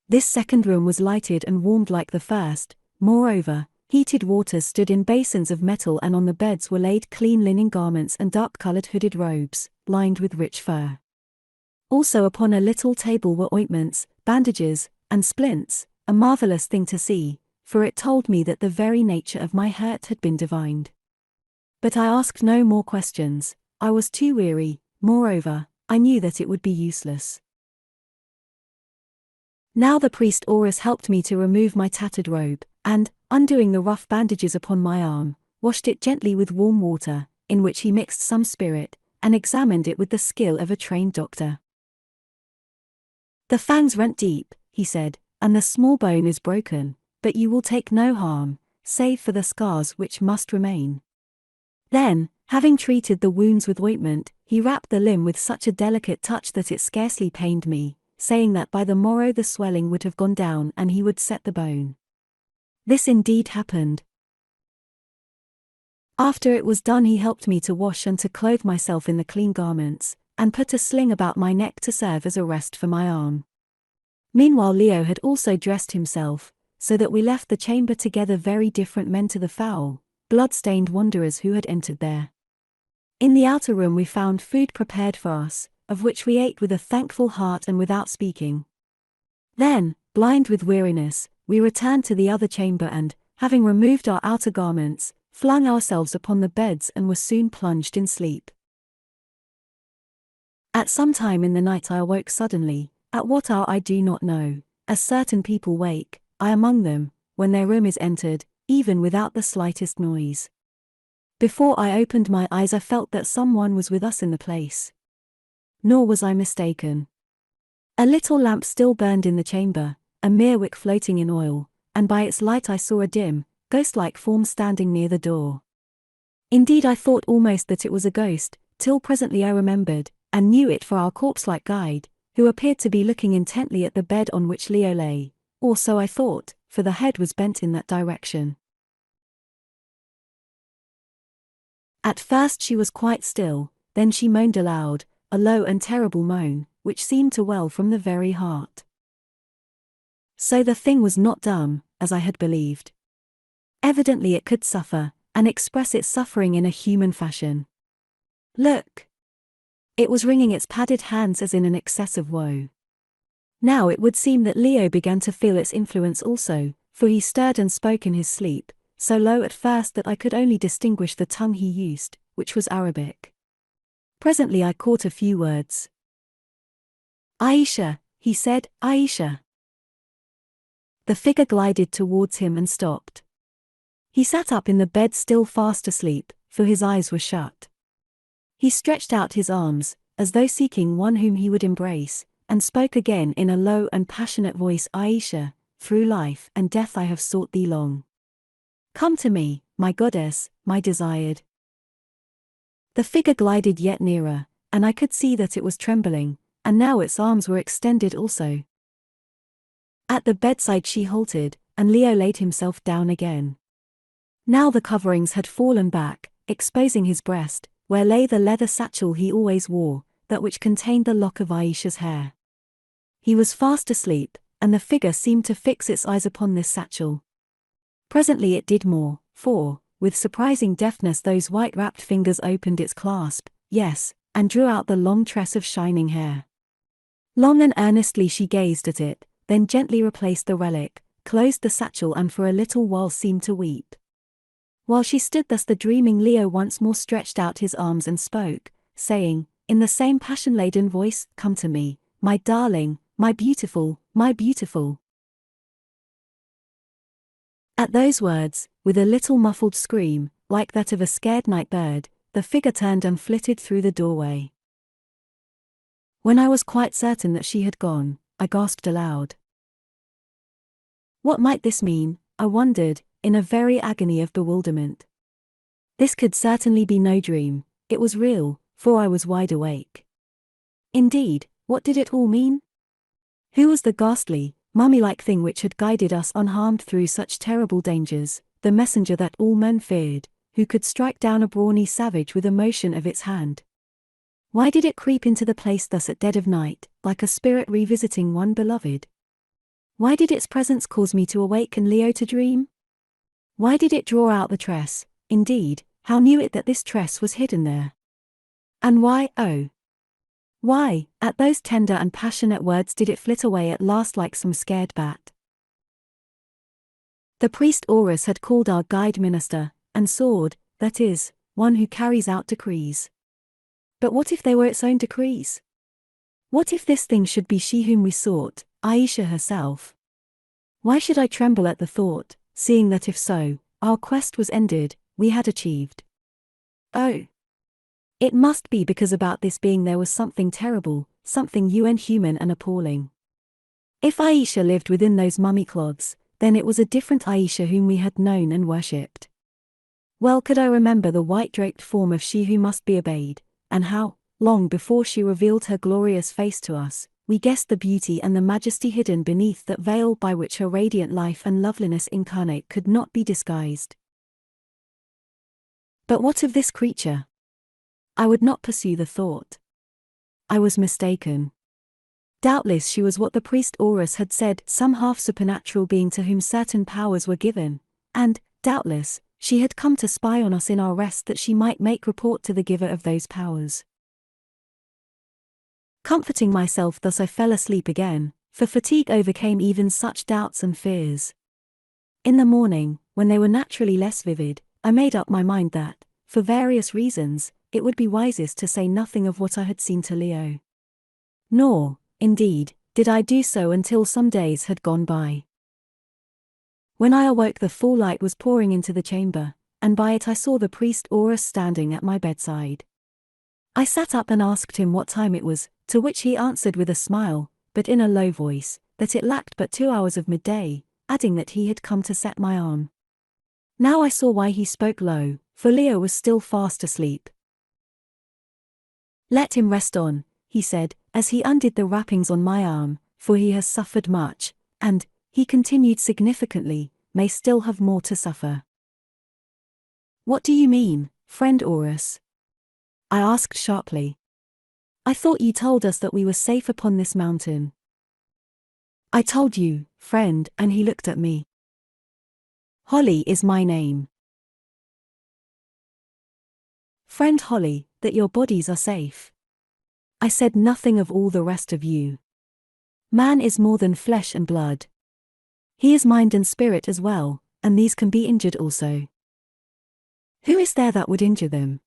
This second room was lighted and warmed like the first. Moreover, heated waters stood in basins of metal, and on the beds were laid clean linen garments and dark-colored hooded robes, lined with rich fur. Also upon a little table were ointments, bandages, and splints, a marvelous thing to see, for it told me that the very nature of my hurt had been divined. But I asked no more questions. I was too weary. Moreover, I knew that it would be useless. Now the priest Horace helped me to remove my tattered robe, and, undoing the rough bandages upon my arm, washed it gently with warm water, in which he mixed some spirit, and examined it with the skill of a trained doctor. "The fangs rent deep," he said, "and the small bone is broken, but you will take no harm, save for the scars which must remain." Then, having treated the wounds with ointment, he wrapped the limb with such a delicate touch that it scarcely pained me, saying that by the morrow the swelling would have gone down and he would set the bone. This indeed happened. After it was done, he helped me to wash and to clothe myself in the clean garments, and put a sling about my neck to serve as a rest for my arm. Meanwhile Leo had also dressed himself, so that we left the chamber together, very different men to the foul, blood-stained wanderers who had entered there. In the outer room we found food prepared for us, of which we ate with a thankful heart and without speaking. Then, blind with weariness, we returned to the other chamber and, having removed our outer garments, flung ourselves upon the beds and were soon plunged in sleep. At some time in the night I awoke suddenly, at what hour I do not know, as certain people wake, I among them, when their room is entered, even without the slightest noise. Before I opened my eyes I felt that someone was with us in the place. Nor was I mistaken. A little lamp still burned in the chamber, a mere wick floating in oil, and by its light I saw a dim, ghost-like form standing near the door. Indeed I thought almost that it was a ghost, till presently I remembered, and knew it for our corpse-like guide, who appeared to be looking intently at the bed on which Leo lay, or so I thought, for the head was bent in that direction. At first she was quite still, then she moaned aloud, a low and terrible moan, which seemed to well from the very heart. So the thing was not dumb, as I had believed. Evidently it could suffer, and express its suffering in a human fashion. Look! It was wringing its padded hands as in an excess of woe. Now it would seem that Leo began to feel its influence also, for he stirred and spoke in his sleep, so low at first that I could only distinguish the tongue he used, which was Arabic. Presently I caught a few words. "Ayesha," he said, "Ayesha." The figure glided towards him and stopped. He sat up in the bed still fast asleep, for his eyes were shut. He stretched out his arms, as though seeking one whom he would embrace, and spoke again in a low and passionate voice, "Ayesha, through life and death I have sought thee long. Come to me, my goddess, my desired." The figure glided yet nearer, and I could see that it was trembling, and now its arms were extended also. At the bedside she halted, and Leo laid himself down again. Now the coverings had fallen back, exposing his breast, where lay the leather satchel he always wore, that which contained the lock of Ayesha's hair. He was fast asleep, and the figure seemed to fix its eyes upon this satchel. Presently it did more, for, with surprising deftness those white-wrapped fingers opened its clasp, yes, and drew out the long tress of shining hair. Long and earnestly she gazed at it, then gently replaced the relic, closed the satchel and for a little while seemed to weep. While she stood thus, the dreaming Leo once more stretched out his arms and spoke, saying, in the same passion-laden voice, "Come to me, my darling, my beautiful, my beautiful." At those words, with a little muffled scream, like that of a scared night bird, the figure turned and flitted through the doorway. When I was quite certain that she had gone, I gasped aloud. What might this mean, I wondered, in a very agony of bewilderment. This could certainly be no dream, it was real, for I was wide awake. Indeed, what did it all mean? Who was the ghastly, mummy-like thing which had guided us unharmed through such terrible dangers, the messenger that all men feared, who could strike down a brawny savage with a motion of its hand? Why did it creep into the place thus at dead of night, like a spirit revisiting one beloved? Why did its presence cause me to awake and Leo to dream? Why did it draw out the tress? Indeed, how knew it that this tress was hidden there? And why, oh, why, at those tender and passionate words did it flit away at last like some scared bat? The priest Horace had called our guide minister, and sword, that is, one who carries out decrees. But what if they were its own decrees? What if this thing should be she whom we sought, Ayesha herself? Why should I tremble at the thought, seeing that if so, our quest was ended, we had achieved? Oh! It must be because about this being there was something terrible, something inhuman and appalling. If Ayesha lived within those mummy cloths, then it was a different Ayesha whom we had known and worshipped. Well could I remember the white-draped form of she who must be obeyed, and how, long before she revealed her glorious face to us, we guessed the beauty and the majesty hidden beneath that veil by which her radiant life and loveliness incarnate could not be disguised. But what of this creature? I would not pursue the thought. I was mistaken. Doubtless she was what the priest Horace had said, some half-supernatural being to whom certain powers were given, and, doubtless, she had come to spy on us in our rest that she might make report to the giver of those powers. Comforting myself thus, I fell asleep again, for fatigue overcame even such doubts and fears. In the morning, when they were naturally less vivid, I made up my mind that, for various reasons, it would be wisest to say nothing of what I had seen to Leo. Nor, indeed, did I do so until some days had gone by. When I awoke, the full light was pouring into the chamber, and by it I saw the priest Horace standing at my bedside. I sat up and asked him what time it was, to which he answered with a smile, but in a low voice, that it lacked but 2 hours of midday, adding that he had come to set my arm. Now I saw why he spoke low, for Leo was still fast asleep. "Let him rest on," he said, as he undid the wrappings on my arm, "for he has suffered much, and," he continued significantly, "may still have more to suffer." "What do you mean, friend Horace?" I asked sharply. "I thought you told us that we were safe upon this mountain." "I told you, friend," and he looked at me. "Holly is my name. Friend Holly, that your bodies are safe. I said nothing of all the rest of you. Man is more than flesh and blood. He is mind and spirit as well, and these can be injured also." "Who is there that would injure them?"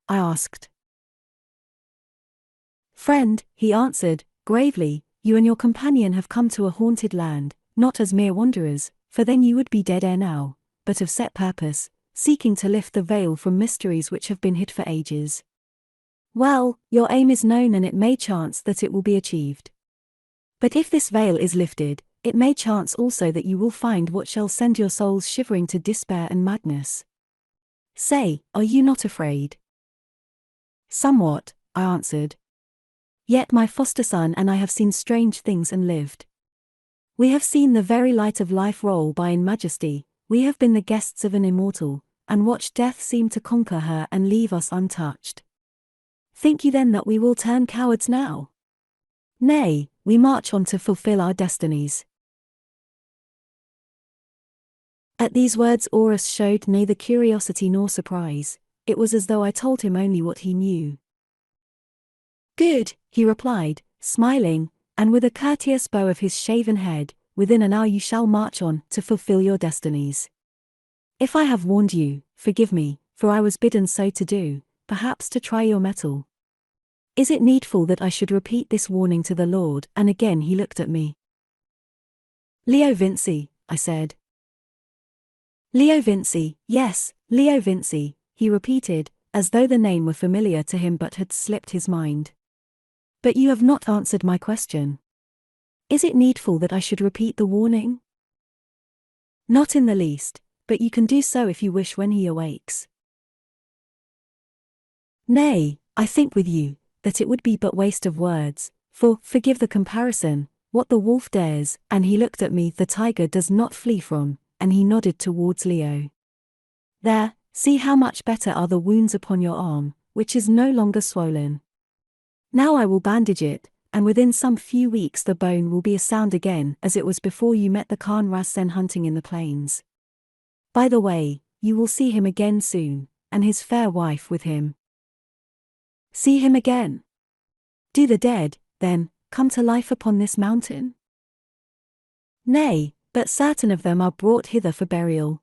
I asked. "Friend," he answered, gravely, "you and your companion have come to a haunted land, not as mere wanderers, for then you would be dead ere now, but of set purpose, seeking to lift the veil from mysteries which have been hid for ages. Well, your aim is known and it may chance that it will be achieved. But if this veil is lifted, it may chance also that you will find what shall send your souls shivering to despair and madness. Say, are you not afraid?" "Somewhat," I answered. "Yet my foster son and I have seen strange things and lived. We have seen the very light of life roll by in majesty, we have been the guests of an immortal, and watched death seem to conquer her and leave us untouched. Think you then that we will turn cowards now? Nay, we march on to fulfill our destinies." At these words Horace showed neither curiosity nor surprise. It was as though I told him only what he knew. "Good," he replied, smiling, and with a courteous bow of his shaven head, "within an hour you shall march on to fulfill your destinies. If I have warned you, forgive me, for I was bidden so to do, perhaps to try your mettle. Is it needful that I should repeat this warning to the Lord? And again he looked at me. Leo Vinci, I said. Leo Vinci, yes, Leo Vinci, he repeated, as though the name were familiar to him but had slipped his mind. But you have not answered my question. Is it needful that I should repeat the warning? Not in the least, but you can do so if you wish when he awakes. Nay, I think with you, that it would be but waste of words, for, forgive the comparison, what the wolf dares, and he looked at me, the tiger does not flee from, and he nodded towards Leo. There, see how much better are the wounds upon your arm, which is no longer swollen. Now I will bandage it, and within some few weeks the bone will be as sound again as it was before you met the Khan Rasen hunting in the plains. By the way, you will see him again soon, and his fair wife with him. See him again? Do the dead, then, come to life upon this mountain? Nay, but certain of them are brought hither for burial.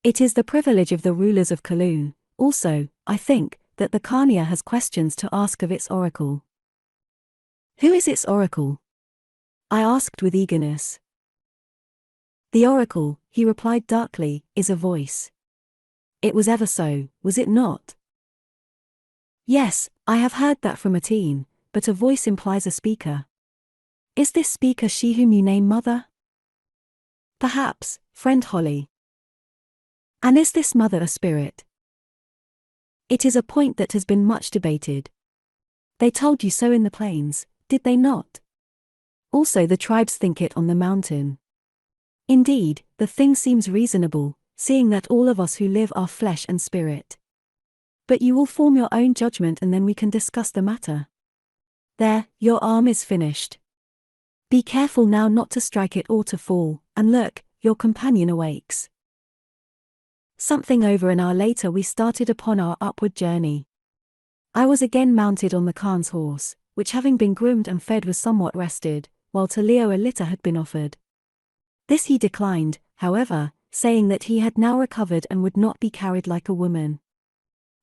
It is the privilege of the rulers of Kaloon, also, I think, that the Khania has questions to ask of its oracle. Who is its oracle? I asked with eagerness. The oracle, he replied darkly, is a voice. It was ever so, was it not? Yes, I have heard that from a teen, but a voice implies a speaker. Is this speaker she whom you name mother? Perhaps, friend Holly. And is this mother a spirit? It is a point that has been much debated. They told you so in the plains, did they not? Also the tribes think it on the mountain. Indeed, the thing seems reasonable, seeing that all of us who live are flesh and spirit. But you will form your own judgment and then we can discuss the matter. There, your arm is finished. Be careful now not to strike it or to fall, and look, your companion awakes. Something over an hour later we started upon our upward journey. I was again mounted on the Khan's horse, which having been groomed and fed was somewhat rested, while to Leo a litter had been offered. This he declined, however, saying that he had now recovered and would not be carried like a woman.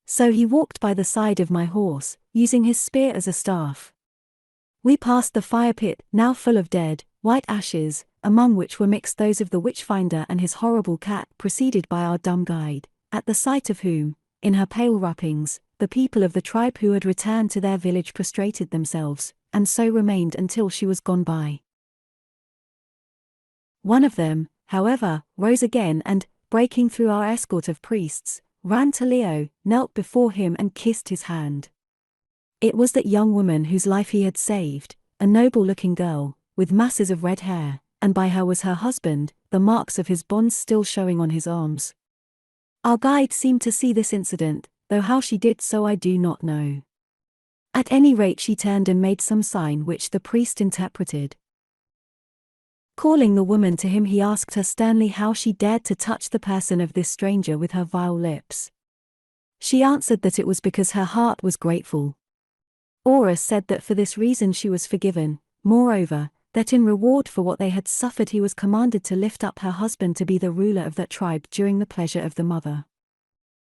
So he walked by the side of my horse, using his spear as a staff. We passed the fire pit, now full of dead, white ashes, among which were mixed those of the witchfinder and his horrible cat, preceded by our dumb guide, at the sight of whom, in her pale wrappings, the people of the tribe who had returned to their village prostrated themselves, and so remained until she was gone by. One of them, however, rose again and, breaking through our escort of priests, ran to Leo, knelt before him and kissed his hand. It was that young woman whose life he had saved, a noble-looking girl, with masses of red hair, and by her was her husband, the marks of his bonds still showing on his arms. Our guide seemed to see this incident, though how she did so I do not know. At any rate she turned and made some sign which the priest interpreted. Calling the woman to him he asked her sternly how she dared to touch the person of this stranger with her vile lips. She answered that it was because her heart was grateful. Horace said that for this reason she was forgiven, moreover, that in reward for what they had suffered he was commanded to lift up her husband to be the ruler of that tribe during the pleasure of the mother.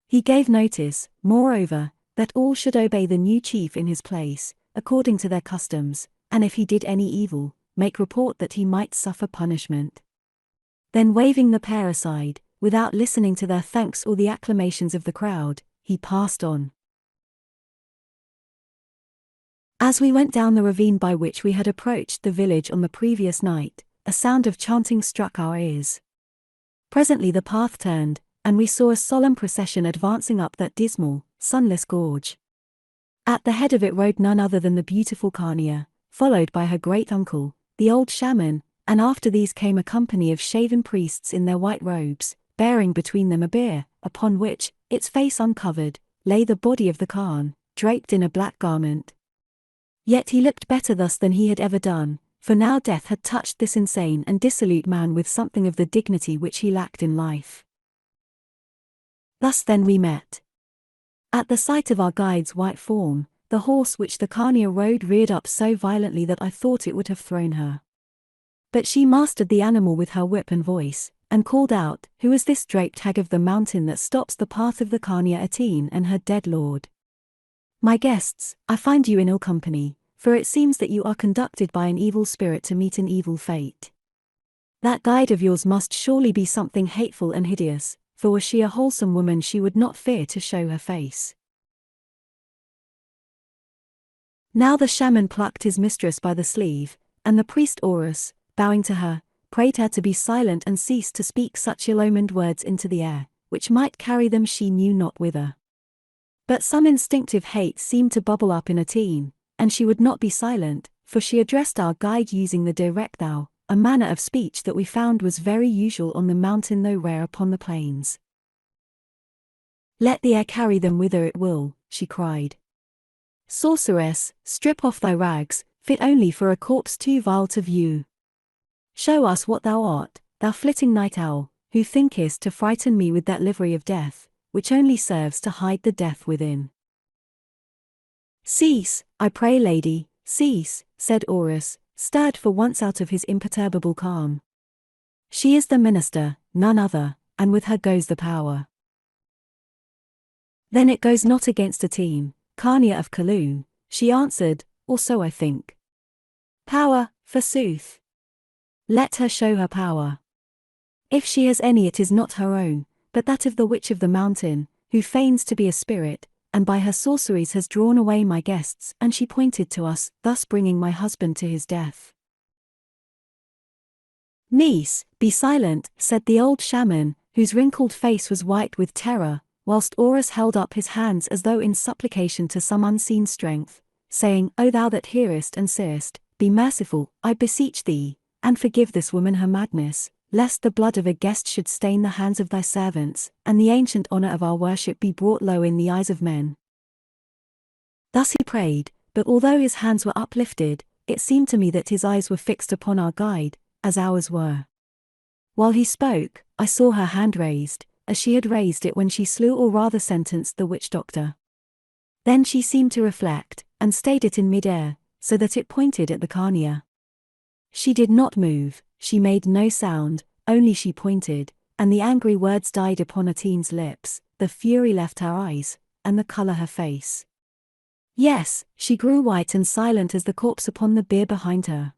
He gave notice, moreover, that all should obey the new chief in his place, according to their customs, and if he did any evil, make report that he might suffer punishment. Then waving the pair aside, without listening to their thanks or the acclamations of the crowd, he passed on. As we went down the ravine by which we had approached the village on the previous night, a sound of chanting struck our ears. Presently the path turned, and we saw a solemn procession advancing up that dismal, sunless gorge. At the head of it rode none other than the beautiful Khania, followed by her great-uncle, the old Shaman, and after these came a company of shaven priests in their white robes, bearing between them a bier, upon which, its face uncovered, lay the body of the Khan, draped in a black garment. Yet he looked better thus than he had ever done, for now death had touched this insane and dissolute man with something of the dignity which he lacked in life. Thus then we met. At the sight of our guide's white form, the horse which the Khania rode reared up so violently that I thought it would have thrown her. But she mastered the animal with her whip and voice, and called out, "Who is this draped hag of the mountain that stops the path of the Khania Atene and her dead lord? My guests, I find you in ill company, for it seems that you are conducted by an evil spirit to meet an evil fate. That guide of yours must surely be something hateful and hideous, for were she a wholesome woman she would not fear to show her face." Now the shaman plucked his mistress by the sleeve, and the priest Horace, bowing to her, prayed her to be silent and cease to speak such ill-omened words into the air, which might carry them she knew not whither. But some instinctive hate seemed to bubble up in Atene, and she would not be silent, for she addressed our guide using the direct thou, a manner of speech that we found was very usual on the mountain though rare upon the plains. "Let the air carry them whither it will," she cried. "Sorceress, strip off thy rags, fit only for a corpse too vile to view. Show us what thou art, thou flitting night owl, who thinkest to frighten me with that livery of death, which only serves to hide the death within." "Cease, I pray, lady, cease," said Horace, stirred for once out of his imperturbable calm. "She is the minister, none other, and with her goes the power." "Then it goes not against Atene, Khania of Kaloon," she answered, "or so I think. Power, forsooth! Let her show her power. If she has any it is not her own, but that of the witch of the mountain, who feigns to be a spirit, and by her sorceries has drawn away my guests," and she pointed to us, "thus bringing my husband to his death." "Niece, be silent," said the old shaman, whose wrinkled face was white with terror, whilst Horace held up his hands as though in supplication to some unseen strength, saying, "O thou that hearest and seest, be merciful, I beseech thee, and forgive this woman her madness, lest the blood of a guest should stain the hands of thy servants, and the ancient honor of our worship be brought low in the eyes of men." Thus he prayed, but although his hands were uplifted, it seemed to me that his eyes were fixed upon our guide, as ours were. While he spoke, I saw her hand raised, as she had raised it when she slew or rather sentenced the witch-doctor. Then she seemed to reflect, and stayed it in mid-air, so that it pointed at the Khania. She did not move, she made no sound, only she pointed, and the angry words died upon Atene's lips, the fury left her eyes, and the color her face. Yes, she grew white and silent as the corpse upon the bier behind her.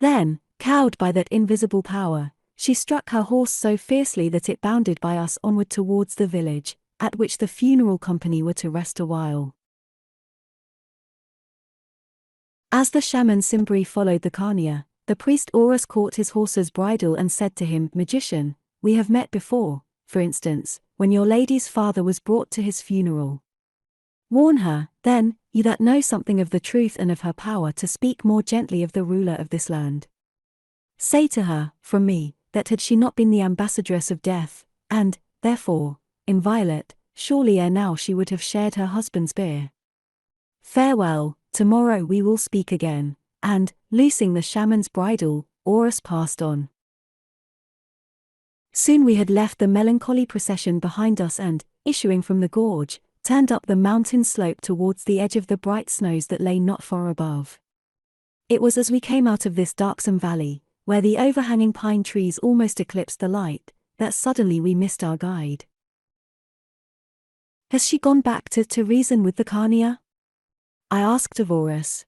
Then, cowed by that invisible power, she struck her horse so fiercely that it bounded by us onward towards the village, at which the funeral company were to rest a while. As the shaman Simbri followed the Khania, the priest Horace caught his horse's bridle and said to him, "Magician, we have met before, for instance, when your lady's father was brought to his funeral. Warn her, then, you that know something of the truth and of her power to speak more gently of the ruler of this land. Say to her, from me, that had she not been the ambassadress of death, and, therefore, inviolate, surely ere now she would have shared her husband's bier. Farewell, tomorrow we will speak again," and, loosing the shaman's bridle, Horace passed on. Soon we had left the melancholy procession behind us and, issuing from the gorge, turned up the mountain slope towards the edge of the bright snows that lay not far above. It was as we came out of this darksome valley, where the overhanging pine trees almost eclipsed the light, that suddenly we missed our guide. "Has she gone back to reason with the Khania?" I asked of Horace.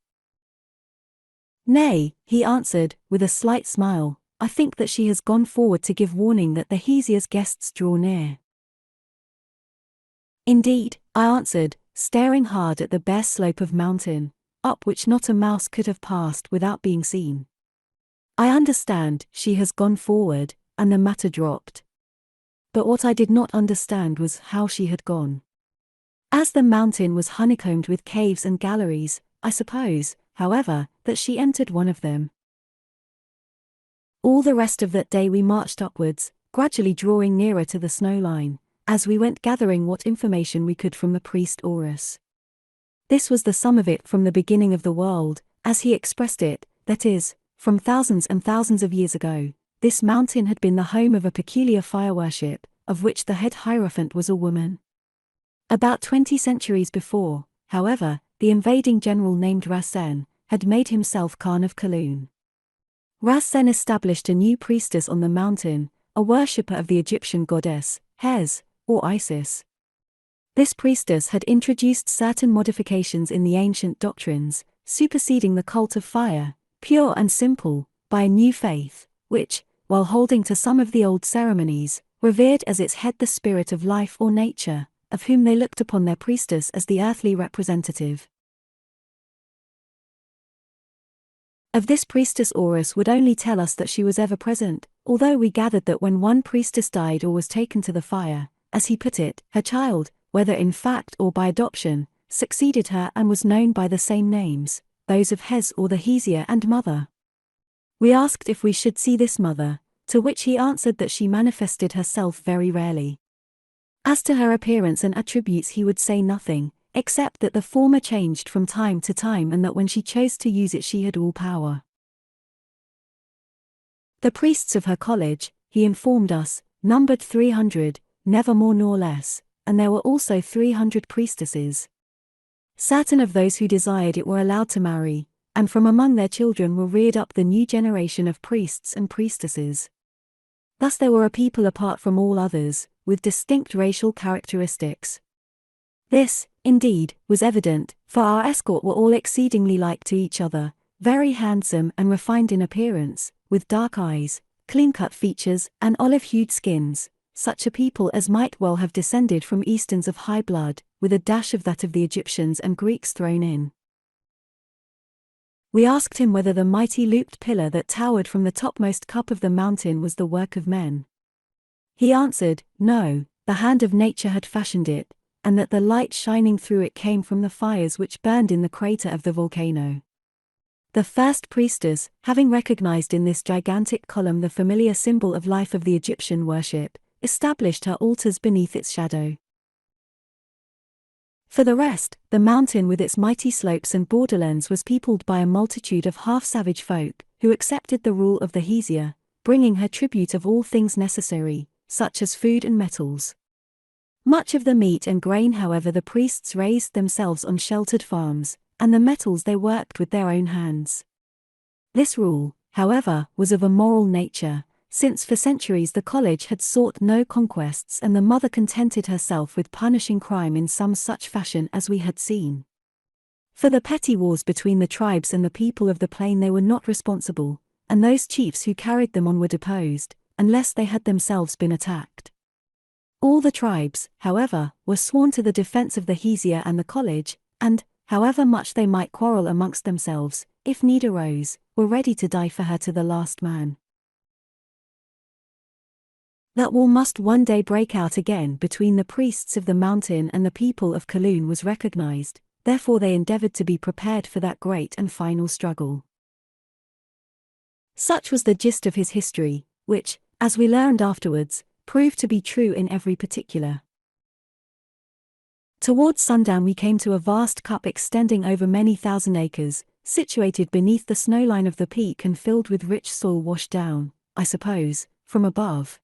"Nay," he answered, with a slight smile, "I think that she has gone forward to give warning that the Hesia's guests draw near." "Indeed," I answered, staring hard at the bare slope of mountain, up which not a mouse could have passed without being seen. "I understand, she has gone forward," and the matter dropped. But what I did not understand was how she had gone. As the mountain was honeycombed with caves and galleries, I suppose, however, that she entered one of them. All the rest of that day we marched upwards, gradually drawing nearer to the snow line, as we went gathering what information we could from the priest Horace. This was the sum of it from the beginning of the world, as he expressed it, that is, from thousands and thousands of years ago, this mountain had been the home of a peculiar fire worship, of which the head hierophant was a woman. About 20 centuries before, however, the invading general named Rasen had made himself Khan of Kaloon. Rasen established a new priestess on the mountain, a worshipper of the Egyptian goddess, Hes, or Isis. This priestess had introduced certain modifications in the ancient doctrines, superseding the cult of fire, pure and simple, by a new faith, which, while holding to some of the old ceremonies, revered as its head the spirit of life or nature, of whom they looked upon their priestess as the earthly representative. Of this priestess Horus would only tell us that she was ever present, although we gathered that when one priestess died or was taken to the fire, as he put it, her child, whether in fact or by adoption, succeeded her and was known by the same names, those of Hes or the Hesea and Mother. We asked if we should see this mother, to which he answered that she manifested herself very rarely. As to her appearance and attributes he would say nothing, except that the former changed from time to time and that when she chose to use it she had all power. The priests of her college, he informed us, numbered 300, never more nor less, and there were also 300 priestesses. Certain of those who desired it were allowed to marry, and from among their children were reared up the new generation of priests and priestesses. Thus there were a people apart from all others, with distinct racial characteristics. This, indeed, was evident, for our escort were all exceedingly like to each other, very handsome and refined in appearance, with dark eyes, clean-cut features, and olive-hued skins, such a people as might well have descended from Easterns of high blood, with a dash of that of the Egyptians and Greeks thrown in. We asked him whether the mighty looped pillar that towered from the topmost cup of the mountain was the work of men. He answered, no, the hand of nature had fashioned it, and that the light shining through it came from the fires which burned in the crater of the volcano. The first priestess, having recognized in this gigantic column the familiar symbol of life of the Egyptian worship, established her altars beneath its shadow. For the rest, the mountain with its mighty slopes and borderlands was peopled by a multitude of half-savage folk, who accepted the rule of the Hesea, bringing her tribute of all things necessary, such as food and metals. Much of the meat and grain, however, the priests raised themselves on sheltered farms, and the metals they worked with their own hands. This rule, however, was of a moral nature, since for centuries the college had sought no conquests and the mother contented herself with punishing crime in some such fashion as we had seen. For the petty wars between the tribes and the people of the plain they were not responsible, and those chiefs who carried them on were deposed, unless they had themselves been attacked. All the tribes, however, were sworn to the defense of the Hesea and the college, and, however much they might quarrel amongst themselves, if need arose, were ready to die for her to the last man. That war must one day break out again between the priests of the mountain and the people of Kaloon was recognized, therefore they endeavored to be prepared for that great and final struggle. Such was the gist of his history, which, as we learned afterwards, proved to be true in every particular. Towards sundown we came to a vast cup extending over many thousand acres, situated beneath the snowline of the peak and filled with rich soil washed down, I suppose, from above.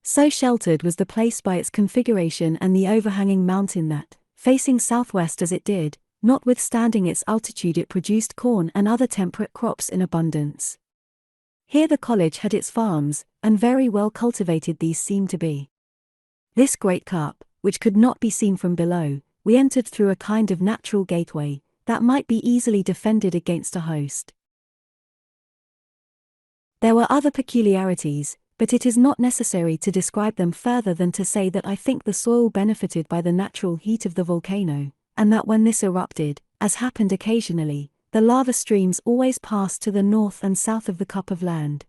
So sheltered was the place by its configuration and the overhanging mountain that, facing southwest as it did, notwithstanding its altitude it produced corn and other temperate crops in abundance. Here the college had its farms, and very well cultivated these seemed to be. This great cup, which could not be seen from below, we entered through a kind of natural gateway, that might be easily defended against a host. There were other peculiarities, but it is not necessary to describe them further than to say that I think the soil benefited by the natural heat of the volcano, and that when this erupted, as happened occasionally, the lava streams always passed to the north and south of the cup of land.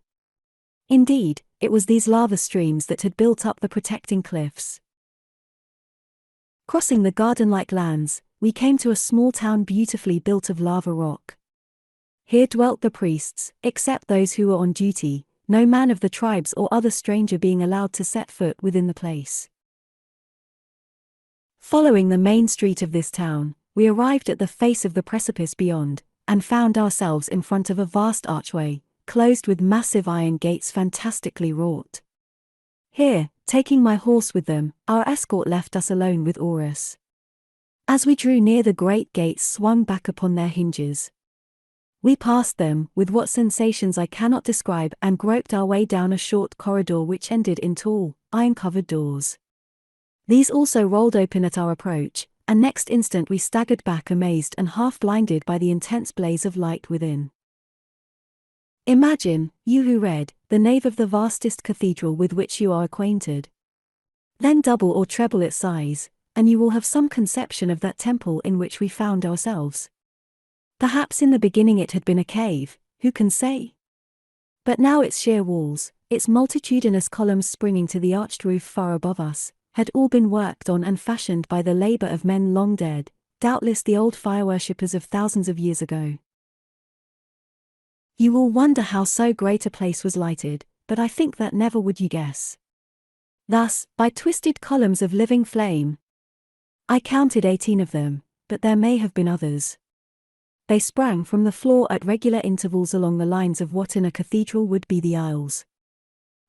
Indeed, it was these lava streams that had built up the protecting cliffs. Crossing the garden-like lands, we came to a small town beautifully built of lava rock. Here dwelt the priests, except those who were on duty, no man of the tribes or other stranger being allowed to set foot within the place. Following the main street of this town, we arrived at the face of the precipice beyond, and found ourselves in front of a vast archway, closed with massive iron gates fantastically wrought. Here, taking my horse with them, our escort left us alone with Horus. As we drew near, the great gates swung back upon their hinges. We passed them, with what sensations I cannot describe, and groped our way down a short corridor which ended in tall, iron-covered doors. These also rolled open at our approach, and next instant we staggered back amazed and half-blinded by the intense blaze of light within. Imagine, you who read, the nave of the vastest cathedral with which you are acquainted. Then double or treble its size, and you will have some conception of that temple in which we found ourselves. Perhaps in the beginning it had been a cave, who can say? But now its sheer walls, its multitudinous columns springing to the arched roof far above us, had all been worked on and fashioned by the labor of men long dead, doubtless the old fire-worshippers of thousands of years ago. You will wonder how so great a place was lighted, but I think that never would you guess. Thus, by twisted columns of living flame. I counted 18 of them, but there may have been others. They sprang from the floor at regular intervals along the lines of what in a cathedral would be the aisles.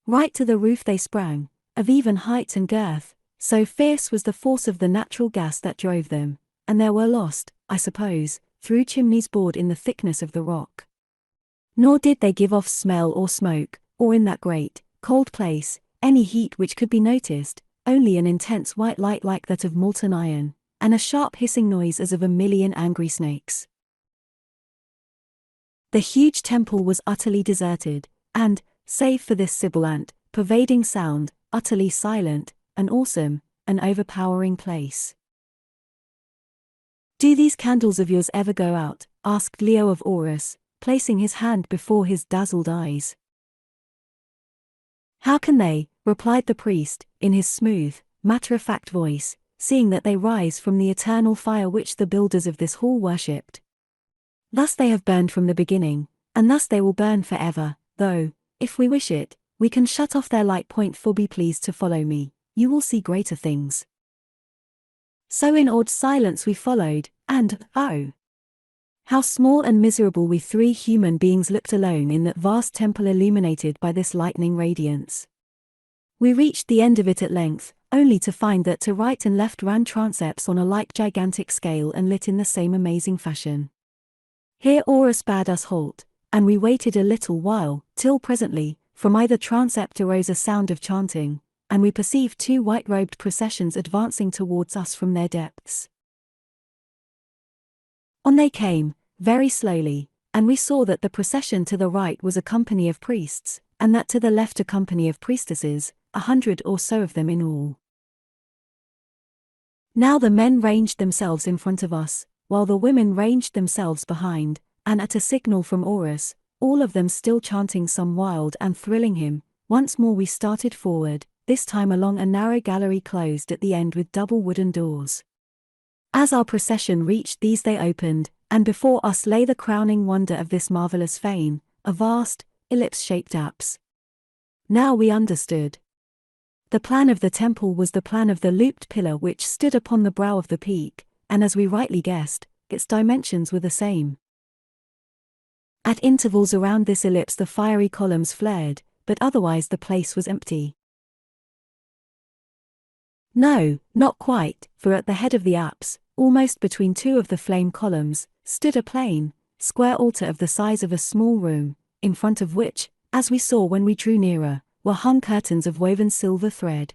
Right to the roof they sprang, of even height and girth, so fierce was the force of the natural gas that drove them, and there were lost, I suppose, through chimneys bored in the thickness of the rock. Nor did they give off smell or smoke, or in that great, cold place, any heat which could be noticed, only an intense white light like that of molten iron, and a sharp hissing noise as of a million angry snakes. The huge temple was utterly deserted, and, save for this sibilant, pervading sound, utterly silent, an awesome, an overpowering place. "Do these candles of yours ever go out?" asked Leo of Horace, placing his hand before his dazzled eyes. "How can they?" replied the priest, in his smooth, matter-of-fact voice, "seeing that they rise from the eternal fire which the builders of this hall worshipped. Thus they have burned from the beginning, and thus they will burn forever, though, if we wish it, we can shut off their light point. For be pleased to follow me, you will see greater things." So in awed silence we followed, and, oh! how small and miserable we three human beings looked alone in that vast temple illuminated by this lightning radiance. We reached the end of it at length, only to find that to right and left ran transepts on a like gigantic scale and lit in the same amazing fashion. Here Horace bade us halt, and we waited a little while, till presently, from either transept arose a sound of chanting, and we perceived two white-robed processions advancing towards us from their depths. On they came, very slowly, and we saw that the procession to the right was a company of priests, and that to the left a company of priestesses, 100 or so of them in all. Now the men ranged themselves in front of us, while the women ranged themselves behind, and at a signal from Horace, all of them still chanting some wild and thrilling hymn, once more we started forward, this time along a narrow gallery closed at the end with double wooden doors. As our procession reached these they opened, and before us lay the crowning wonder of this marvelous fane, a vast, ellipse-shaped apse. Now we understood. The plan of the temple was the plan of the looped pillar which stood upon the brow of the peak, and as we rightly guessed, its dimensions were the same. At intervals around this ellipse the fiery columns flared, but otherwise the place was empty. No, not quite, for at the head of the apse, almost between two of the flame columns, stood a plain, square altar of the size of a small room, in front of which, as we saw when we drew nearer, were hung curtains of woven silver thread.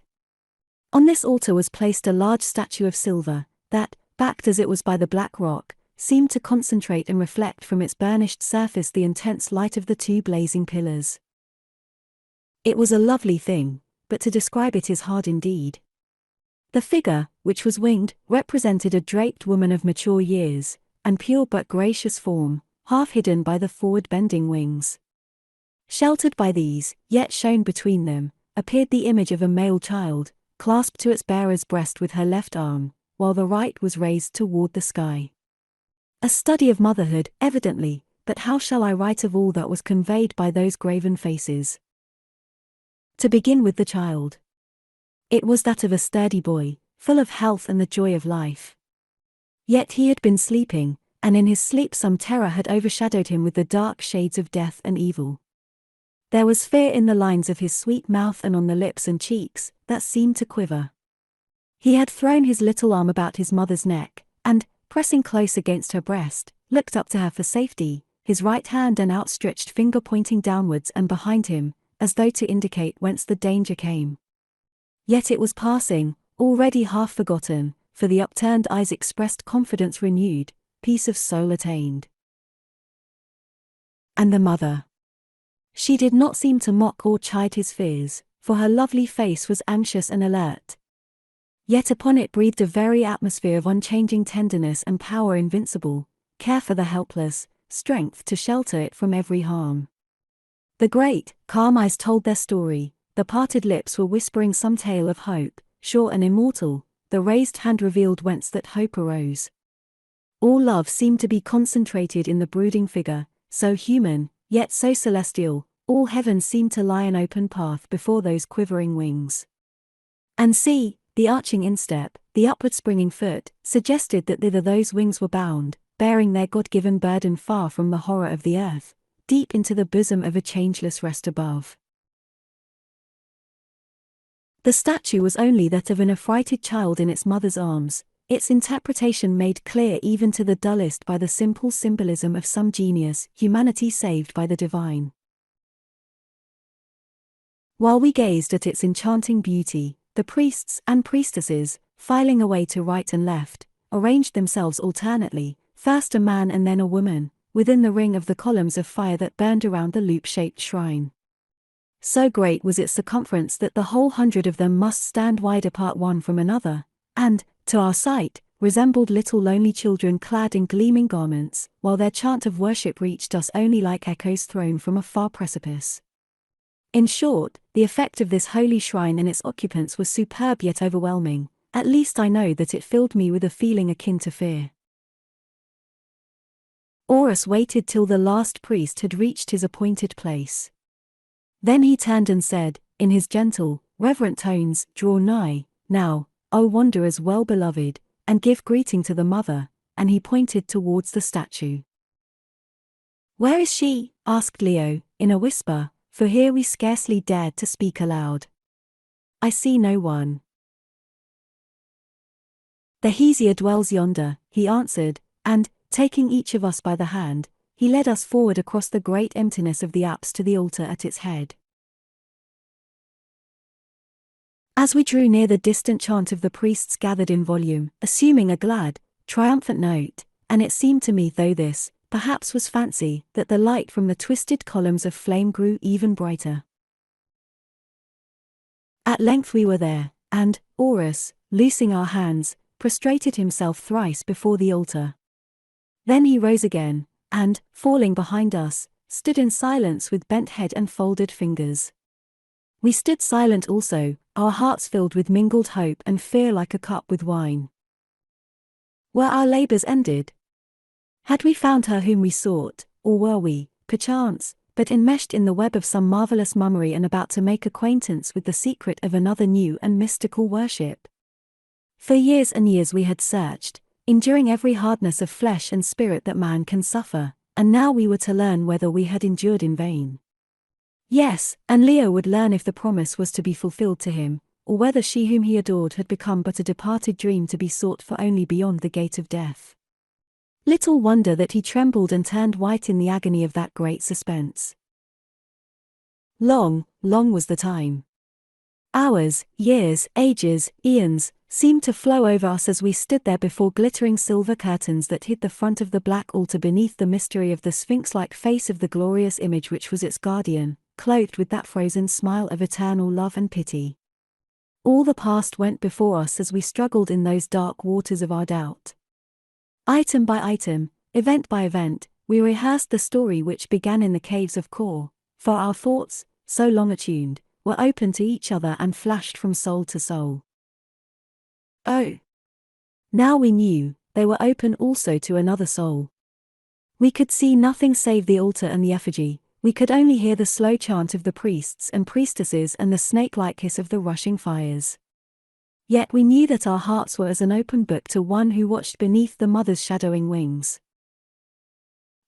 On this altar was placed a large statue of silver, that, backed as it was by the black rock, seemed to concentrate and reflect from its burnished surface the intense light of the two blazing pillars. It was a lovely thing, but to describe it is hard indeed. The figure, which was winged, represented a draped woman of mature years, and pure but gracious form, half hidden by the forward-bending wings. Sheltered by these, yet shown between them, appeared the image of a male child, clasped to its bearer's breast with her left arm, while the right was raised toward the sky. A study of motherhood, evidently, but how shall I write of all that was conveyed by those graven faces? To begin with the child. It was that of a sturdy boy, full of health and the joy of life. Yet he had been sleeping, and in his sleep some terror had overshadowed him with the dark shades of death and evil. There was fear in the lines of his sweet mouth and on the lips and cheeks, that seemed to quiver. He had thrown his little arm about his mother's neck, and, pressing close against her breast, looked up to her for safety, his right hand and outstretched finger pointing downwards and behind him, as though to indicate whence the danger came. Yet it was passing, already half forgotten, for the upturned eyes expressed confidence renewed, peace of soul attained. And the mother. She did not seem to mock or chide his fears, for her lovely face was anxious and alert. Yet upon it breathed a very atmosphere of unchanging tenderness and power invincible, care for the helpless, strength to shelter it from every harm. The great, calm eyes told their story, the parted lips were whispering some tale of hope, sure and immortal, the raised hand revealed whence that hope arose. All love seemed to be concentrated in the brooding figure, so human, yet so celestial, all heaven seemed to lie an open path before those quivering wings. And see, the arching instep, the upward springing foot, suggested that thither those wings were bound, bearing their God-given burden far from the horror of the earth, deep into the bosom of a changeless rest above. The statue was only that of an affrighted child in its mother's arms, its interpretation made clear even to the dullest by the simple symbolism of some genius, humanity saved by the divine. While we gazed at its enchanting beauty, the priests and priestesses, filing away to right and left, arranged themselves alternately, first a man and then a woman, within the ring of the columns of fire that burned around the loop-shaped shrine. So great was its circumference that the whole 100 of them must stand wide apart one from another, and, to our sight, resembled little lonely children clad in gleaming garments, while their chant of worship reached us only like echoes thrown from a far precipice. In short, the effect of this holy shrine and its occupants was superb yet overwhelming, at least I know that it filled me with a feeling akin to fear. Horace waited till the last priest had reached his appointed place. Then he turned and said, in his gentle, reverent tones, "Draw nigh, now, O wanderers well beloved, and give greeting to the mother," and he pointed towards the statue. "Where is she?" asked Leo, in a whisper, for here we scarcely dared to speak aloud. "I see no one." "The Hesea dwells yonder," he answered, and, taking each of us by the hand, he led us forward across the great emptiness of the apse to the altar at its head. As we drew near, the distant chant of the priests gathered in volume, assuming a glad, triumphant note, and it seemed to me, though this, perhaps was fancy, that the light from the twisted columns of flame grew even brighter. At length we were there, and Horace, loosing our hands, prostrated himself thrice before the altar. Then he rose again, and, falling behind us, stood in silence with bent head and folded fingers. We stood silent also, our hearts filled with mingled hope and fear like a cup with wine. Were our labors ended? Had we found her whom we sought, or were we, perchance, but enmeshed in the web of some marvelous mummery and about to make acquaintance with the secret of another new and mystical worship? For years and years we had searched, enduring every hardness of flesh and spirit that man can suffer, and now we were to learn whether we had endured in vain. Yes, and Leo would learn if the promise was to be fulfilled to him, or whether she whom he adored had become but a departed dream to be sought for only beyond the gate of death. Little wonder that he trembled and turned white in the agony of that great suspense. Long, long was the time. Hours, years, ages, eons, seemed to flow over us as we stood there before glittering silver curtains that hid the front of the black altar beneath the mystery of the sphinx-like face of the glorious image which was its guardian, clothed with that frozen smile of eternal love and pity. All the past went before us as we struggled in those dark waters of our doubt. Item by item, event by event, we rehearsed the story which began in the caves of Kor, for our thoughts, so long attuned, were open to each other and flashed from soul to soul. Oh! Now we knew, they were open also to another soul. We could see nothing save the altar and the effigy, we could only hear the slow chant of the priests and priestesses and the snake-like hiss of the rushing fires. Yet we knew that our hearts were as an open book to one who watched beneath the mother's shadowing wings.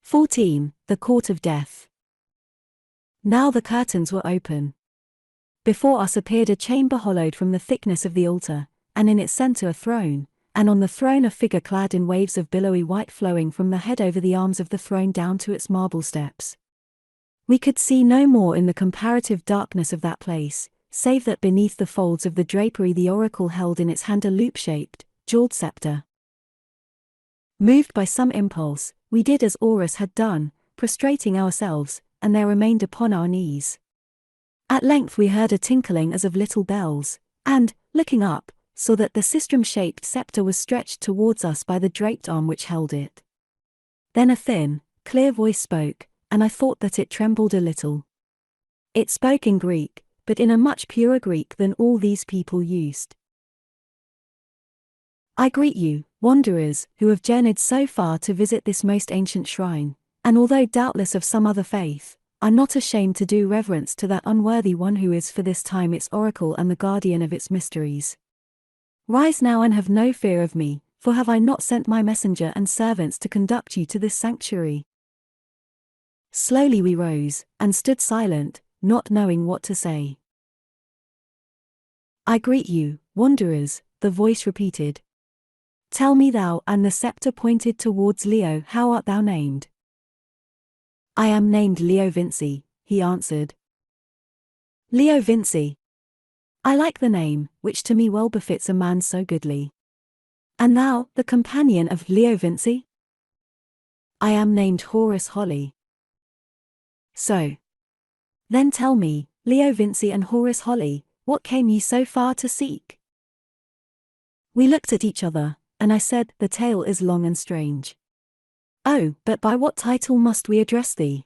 14. The Court of Death. Now the curtains were open. Before us appeared a chamber hollowed from the thickness of the altar, and in its center a throne, and on the throne a figure clad in waves of billowy white flowing from the head over the arms of the throne down to its marble steps. We could see no more in the comparative darkness of that place, save that beneath the folds of the drapery the oracle held in its hand a loop-shaped, jeweled scepter. Moved by some impulse, we did as Horace had done, prostrating ourselves, and there remained upon our knees. At length we heard a tinkling as of little bells, and, looking up, saw that the sistrum-shaped scepter was stretched towards us by the draped arm which held it. Then a thin, clear voice spoke, and I thought that it trembled a little. It spoke in Greek, but in a much purer Greek than all these people used. I greet you, wanderers, who have journeyed so far to visit this most ancient shrine, and although doubtless of some other faith, are not ashamed to do reverence to that unworthy one who is for this time its oracle and the guardian of its mysteries. Rise now and have no fear of me, for have I not sent my messenger and servants to conduct you to this sanctuary? Slowly we rose, and stood silent, not knowing what to say. I greet you, wanderers, the voice repeated. Tell me thou, and the scepter pointed towards Leo, how art thou named? I am named Leo Vinci, he answered. Leo Vinci. I like the name, which to me well befits a man so goodly. And thou, the companion of Leo Vinci? I am named Horace Holly. So. Then tell me, Leo Vinci and Horace Holly, what came ye so far to seek? We looked at each other, and I said, the tale is long and strange. Oh, but by what title must we address thee?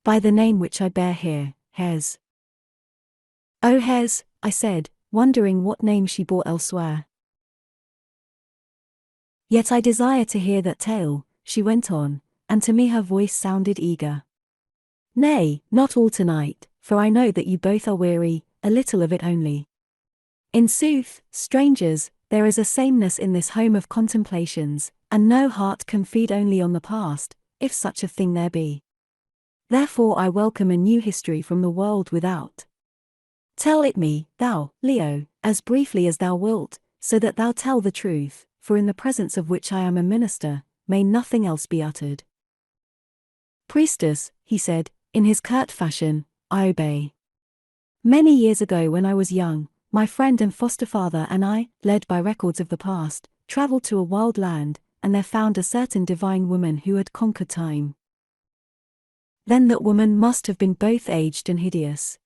By the name which I bear here, Hes. Oh Hes, I said, wondering what name she bore elsewhere. Yet I desire to hear that tale, she went on, and to me her voice sounded eager. Nay, not all tonight, for I know that you both are weary, a little of it only. In sooth, strangers, there is a sameness in this home of contemplations, and no heart can feed only on the past, if such a thing there be. Therefore I welcome a new history from the world without. Tell it me, thou, Leo, as briefly as thou wilt, so that thou tell the truth, for in the presence of which I am a minister, may nothing else be uttered. Priestess, he said, in his curt fashion, I obey. Many years ago when I was young, my friend and foster father and I, led by records of the past, traveled to a wild land, and there found a certain divine woman who had conquered time. Then that woman must have been both aged and hideous.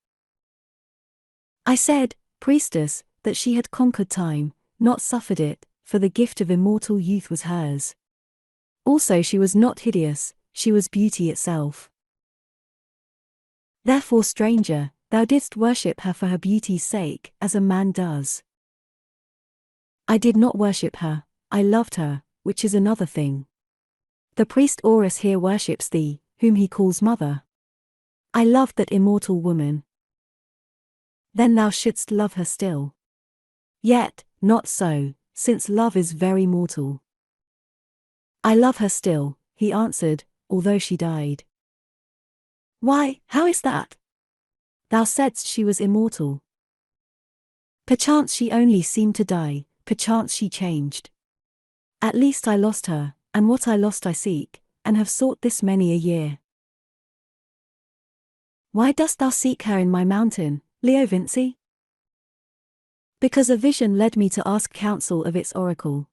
I said, priestess, that she had conquered time, not suffered it, for the gift of immortal youth was hers. Also she was not hideous, she was beauty itself. Therefore, stranger, thou didst worship her for her beauty's sake, as a man does. I did not worship her, I loved her, which is another thing. The priest Horace here worships thee, whom he calls mother. I loved that immortal woman. Then thou shouldst love her still. Yet, not so, since love is very mortal. I love her still, he answered, although she died. Why, how is that? Thou saidst she was immortal. Perchance she only seemed to die, perchance she changed. At least I lost her, and what I lost I seek, and have sought this many a year. Why dost thou seek her in my mountain, Leo Vinci? Because a vision led me to ask counsel of its oracle.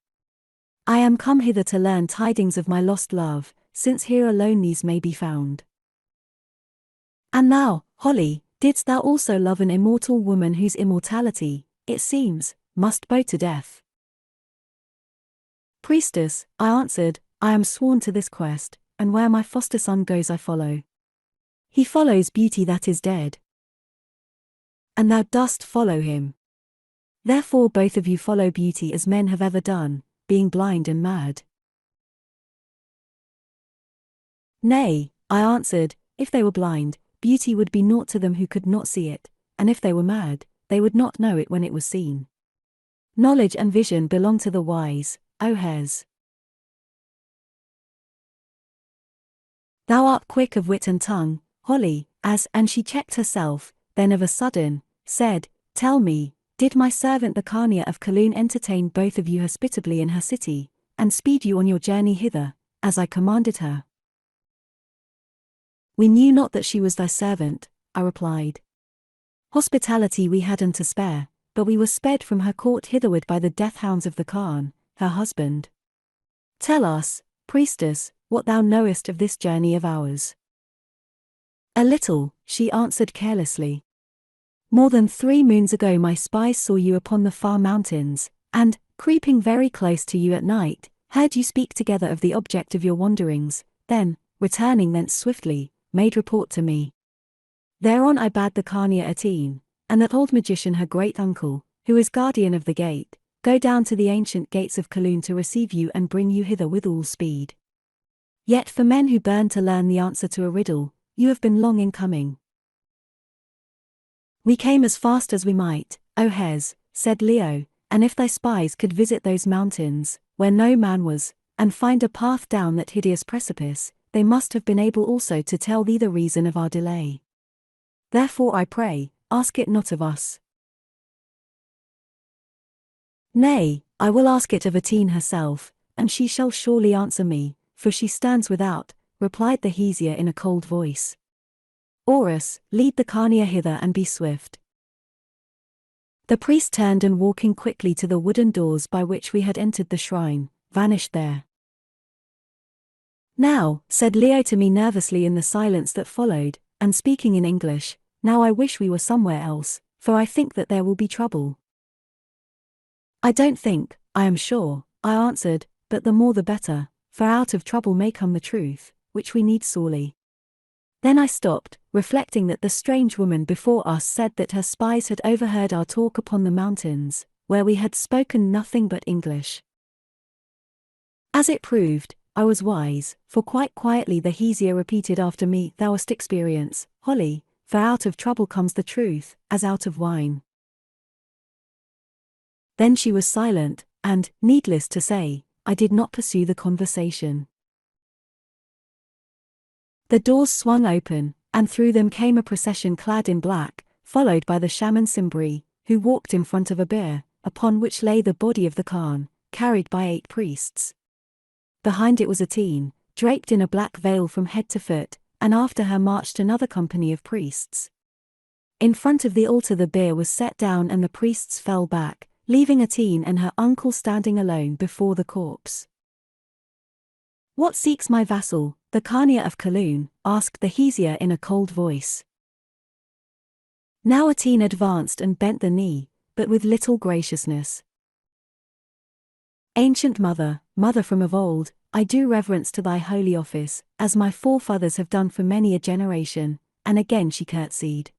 I am come hither to learn tidings of my lost love, since here alone these may be found. And thou, Holly, didst thou also love an immortal woman whose immortality, it seems, must bow to death? Priestess, I answered, I am sworn to this quest, and where my foster son goes I follow. He follows beauty that is dead. And thou dost follow him. Therefore both of you follow beauty as men have ever done, being blind and mad. Nay, I answered, if they were blind, beauty would be naught to them who could not see it, and if they were mad, they would not know it when it was seen. Knowledge and vision belong to the wise, O Hes. Thou art quick of wit and tongue, Holly, and she checked herself, then of a sudden, said, tell me, Did my servant the Court of Kaloon entertain both of you hospitably in her city, and speed you on your journey hither, as I commanded her?" "We knew not that she was thy servant," I replied. "Hospitality we hadn't to spare, but we were sped from her court hitherward by the death-hounds of the Khan, her husband. Tell us, priestess, what thou knowest of this journey of ours." "A little," she answered carelessly. "More than 3 moons ago my spies saw you upon the far mountains, and, creeping very close to you at night, heard you speak together of the object of your wanderings, then, returning thence swiftly, made report to me. Thereon I bade the Khania Atene, and that old magician her great-uncle, who is guardian of the gate, go down to the ancient gates of Kaloon to receive you and bring you hither with all speed. Yet for men who burn to learn the answer to a riddle, you have been long in coming." "We came as fast as we might, O Hes," said Leo, "and if thy spies could visit those mountains, where no man was, and find a path down that hideous precipice, they must have been able also to tell thee the reason of our delay. Therefore I pray, ask it not of us." "Nay, I will ask it of Atene herself, and she shall surely answer me, for she stands without," replied the Hesea in a cold voice. "Horus, lead the Khania hither and be swift." The priest turned and walking quickly to the wooden doors by which we had entered the shrine, vanished there. "Now," said Leo to me nervously in the silence that followed, and speaking in English, "now I wish we were somewhere else, for I think that there will be trouble." "I don't think, I am sure," I answered, "but the more the better, for out of trouble may come the truth, which we need sorely." Then I stopped, reflecting that the strange woman before us said that her spies had overheard our talk upon the mountains, where we had spoken nothing but English. As it proved, I was wise, for quite quietly the Hesea repeated after me, "Thou hast experience, Holly, for out of trouble comes the truth, as out of wine." Then she was silent, and, needless to say, I did not pursue the conversation. The doors swung open, and through them came a procession clad in black, followed by the Shaman Simbri, who walked in front of a bier, upon which lay the body of the Khan, carried by 8 priests. Behind it was Atene, draped in a black veil from head to foot, and after her marched another company of priests. In front of the altar the bier was set down and the priests fell back, leaving Atene and her uncle standing alone before the corpse. "What seeks my vassal, the Court of Kaloon?" asked the Hesea in a cold voice. Now Atene advanced and bent the knee, but with little graciousness. "Ancient mother, mother from of old, I do reverence to thy holy office, as my forefathers have done for many a generation," and again she curtsied.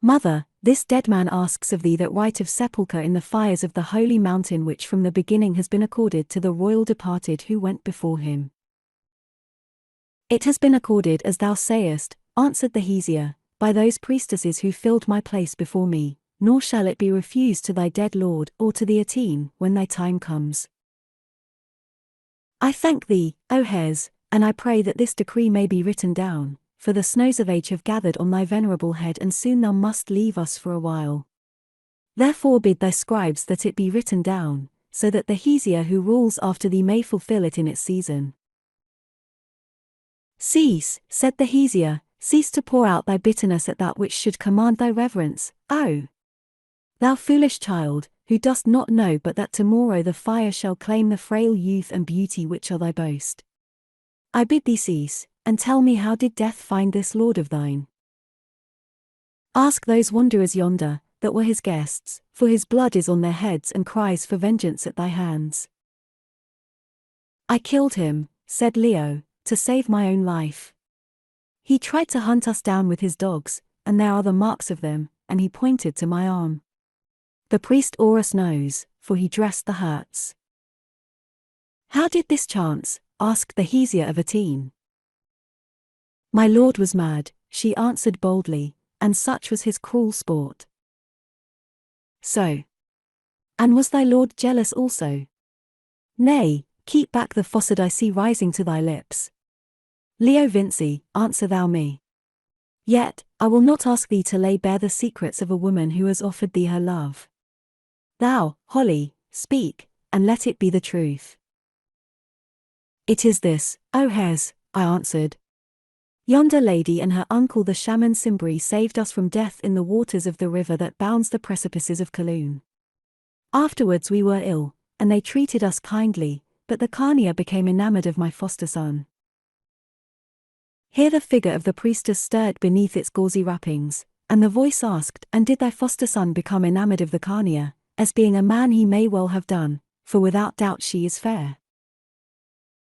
"Mother, this dead man asks of thee that right of sepulchre in the fires of the holy mountain which from the beginning has been accorded to the royal departed who went before him." "It has been accorded as thou sayest," answered the Hesea, "by those priestesses who filled my place before me, nor shall it be refused to thy dead lord or to the Atene when thy time comes. I thank thee, O Hes, and I pray that this decree may be written down, for the snows of age have gathered on thy venerable head and soon thou must leave us for a while. Therefore bid thy scribes that it be written down, so that the Hesea who rules after thee may fulfill it in its season." "Cease," said the Hesea, "cease to pour out thy bitterness at that which should command thy reverence, oh! Thou foolish child, who dost not know but that tomorrow the fire shall claim the frail youth and beauty which are thy boast. I bid thee cease, and tell me how did death find this lord of thine? Ask those wanderers yonder, that were his guests, for his blood is on their heads and cries for vengeance at thy hands." "I killed him," said Leo, "to save my own life. He tried to hunt us down with his dogs, and there are the marks of them," and he pointed to my arm. "The priest Horus knows, for he dressed the hurts." "How did this chance?" asked the Hesea of Atene. "My lord was mad," she answered boldly, "and such was his cruel sport." "So? And was thy lord jealous also?" "Nay, keep back the falsehood I see rising to thy lips. Leo Vinci, answer thou me. Yet, I will not ask thee to lay bare the secrets of a woman who has offered thee her love. Thou, Holly, speak, and let it be the truth. It is this, O Hes, I answered. Yonder lady and her uncle the Shaman Simbri saved us from death in the waters of the river that bounds the precipices of Kaloon. Afterwards we were ill, and they treated us kindly, but the Khania became enamored of my foster son. Here the figure of the priestess stirred beneath its gauzy wrappings, and the voice asked, And did thy foster son become enamored of the Khania, as being a man he may well have done, for without doubt she is fair?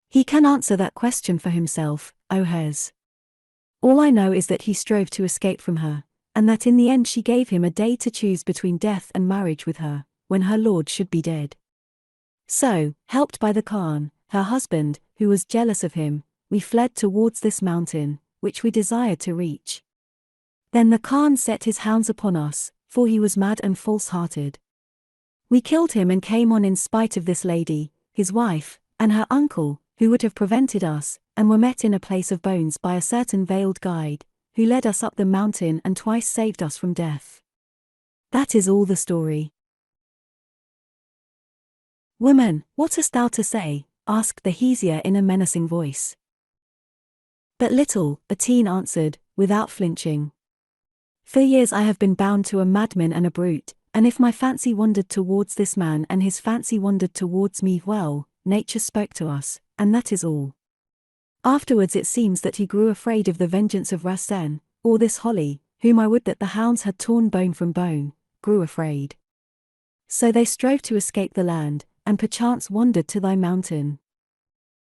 He can answer that question for himself, O Hes. All I know is that he strove to escape from her, and that in the end she gave him a day to choose between death and marriage with her, when her lord should be dead. So, helped by the Khan, her husband, who was jealous of him, we fled towards this mountain, which we desired to reach. Then the Khan set his hounds upon us, for he was mad and false-hearted. We killed him and came on in spite of this lady, his wife, and her uncle, who would have prevented us, and were met in a place of bones by a certain veiled guide, who led us up the mountain and twice saved us from death. That is all the story. Woman, what hast thou to say? Asked the Hesea in a menacing voice. But little, Atene answered, without flinching. For years I have been bound to a madman and a brute, and if my fancy wandered towards this man and his fancy wandered towards me, well, nature spoke to us, and that is all. Afterwards it seems that he grew afraid of the vengeance of Rasen, or this Holly, whom I would that the hounds had torn bone from bone, grew afraid. So they strove to escape the land, and perchance wandered to thy mountain.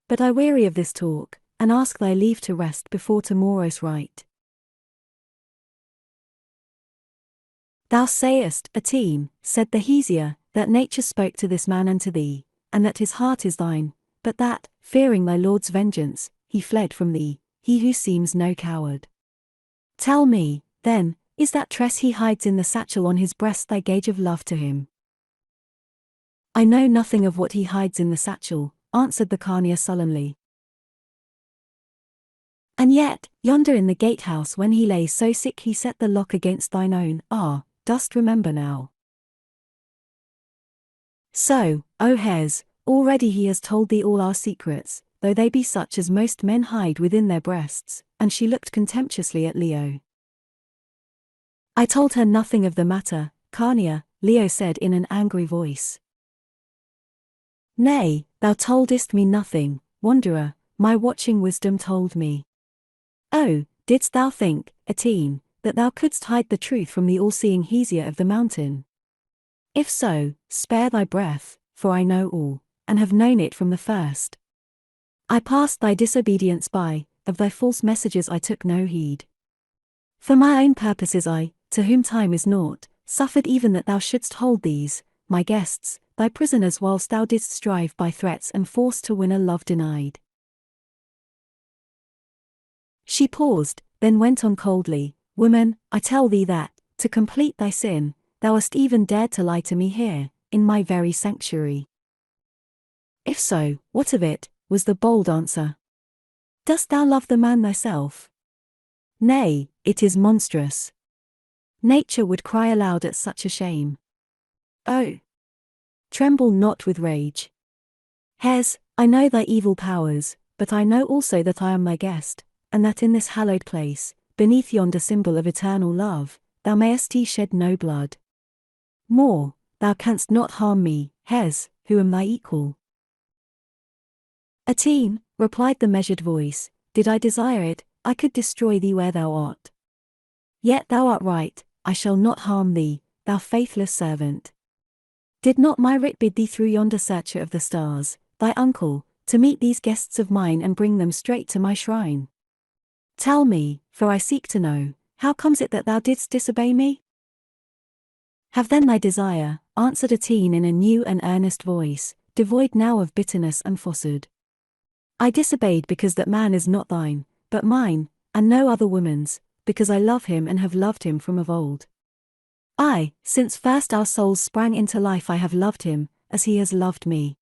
But I weary of this talk, and ask thy leave to rest before tomorrow's right. Thou sayest, Atene, said the Hesea, that nature spoke to this man and to thee, and that his heart is thine, but that, fearing thy lord's vengeance, he fled from thee, he who seems no coward. Tell me, then, is that tress he hides in the satchel on his breast thy gage of love to him? I know nothing of what he hides in the satchel, answered the Khania sullenly. And yet, yonder in the gatehouse when he lay so sick he set the lock against thine own, dost remember now? So, O Hes, already he has told thee all our secrets, though they be such as most men hide within their breasts, and she looked contemptuously at Leo. I told her nothing of the matter, Khania, Leo said in an angry voice. Nay, thou toldest me nothing, wanderer, my watching wisdom told me. Oh, didst thou think, Atene, that thou couldst hide the truth from the all-seeing Hesea of the mountain? If so, spare thy breath, for I know all, and have known it from the first. I passed thy disobedience by, of thy false messages I took no heed. For my own purposes I, to whom time is naught, suffered even that thou shouldst hold these, my guests, thy prisoners whilst thou didst strive by threats and force to win a love denied. She paused, then went on coldly, Woman, I tell thee that, to complete thy sin, thou hast even dared to lie to me here, in my very sanctuary. If so, what of it, was the bold answer. Dost thou love the man thyself? Nay, it is monstrous. Nature would cry aloud at such a shame. Oh! Tremble not with rage. Hes, I know thy evil powers, but I know also that I am thy guest, and that in this hallowed place, beneath yonder symbol of eternal love, thou mayest shed no blood. More, thou canst not harm me, Hes, who am thy equal. Atene, replied the measured voice, did I desire it, I could destroy thee where thou art. Yet thou art right, I shall not harm thee, thou faithless servant. Did not my writ bid thee through yonder searcher of the stars, thy uncle, to meet these guests of mine and bring them straight to my shrine? Tell me, for I seek to know, how comes it that thou didst disobey me? Have then thy desire, answered Atene in a new and earnest voice, devoid now of bitterness and falsehood. I disobeyed because that man is not thine, but mine, and no other woman's, because I love him and have loved him from of old. I, since first our souls sprang into life I have loved him, as he has loved me.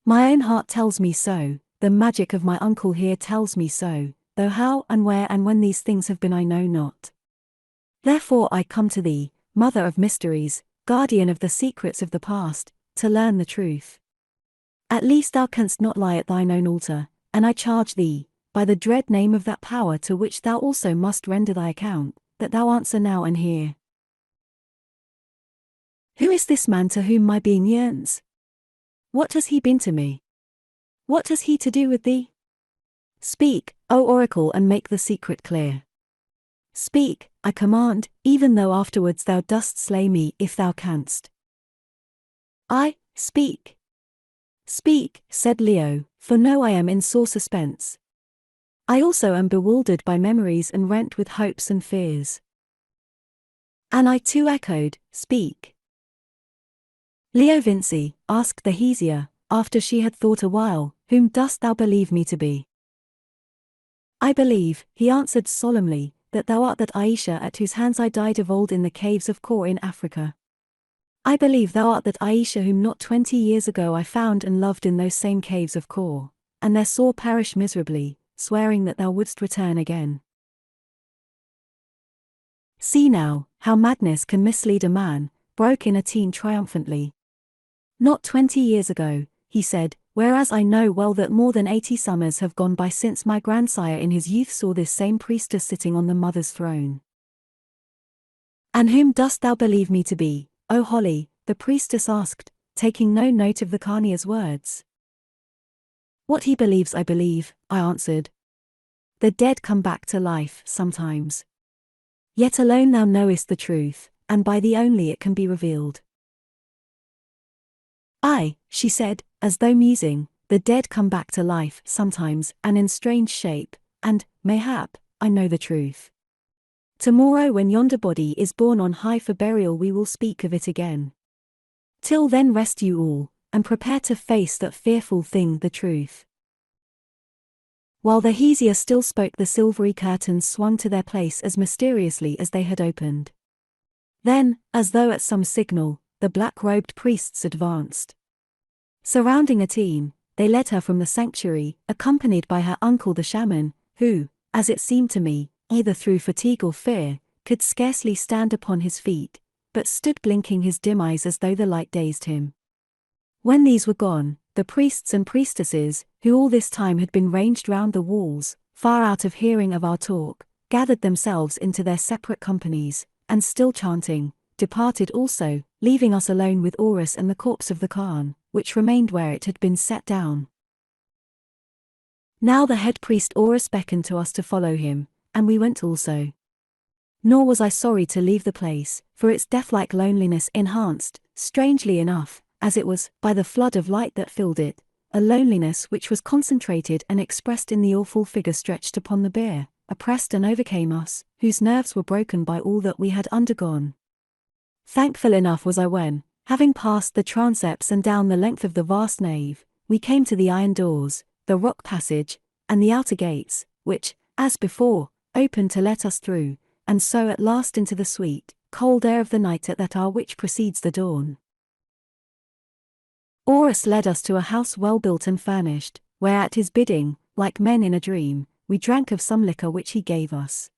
My own heart tells me so, the magic of my uncle here tells me so, though how and where and when these things have been I know not. Therefore I come to thee, mother of mysteries, guardian of the secrets of the past, to learn the truth. At least thou canst not lie at thine own altar, and I charge thee, by the dread name of that power to which thou also must render thy account, that thou answer now and hear. Who is this man to whom my being yearns? What has he been to me? What has he to do with thee? Speak, O oracle, and make the secret clear. Speak, I command, even though afterwards thou dost slay me if thou canst. Speak. Speak, said Leo, for know I am in sore suspense. I also am bewildered by memories and rent with hopes and fears. And I too echoed, Speak. Leo Vinci, asked the Hesea, after she had thought a while, whom dost thou believe me to be? I believe, he answered solemnly, that thou art that Ayesha at whose hands I died of old in the caves of Kor in Africa. I believe thou art that Ayesha whom not 20 years ago I found and loved in those same caves of Kor, and there saw perish miserably, swearing that thou wouldst return again. See now, how madness can mislead a man, broke in a teen triumphantly. Not 20 years ago, he said, whereas I know well that more than 80 summers have gone by since my grandsire in his youth saw this same priestess sitting on the mother's throne. And whom dost thou believe me to be, O Holly? The priestess asked, taking no note of the carnier's words. What he believes I believe, I answered. The dead come back to life sometimes. Yet alone thou knowest the truth, and by thee only it can be revealed. Aye, she said, as though musing, the dead come back to life sometimes and in strange shape, and, mayhap, I know the truth. Tomorrow when yonder body is borne on high for burial we will speak of it again. Till then rest you all, and prepare to face that fearful thing, the truth. While the Hesea still spoke, the silvery curtains swung to their place as mysteriously as they had opened. Then, as though at some signal, the black-robed priests advanced. Surrounding Atene, they led her from the sanctuary, accompanied by her uncle the shaman, who, as it seemed to me, either through fatigue or fear, could scarcely stand upon his feet, but stood blinking his dim eyes as though the light dazed him. When these were gone, the priests and priestesses, who all this time had been ranged round the walls, far out of hearing of our talk, gathered themselves into their separate companies, and still chanting, departed also, leaving us alone with Horace and the corpse of the Khan, which remained where it had been set down. Now the head priest Horace beckoned to us to follow him, and we went also. Nor was I sorry to leave the place, for its death-like loneliness enhanced, strangely enough, as it was, by the flood of light that filled it, a loneliness which was concentrated and expressed in the awful figure stretched upon the bier, oppressed and overcame us, whose nerves were broken by all that we had undergone. Thankful enough was I when, having passed the transepts and down the length of the vast nave, we came to the iron doors, the rock passage, and the outer gates, which, as before, opened to let us through, and so at last into the sweet, cold air of the night at that hour which precedes the dawn. Horace led us to a house well built and furnished, where at his bidding, like men in a dream, we drank of some liquor which he gave us.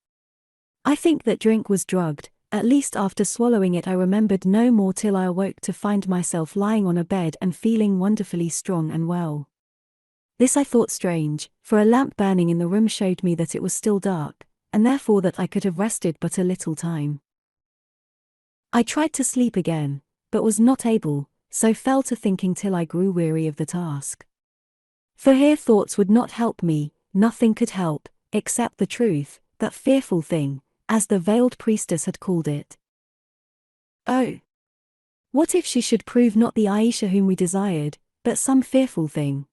I think that drink was drugged, at least after swallowing it I remembered no more till I awoke to find myself lying on a bed and feeling wonderfully strong and well. This I thought strange, for a lamp burning in the room showed me that it was still dark, and therefore that I could have rested but a little time. I tried to sleep again, but was not able, so fell to thinking till I grew weary of the task. For here thoughts would not help me, nothing could help, except the truth, that fearful thing, as the veiled priestess had called it. Oh! What if she should prove not the Ayesha whom we desired, but some fearful thing?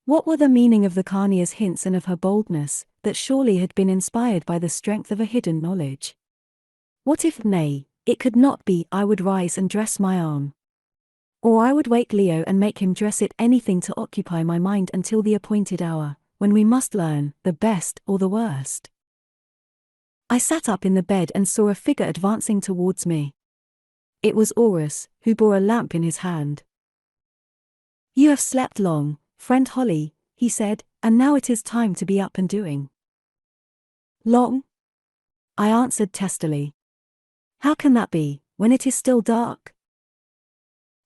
What were the meaning of the carnier's hints and of her boldness, that surely had been inspired by the strength of a hidden knowledge? What if, nay, it could not be, I would rise and dress my arm? Or I would wake Leo and make him dress it, anything to occupy my mind until the appointed hour, when we must learn, the best or the worst. I sat up in the bed and saw a figure advancing towards me. It was Horace, who bore a lamp in his hand. You have slept long, friend Holly, he said, and now it is time to be up and doing. Long? I answered testily. How can that be, when it is still dark?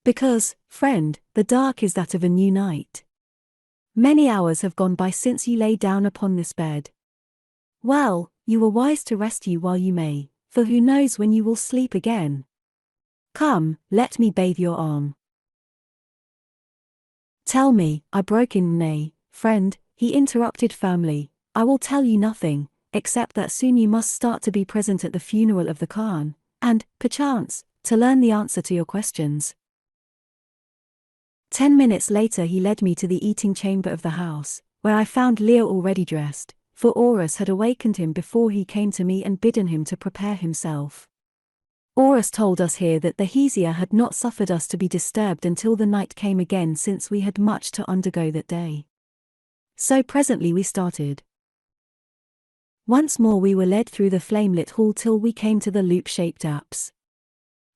Because, friend, the dark is that of a new night. Many hours have gone by since you lay down upon this bed. Well, you were wise to rest you while you may, for who knows when you will sleep again. Come, let me bathe your arm. Tell me, I broke in. Nay, friend, he interrupted firmly, I will tell you nothing, except that soon you must start to be present at the funeral of the Khan, and, perchance, to learn the answer to your questions. 10 minutes later he led me to the eating chamber of the house, where I found Leo already dressed, for Horace had awakened him before he came to me and bidden him to prepare himself. Horace told us here that the Hesea had not suffered us to be disturbed until the night came again, since we had much to undergo that day. So presently we started. Once more we were led through the flame-lit hall till we came to the loop-shaped apse.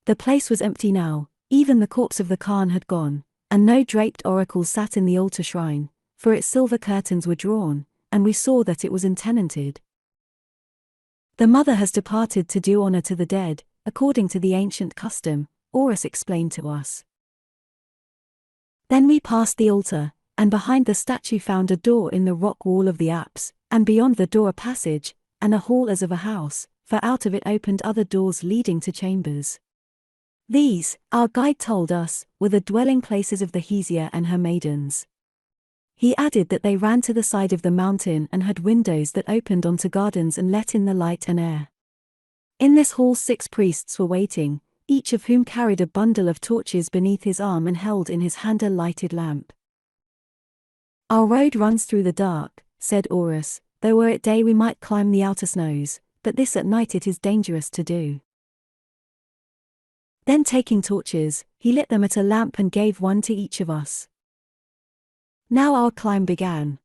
The place was empty now, even the corpse of the Khan had gone, and no draped oracle sat in the altar shrine, for its silver curtains were drawn, and we saw that it was untenanted. The mother has departed to do honor to the dead, according to the ancient custom, Horace explained to us. Then we passed the altar, and behind the statue found a door in the rock wall of the apse, and beyond the door a passage, and a hall as of a house, for out of it opened other doors leading to chambers. These, our guide told us, were the dwelling places of the Hesea and her maidens. He added that they ran to the side of the mountain and had windows that opened onto gardens and let in the light and air. In this hall 6 priests were waiting, each of whom carried a bundle of torches beneath his arm and held in his hand a lighted lamp. Our road runs through the dark, said Horace, though were it day we might climb the outer snows, but this at night it is dangerous to do. Then taking torches, he lit them at a lamp and gave one to each of us. Now our climb began.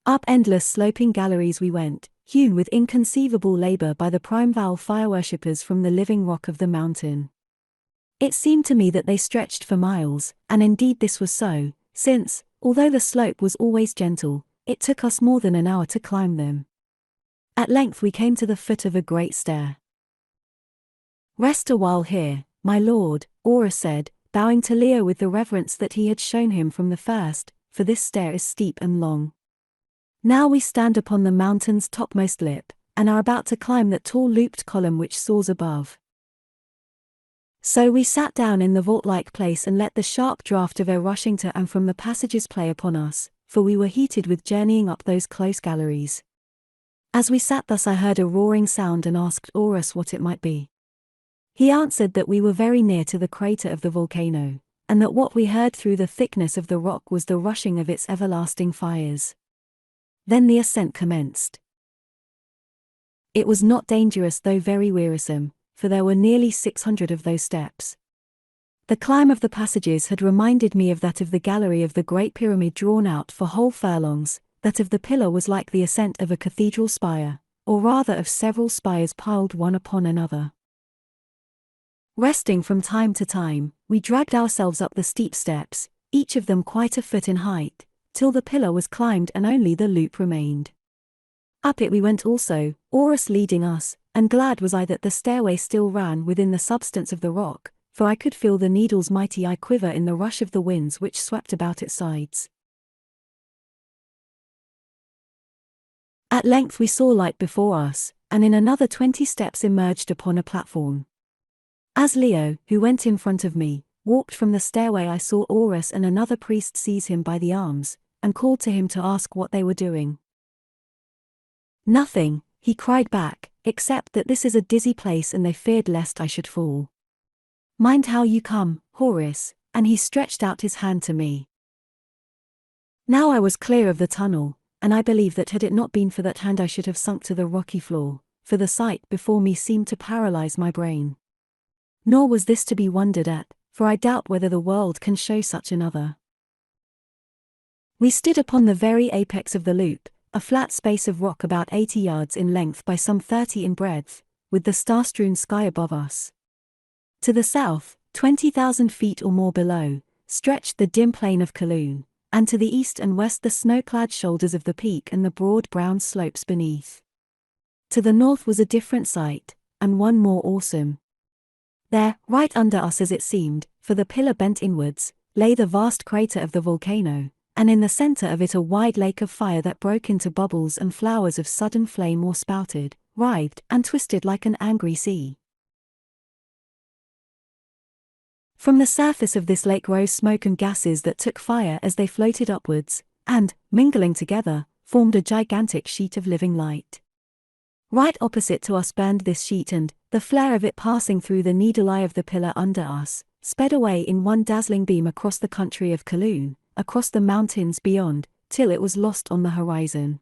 Up endless sloping galleries we went, hewn with inconceivable labor by the primeval fire-worshippers from the living rock of the mountain. It seemed to me that they stretched for miles, and indeed this was so, since, although the slope was always gentle, it took us more than an hour to climb them. At length we came to the foot of a great stair. Rest a while here, my lord, Horace said, bowing to Leo with the reverence that he had shown him from the first, for this stair is steep and long. Now we stand upon the mountain's topmost lip, and are about to climb that tall looped column which soars above. So we sat down in the vault-like place and let the sharp draught of air rushing to and from the passages play upon us, for we were heated with journeying up those close galleries. As we sat thus I heard a roaring sound and asked Horace what it might be. He answered that we were very near to the crater of the volcano, and that what we heard through the thickness of the rock was the rushing of its everlasting fires. Then the ascent commenced. It was not dangerous though very wearisome, for there were nearly 600 of those steps. The climb of the passages had reminded me of that of the gallery of the Great Pyramid drawn out for whole furlongs, that of the pillar was like the ascent of a cathedral spire, or rather of several spires piled one upon another. Resting from time to time, we dragged ourselves up the steep steps, each of them quite a foot in height, till the pillar was climbed and only the loop remained. Up it we went also, Horace leading us, and glad was I that the stairway still ran within the substance of the rock, for I could feel the needle's mighty eye quiver in the rush of the winds which swept about its sides. At length we saw light before us, and in another 20 steps emerged upon a platform. As Leo, who went in front of me, walked from the stairway I saw Horace and another priest seize him by the arms, and called to him to ask what they were doing. Nothing, he cried back, except that this is a dizzy place and they feared lest I should fall. Mind how you come, Horace, and he stretched out his hand to me. Now I was clear of the tunnel, and I believe that had it not been for that hand I should have sunk to the rocky floor, for the sight before me seemed to paralyze my brain. Nor was this to be wondered at, for I doubt whether the world can show such another. We stood upon the very apex of the loop, a flat space of rock about 80 yards in length by some 30 in breadth, with the star-strewn sky above us. To the south, 20,000 feet or more below, stretched the dim plain of Kaloon, and to the east and west the snow-clad shoulders of the peak and the broad brown slopes beneath. To the north was a different sight, and one more awesome. There, right under us as it seemed, for the pillar bent inwards, lay the vast crater of the volcano, and in the center of it a wide lake of fire that broke into bubbles and flowers of sudden flame or spouted, writhed, and twisted like an angry sea. From the surface of this lake rose smoke and gases that took fire as they floated upwards, and, mingling together, formed a gigantic sheet of living light. Right opposite to us burned this sheet and, the flare of it passing through the needle eye of the pillar under us, sped away in one dazzling beam across the country of Kaloon, across the mountains beyond, till it was lost on the horizon.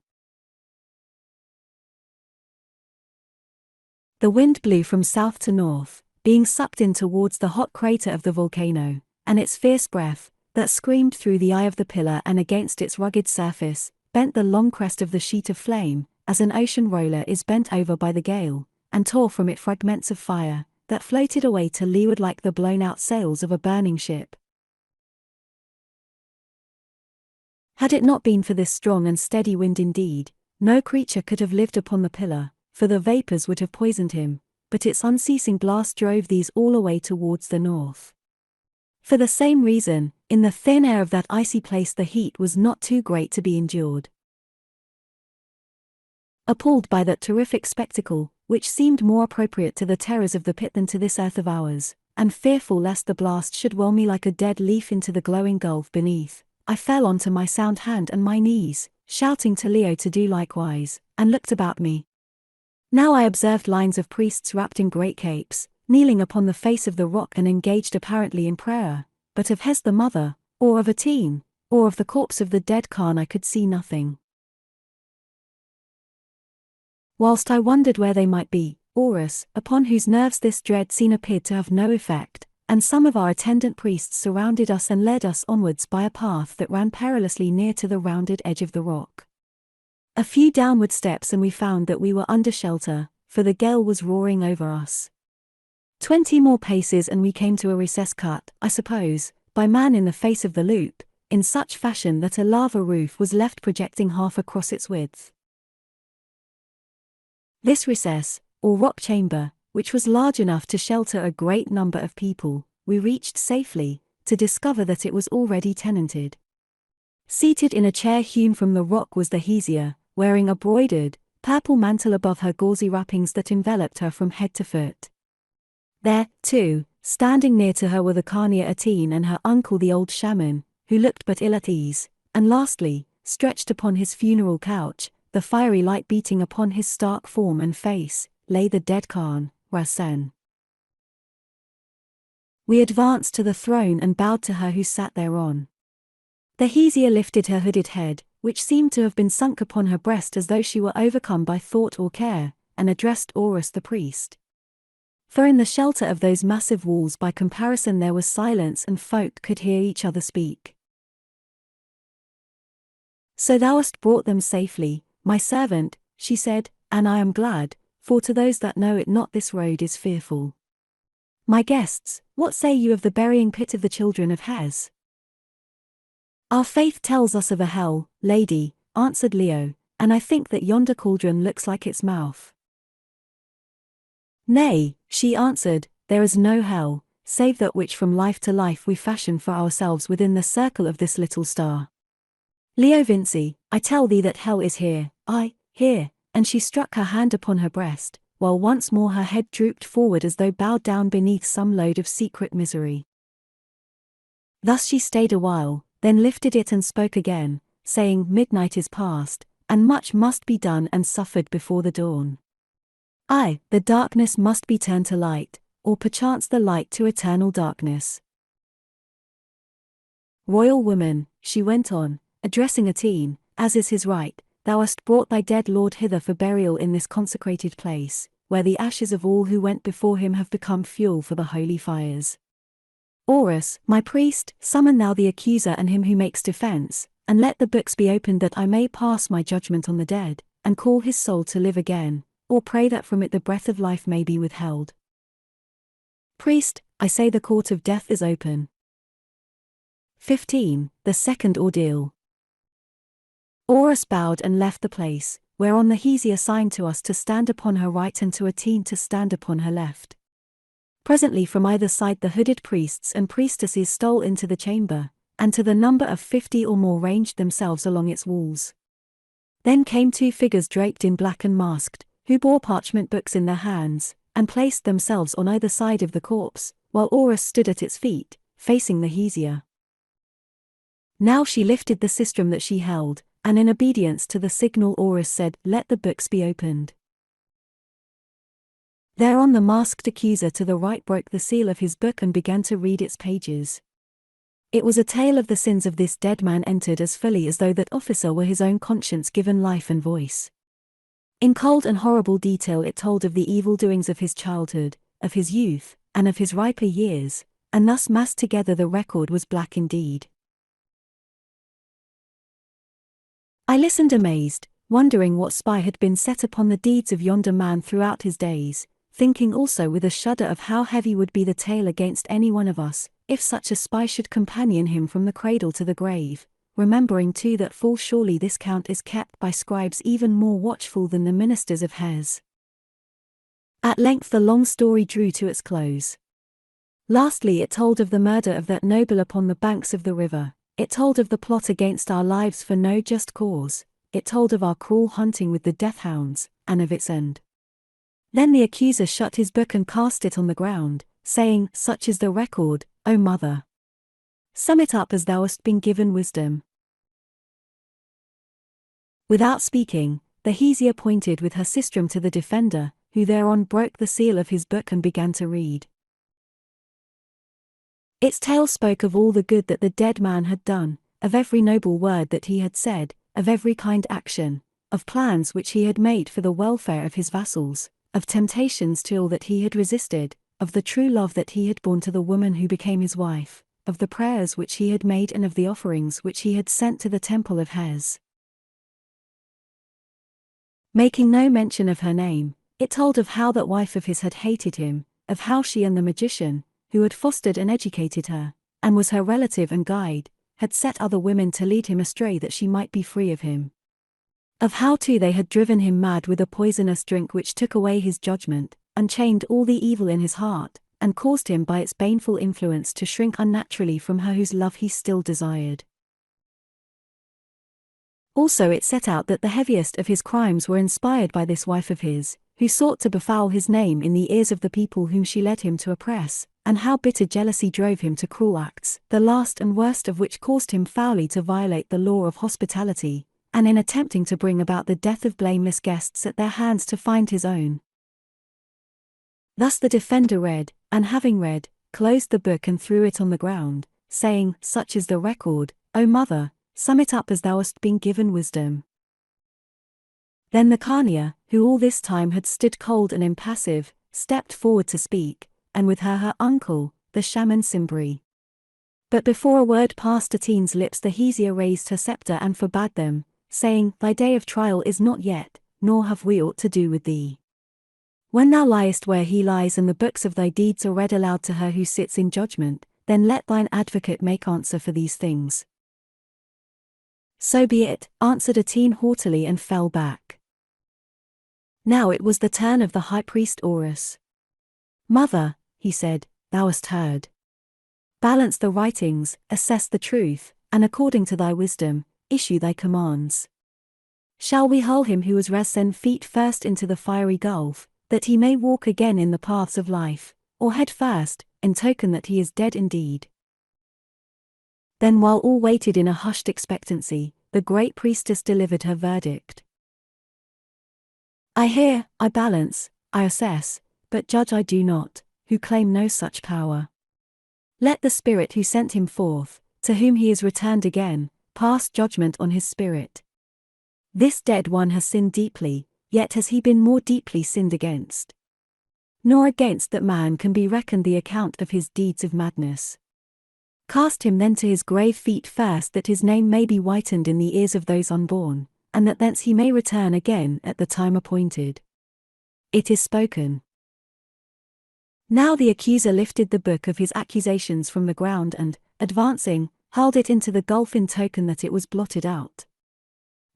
The wind blew from south to north, being sucked in towards the hot crater of the volcano, and its fierce breath, that screamed through the eye of the pillar and against its rugged surface, bent the long crest of the sheet of flame, as an ocean roller is bent over by the gale, and tore from it fragments of fire, that floated away to leeward like the blown-out sails of a burning ship. Had it not been for this strong and steady wind indeed, no creature could have lived upon the pillar, for the vapors would have poisoned him, but its unceasing blast drove these all away towards the north. For the same reason, in the thin air of that icy place the heat was not too great to be endured. Appalled by that terrific spectacle, which seemed more appropriate to the terrors of the pit than to this earth of ours, and fearful lest the blast should whirl me like a dead leaf into the glowing gulf beneath, I fell onto my sound hand and my knees, shouting to Leo to do likewise, and looked about me. Now I observed lines of priests wrapped in great capes, kneeling upon the face of the rock and engaged apparently in prayer, but of Hes the mother, or of a teen, or of the corpse of the dead Khan I could see nothing. Whilst I wondered where they might be, Horace, upon whose nerves this dread scene appeared to have no effect, and some of our attendant priests surrounded us and led us onwards by a path that ran perilously near to the rounded edge of the rock. A few downward steps and we found that we were under shelter, for the gale was roaring over us. 20 more paces and we came to a recess cut, I suppose, by man in the face of the loop, in such fashion that a lava roof was left projecting half across its width. This recess, or rock chamber, which was large enough to shelter a great number of people, we reached safely, to discover that it was already tenanted. Seated in a chair hewn from the rock was the Hesea, wearing a broidered, purple mantle above her gauzy wrappings that enveloped her from head to foot. There, too, standing near to her were the Khania Atene and her uncle the old Shaman, who looked but ill at ease, and lastly, stretched upon his funeral couch, the fiery light beating upon his stark form and face, lay the dead Khan, Rasen. We advanced to the throne and bowed to her who sat thereon. The Hesea lifted her hooded head, which seemed to have been sunk upon her breast as though she were overcome by thought or care, and addressed Horace the priest. For in the shelter of those massive walls by comparison there was silence and folk could hear each other speak. So thou hast brought them safely, my servant, she said, and I am glad, for to those that know it not this road is fearful. My guests, what say you of the burying pit of the children of Hes? Our faith tells us of a hell, lady, answered Leo, and I think that yonder cauldron looks like its mouth. Nay, she answered, there is no hell, save that which from life to life we fashion for ourselves within the circle of this little star. Leo Vinci, I tell thee that hell is here, here, and she struck her hand upon her breast, while once more her head drooped forward as though bowed down beneath some load of secret misery. Thus she stayed a while, then lifted it and spoke again, saying, midnight is past, and much must be done and suffered before the dawn. Aye, the darkness must be turned to light, or perchance the light to eternal darkness. Royal woman, she went on, addressing Atene, as is his right, thou hast brought thy dead lord hither for burial in this consecrated place, where the ashes of all who went before him have become fuel for the holy fires. Horace, my priest, summon thou the accuser and him who makes defense, and let the books be opened that I may pass my judgment on the dead, and call his soul to live again, or pray that from it the breath of life may be withheld. Priest, I say the court of death is open. 15. The Second Ordeal. Horace bowed and left the place, whereon the Hesea signed to us to stand upon her right and to Atene to stand upon her left. Presently from either side the hooded priests and priestesses stole into the chamber, and to the number of 50 or more ranged themselves along its walls. Then came 2 figures draped in black and masked, who bore parchment books in their hands, and placed themselves on either side of the corpse, while Horace stood at its feet, facing the Hesea. Now she lifted the sistrum that she held, and in obedience to the signal Horace said, "Let the books be opened." Thereon the masked accuser to the right broke the seal of his book and began to read its pages. It was a tale of the sins of this dead man entered as fully as though that officer were his own conscience given life and voice. In cold and horrible detail it told of the evil doings of his childhood, of his youth, and of his riper years, and thus massed together the record was black indeed. I listened amazed, wondering what spy had been set upon the deeds of yonder man throughout his days, thinking also with a shudder of how heavy would be the tale against any one of us, if such a spy should companion him from the cradle to the grave, remembering too that full surely this count is kept by scribes even more watchful than the ministers of Hes. At length the long story drew to its close. Lastly it told of the murder of that noble upon the banks of the river, it told of the plot against our lives for no just cause, it told of our cruel hunting with the death-hounds, and of its end. Then the accuser shut his book and cast it on the ground, saying, "Such is the record, O mother. Sum it up as thou hast been given wisdom." Without speaking, the Hesea pointed with her sistrum to the defender, who thereon broke the seal of his book and began to read. Its tale spoke of all the good that the dead man had done, of every noble word that he had said, of every kind action, of plans which he had made for the welfare of his vassals, of temptations to ill that he had resisted, of the true love that he had borne to the woman who became his wife, of the prayers which he had made and of the offerings which he had sent to the temple of Hes. Making no mention of her name, it told of how that wife of his had hated him, of how she and the magician, who had fostered and educated her, and was her relative and guide, had set other women to lead him astray that she might be free of him. Of how too they had driven him mad with a poisonous drink which took away his judgment, unchained all the evil in his heart, and caused him by its baneful influence to shrink unnaturally from her whose love he still desired. Also it set out that the heaviest of his crimes were inspired by this wife of his, who sought to befoul his name in the ears of the people whom she led him to oppress, and how bitter jealousy drove him to cruel acts, the last and worst of which caused him foully to violate the law of hospitality, and in attempting to bring about the death of blameless guests at their hands to find his own. Thus the defender read, and having read, closed the book and threw it on the ground, saying, "Such is the record, O mother, sum it up as thou hast been given wisdom." Then the carnier, who all this time had stood cold and impassive, stepped forward to speak, and with her uncle, the Shaman Simbri. But before a word passed Atene's lips the Hesea raised her scepter and forbade them, saying, "Thy day of trial is not yet, nor have we aught to do with thee. When thou liest where he lies and the books of thy deeds are read aloud to her who sits in judgment, then let thine advocate make answer for these things." "So be it," answered Atene haughtily and fell back. Now it was the turn of the high priest Horace. "Mother," he said, "thou hast heard. Balance the writings, assess the truth, and according to thy wisdom, issue thy commands. Shall we hurl him who was sent feet first into the fiery gulf, that he may walk again in the paths of life, or head first, in token that he is dead indeed?" Then while all waited in a hushed expectancy, the great priestess delivered her verdict. "I hear, I balance, I assess, but judge I do not, who claim no such power. Let the Spirit who sent him forth, to whom he is returned again, pass judgment on his spirit. This dead one has sinned deeply, yet has he been more deeply sinned against. Nor against that man can be reckoned the account of his deeds of madness. Cast him then to his grave feet first that his name may be whitened in the ears of those unborn, and that thence he may return again at the time appointed. It is spoken." Now the accuser lifted the book of his accusations from the ground and, advancing, hurled it into the gulf in token that it was blotted out.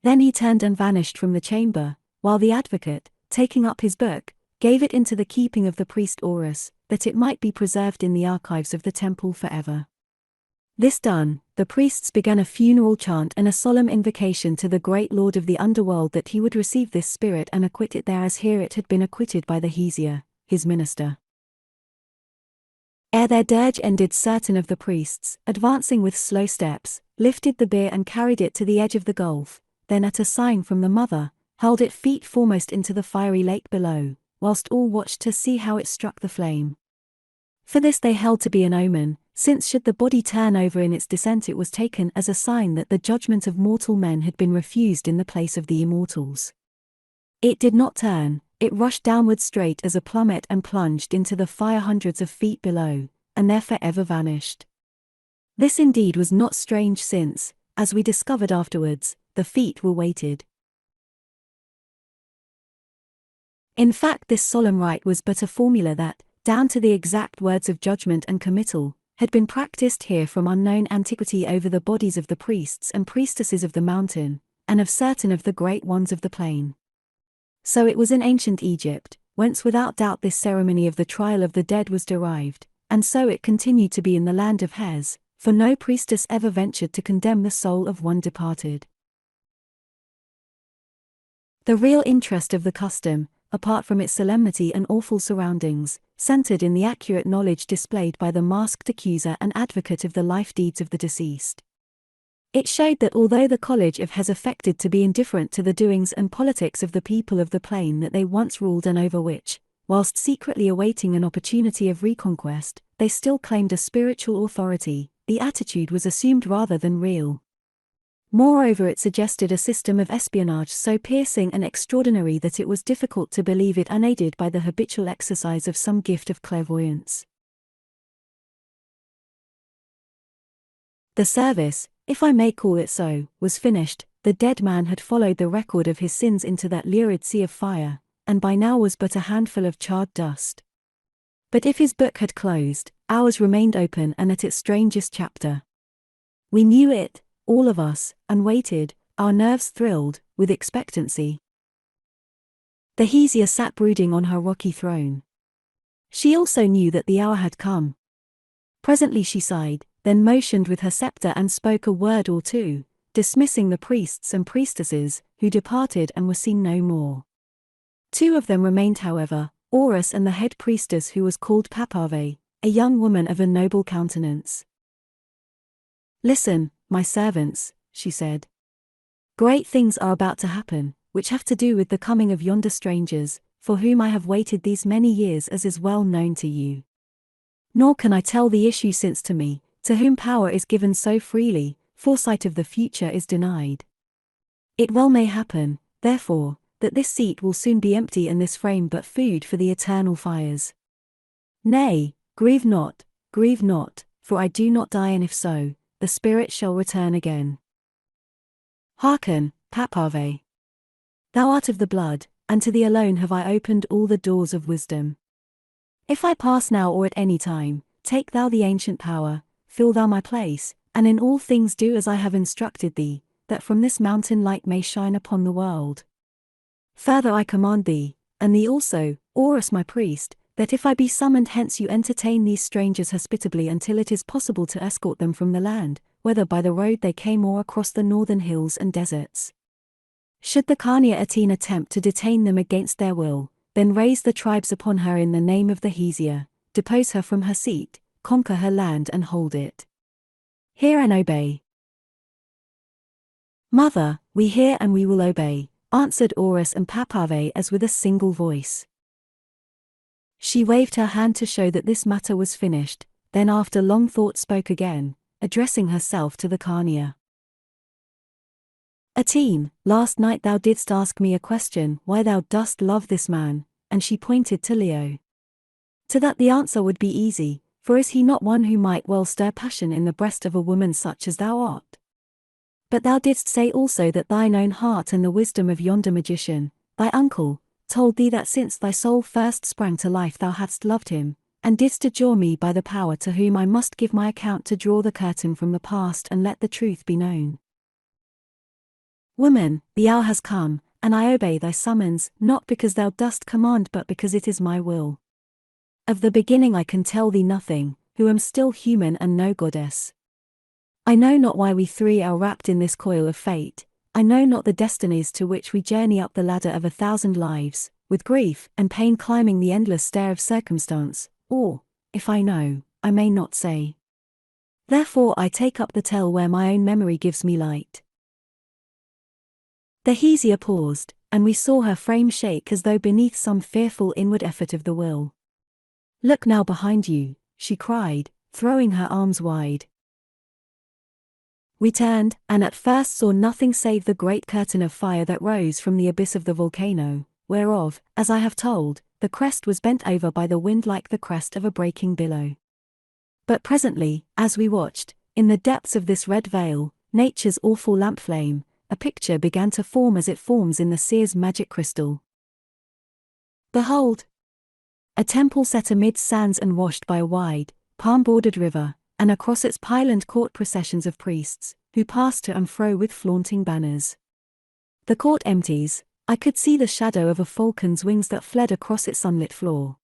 Then he turned and vanished from the chamber, while the advocate, taking up his book, gave it into the keeping of the priest Horace, that it might be preserved in the archives of the temple forever. This done, the priests began a funeral chant and a solemn invocation to the great lord of the underworld that he would receive this spirit and acquit it there as here it had been acquitted by the Hesea, his minister. Ere their dirge ended, certain of the priests, advancing with slow steps, lifted the bier and carried it to the edge of the gulf, then at a sign from the mother, hurled it feet foremost into the fiery lake below, whilst all watched to see how it struck the flame. For this they held to be an omen, since should the body turn over in its descent it was taken as a sign that the judgment of mortal men had been refused in the place of the immortals. It did not turn, it rushed downward straight as a plummet and plunged into the fire hundreds of feet below, and there forever vanished. This indeed was not strange since, as we discovered afterwards, the feet were weighted. In fact, this solemn rite was but a formula that, down to the exact words of judgment and committal, had been practiced here from unknown antiquity over the bodies of the priests and priestesses of the mountain, and of certain of the great ones of the plain. So it was in ancient Egypt, whence without doubt this ceremony of the trial of the dead was derived, and so it continued to be in the land of Hes, for no priestess ever ventured to condemn the soul of one departed. The real interest of the custom, apart from its solemnity and awful surroundings, centered in the accurate knowledge displayed by the masked accuser and advocate of the life deeds of the deceased. It showed that although the College of Hes affected to be indifferent to the doings and politics of the people of the plain that they once ruled and over which, whilst secretly awaiting an opportunity of reconquest, they still claimed a spiritual authority, the attitude was assumed rather than real. Moreover, it suggested a system of espionage so piercing and extraordinary that it was difficult to believe it unaided by the habitual exercise of some gift of clairvoyance. The service, if I may call it so, was finished. The dead man had followed the record of his sins into that lurid sea of fire, and by now was but a handful of charred dust. But if his book had closed, ours remained open and at its strangest chapter. We knew it, all of us, and waited, our nerves thrilled, with expectancy. The Hesea sat brooding on her rocky throne. She also knew that the hour had come. Presently she sighed, then motioned with her scepter and spoke a word or two, dismissing the priests and priestesses, who departed and were seen no more. Two of them remained, however, Horace and the head priestess who was called Papave, a young woman of a noble countenance. "Listen, my servants," she said. "Great things are about to happen, which have to do with the coming of yonder strangers, for whom I have waited these many years, as is well known to you. Nor can I tell the issue, since to me, to whom power is given so freely, foresight of the future is denied. It well may happen, therefore, that this seat will soon be empty and this frame but food for the eternal fires. Nay, grieve not, for I do not die, and if so, the spirit shall return again. Hearken, Papave. Thou art of the blood, and to thee alone have I opened all the doors of wisdom. If I pass now or at any time, take thou the ancient power, fill thou my place, and in all things do as I have instructed thee, that from this mountain light may shine upon the world. Further I command thee, and thee also, Horace my priest, that if I be summoned hence you entertain these strangers hospitably until it is possible to escort them from the land, whether by the road they came or across the northern hills and deserts. Should the Khania Atene attempt to detain them against their will, then raise the tribes upon her in the name of the Hesea, depose her from her seat, conquer her land and hold it. Hear and obey." "Mother, we hear and we will obey," answered Horace and Papave as with a single voice. She waved her hand to show that this matter was finished, then after long thought spoke again, addressing herself to the Khania. "Atene, last night thou didst ask me a question why thou dost love this man," and she pointed to Leo. "To that the answer would be easy, for is he not one who might well stir passion in the breast of a woman such as thou art? But thou didst say also that thine own heart and the wisdom of yonder magician, thy uncle, told thee that since thy soul first sprang to life thou hadst loved him, and didst adjure me by the power to whom I must give my account to draw the curtain from the past and let the truth be known. Woman, the hour has come, and I obey thy summons, not because thou dost command but because it is my will. Of the beginning I can tell thee nothing, who am still human and no goddess. I know not why we three are wrapped in this coil of fate, I know not the destinies to which we journey up the ladder of 1,000 lives, with grief and pain climbing the endless stair of circumstance, or, if I know, I may not say. Therefore I take up the tale where my own memory gives me light. The Hesea paused, and we saw her frame shake as though beneath some fearful inward effort of the will. Look now behind you, she cried, throwing her arms wide. We turned, and at first saw nothing save the great curtain of fire that rose from the abyss of the volcano, whereof, as I have told, the crest was bent over by the wind like the crest of a breaking billow. But presently, as we watched, in the depths of this red veil, nature's awful lamp flame, a picture began to form as it forms in the seer's magic crystal. Behold! A temple set amid sands and washed by a wide, palm-bordered river, and across its pyloned court processions of priests, who pass to and fro with flaunting banners. The court empties, I could see the shadow of a falcon's wings that fled across its sunlit floor.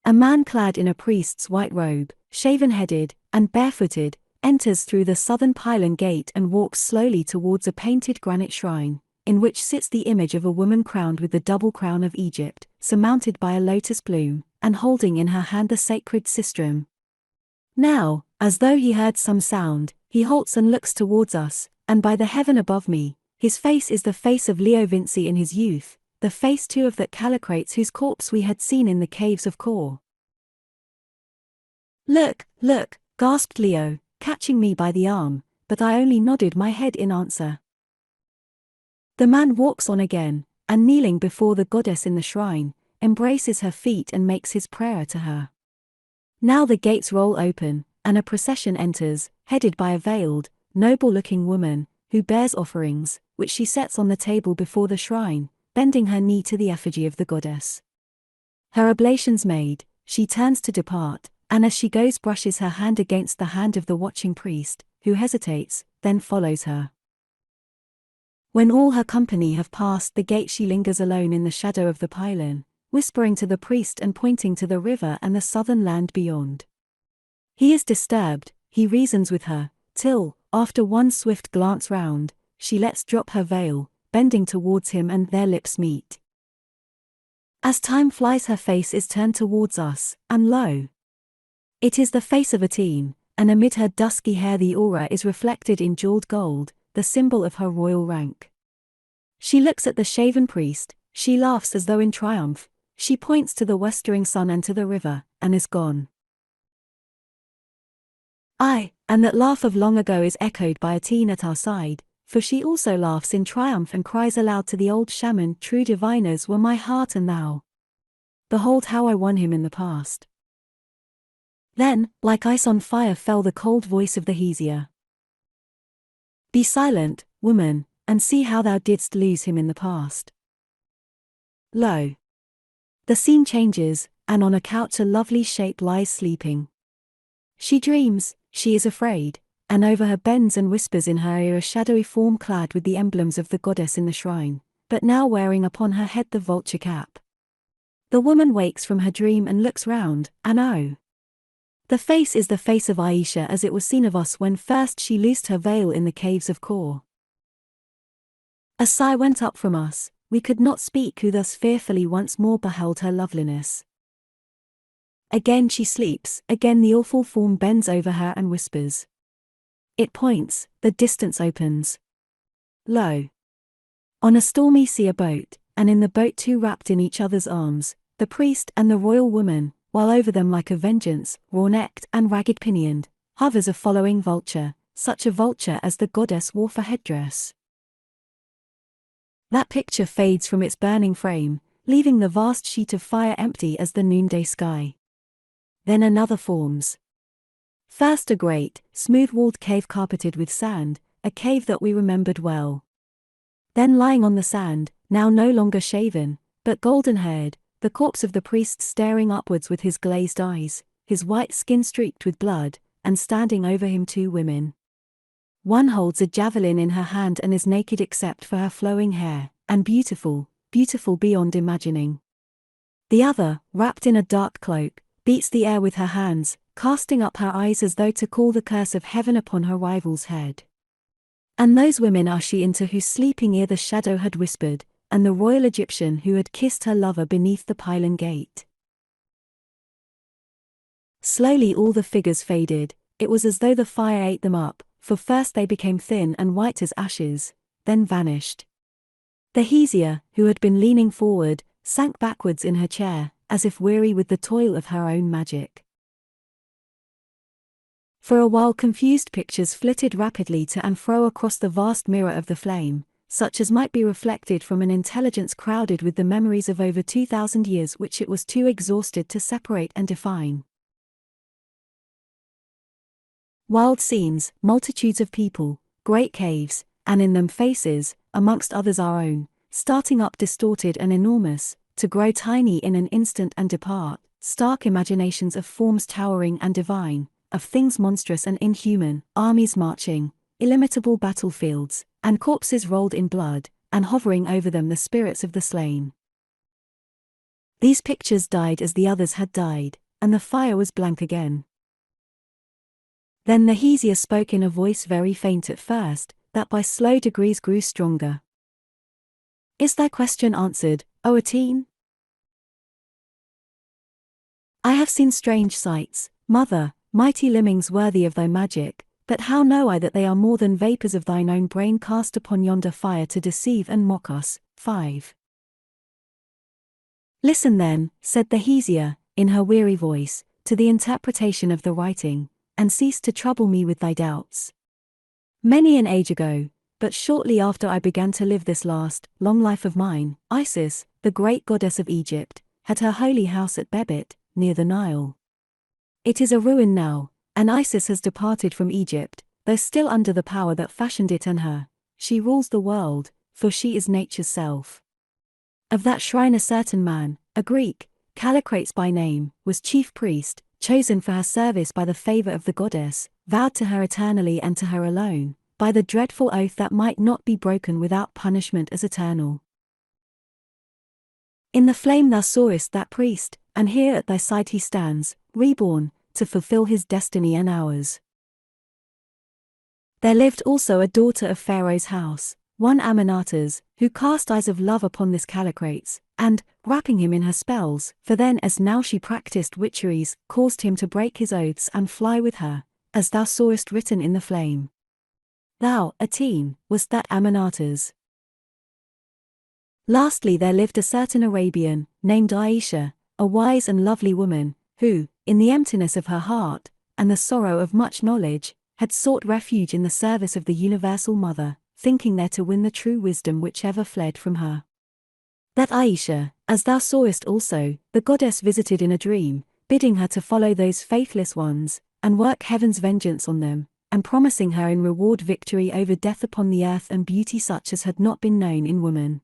A man clad in a priest's white robe, shaven-headed, and barefooted, enters through the southern pylon gate and walks slowly towards a painted granite shrine, in which sits the image of a woman crowned with the double crown of Egypt, surmounted by a lotus bloom, and holding in her hand the sacred sistrum. Now, as though he heard some sound, he halts and looks towards us, and by the heaven above me, his face is the face of Leo Vinci in his youth, the face too of that Callicrates whose corpse we had seen in the caves of Kor. Look, look, gasped Leo, catching me by the arm, but I only nodded my head in answer. The man walks on again, and kneeling before the goddess in the shrine, embraces her feet and makes his prayer to her. Now the gates roll open, and a procession enters, headed by a veiled, noble-looking woman, who bears offerings, which she sets on the table before the shrine, bending her knee to the effigy of the goddess. Her oblations made, she turns to depart, and as she goes brushes her hand against the hand of the watching priest, who hesitates, then follows her. When all her company have passed the gate she lingers alone in the shadow of the pylon, whispering to the priest and pointing to the river and the southern land beyond. He is disturbed, he reasons with her, till, after one swift glance round, she lets drop her veil, bending towards him and their lips meet. As time flies her face is turned towards us, and lo! It is the face of a teen, and amid her dusky hair the aura is reflected in jeweled gold, the symbol of her royal rank. She looks at the shaven priest, she laughs as though in triumph, she points to the westering sun and to the river, and is gone. Aye, and that laugh of long ago is echoed by a teen at our side, for she also laughs in triumph and cries aloud to the old shaman, true diviners were my heart and thou. Behold how I won him in the past. Then, like ice on fire fell the cold voice of the Hesea. Be silent, woman, and see how thou didst lose him in the past. Lo! The scene changes, and on a couch a lovely shape lies sleeping. She dreams, she is afraid, and over her bends and whispers in her ear a shadowy form clad with the emblems of the goddess in the shrine, but now wearing upon her head the vulture cap. The woman wakes from her dream and looks round, and oh! The face is the face of Ayesha as it was seen of us when first she loosed her veil in the caves of Kor. A sigh went up from us, we could not speak who thus fearfully once more beheld her loveliness. Again she sleeps, again the awful form bends over her and whispers. It points, the distance opens. Lo! On a stormy sea a boat, and in the boat two wrapped in each other's arms, the priest and the royal woman, while over them like a vengeance, raw-necked and ragged-pinioned, hovers a following vulture, such a vulture as the goddess wore for headdress. That picture fades from its burning frame, leaving the vast sheet of fire empty as the noonday sky. Then another forms. First a great, smooth-walled cave carpeted with sand, a cave that we remembered well. Then lying on the sand, now no longer shaven, but golden-haired, the corpse of the priest staring upwards with his glazed eyes, his white skin streaked with blood, and standing over him two women. One holds a javelin in her hand and is naked except for her flowing hair, and beautiful, beautiful beyond imagining. The other, wrapped in a dark cloak, beats the air with her hands, casting up her eyes as though to call the curse of heaven upon her rival's head. And those women are she into whose sleeping ear the shadow had whispered, and the royal Egyptian who had kissed her lover beneath the pylon gate. Slowly all the figures faded, it was as though the fire ate them up, for first they became thin and white as ashes, then vanished. The Hesea, who had been leaning forward, sank backwards in her chair, as if weary with the toil of her own magic. For a while confused pictures flitted rapidly to and fro across the vast mirror of the flame, such as might be reflected from an intelligence crowded with the memories of over 2,000 years which it was too exhausted to separate and define. Wild scenes, multitudes of people, great caves, and in them faces, amongst others our own, starting up distorted and enormous, to grow tiny in an instant and depart, stark imaginations of forms towering and divine, of things monstrous and inhuman, armies marching, illimitable battlefields, and corpses rolled in blood, and hovering over them the spirits of the slain. These pictures died as the others had died, and the fire was blank again. Then the Hesea spoke in a voice very faint at first, that by slow degrees grew stronger. "Is thy question answered, O Athene? I have seen strange sights, mother, mighty limnings worthy of thy magic, but how know I that they are more than vapors of thine own brain cast upon yonder fire to deceive and mock us? 5. Listen then, said the Hesea, in her weary voice, to the interpretation of the writing, and cease to trouble me with thy doubts. Many an age ago, but shortly after I began to live this last, long life of mine, Isis, the great goddess of Egypt, had her holy house at Bebit, near the Nile. It is a ruin now, and Isis has departed from Egypt, though still under the power that fashioned it and her. She rules the world, for she is nature's self. Of that shrine a certain man, a Greek, Callicrates by name, was chief priest, chosen for her service by the favor of the goddess, vowed to her eternally and to her alone, by the dreadful oath that might not be broken without punishment as eternal. In the flame thou sawest that priest, and here at thy side he stands, reborn, to fulfill his destiny and ours. There lived also a daughter of Pharaoh's house, one Amenartes, who cast eyes of love upon this Callicrates, and, wrapping him in her spells, for then as now she practiced witcheries, caused him to break his oaths and fly with her, as thou sawest written in the flame. Thou, Athene, wast that Amenartes. Lastly there lived a certain Arabian, named Ayesha, a wise and lovely woman, who, in the emptiness of her heart, and the sorrow of much knowledge, had sought refuge in the service of the universal mother, thinking there to win the true wisdom which ever fled from her. That Ayesha, as thou sawest also, the goddess visited in a dream, bidding her to follow those faithless ones, and work heaven's vengeance on them, and promising her in reward victory over death upon the earth and beauty such as had not been known in woman.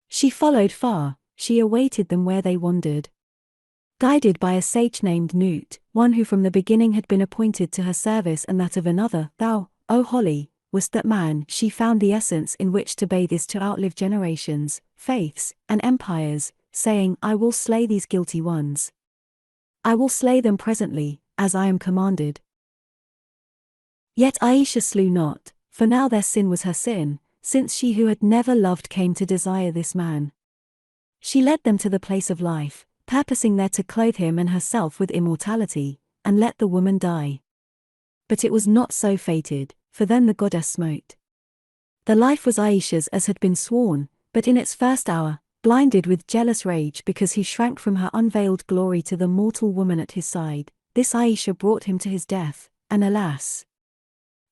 She followed far, she awaited them where they wandered. Guided by a sage named Nut, one who from the beginning had been appointed to her service and that of another, thou, O Holly, wast that man, she found the essence in which to bathe is to outlive generations, faiths, and empires, saying, I will slay these guilty ones. I will slay them presently, as I am commanded. Yet Ayesha slew not, for now their sin was her sin, since she who had never loved came to desire this man. She led them to the place of life, purposing there to clothe him and herself with immortality, and let the woman die. But it was not so fated, for then the goddess smote. The life was Ayesha's as had been sworn, but in its first hour, blinded with jealous rage because he shrank from her unveiled glory to the mortal woman at his side, this Ayesha brought him to his death, and alas!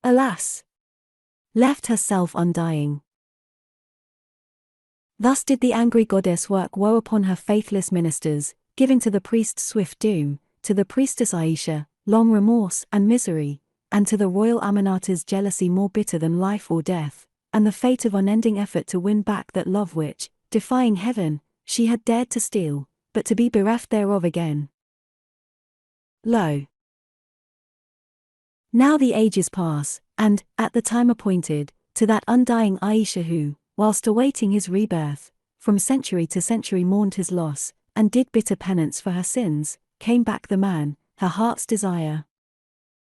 Alas! Left herself undying. Thus did the angry goddess work woe upon her faithless ministers, giving to the priest swift doom, to the priestess Ayesha, long remorse and misery, and to the royal Amenartes jealousy more bitter than life or death, and the fate of unending effort to win back that love which, defying heaven, she had dared to steal, but to be bereft thereof again. Lo! Now the ages pass, and, at the time appointed, to that undying Ayesha who, whilst awaiting his rebirth, from century to century mourned his loss, and did bitter penance for her sins, came back the man, her heart's desire.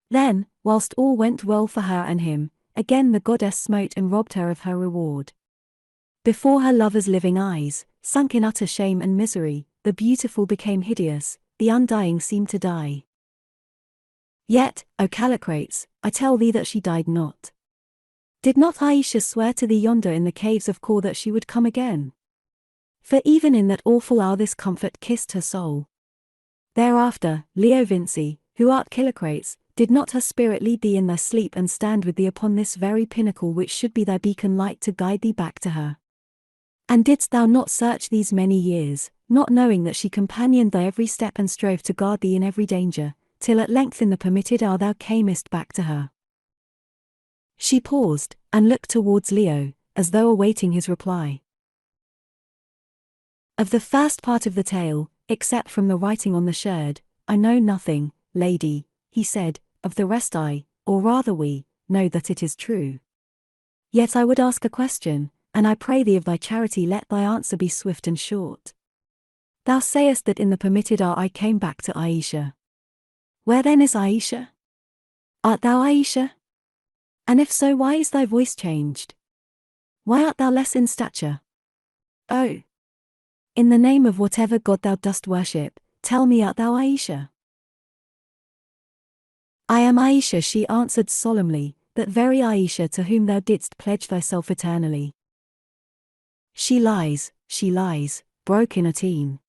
Then, whilst all went well for her and him, again the goddess smote and robbed her of her reward. Before her lover's living eyes, sunk in utter shame and misery, the beautiful became hideous, the undying seemed to die. Yet, O Callicrates, I tell thee that she died not. Did not Ayesha swear to thee yonder in the caves of Kor that she would come again? For even in that awful hour this comfort kissed her soul. Thereafter, Leo Vinci, who art Callicrates, did not her spirit lead thee in thy sleep and stand with thee upon this very pinnacle which should be thy beacon light to guide thee back to her? And didst thou not search these many years, not knowing that she companioned thy every step and strove to guard thee in every danger, till at length in the permitted hour thou camest back to her? She paused, and looked towards Leo, as though awaiting his reply. Of the first part of the tale, except from the writing on the sherd, I know nothing, lady, he said. Of the rest I, or rather we, know that it is true. Yet I would ask a question, and I pray thee of thy charity let thy answer be swift and short. Thou sayest that in the permitted hour I came back to Ayesha. Where then is Ayesha? Art thou Ayesha? And if so, why is thy voice changed? Why art thou less in stature? Oh! In the name of whatever god thou dost worship, tell me, art thou Ayesha? I am Ayesha, she answered solemnly, that very Ayesha to whom thou didst pledge thyself eternally. She lies, broke in Atene.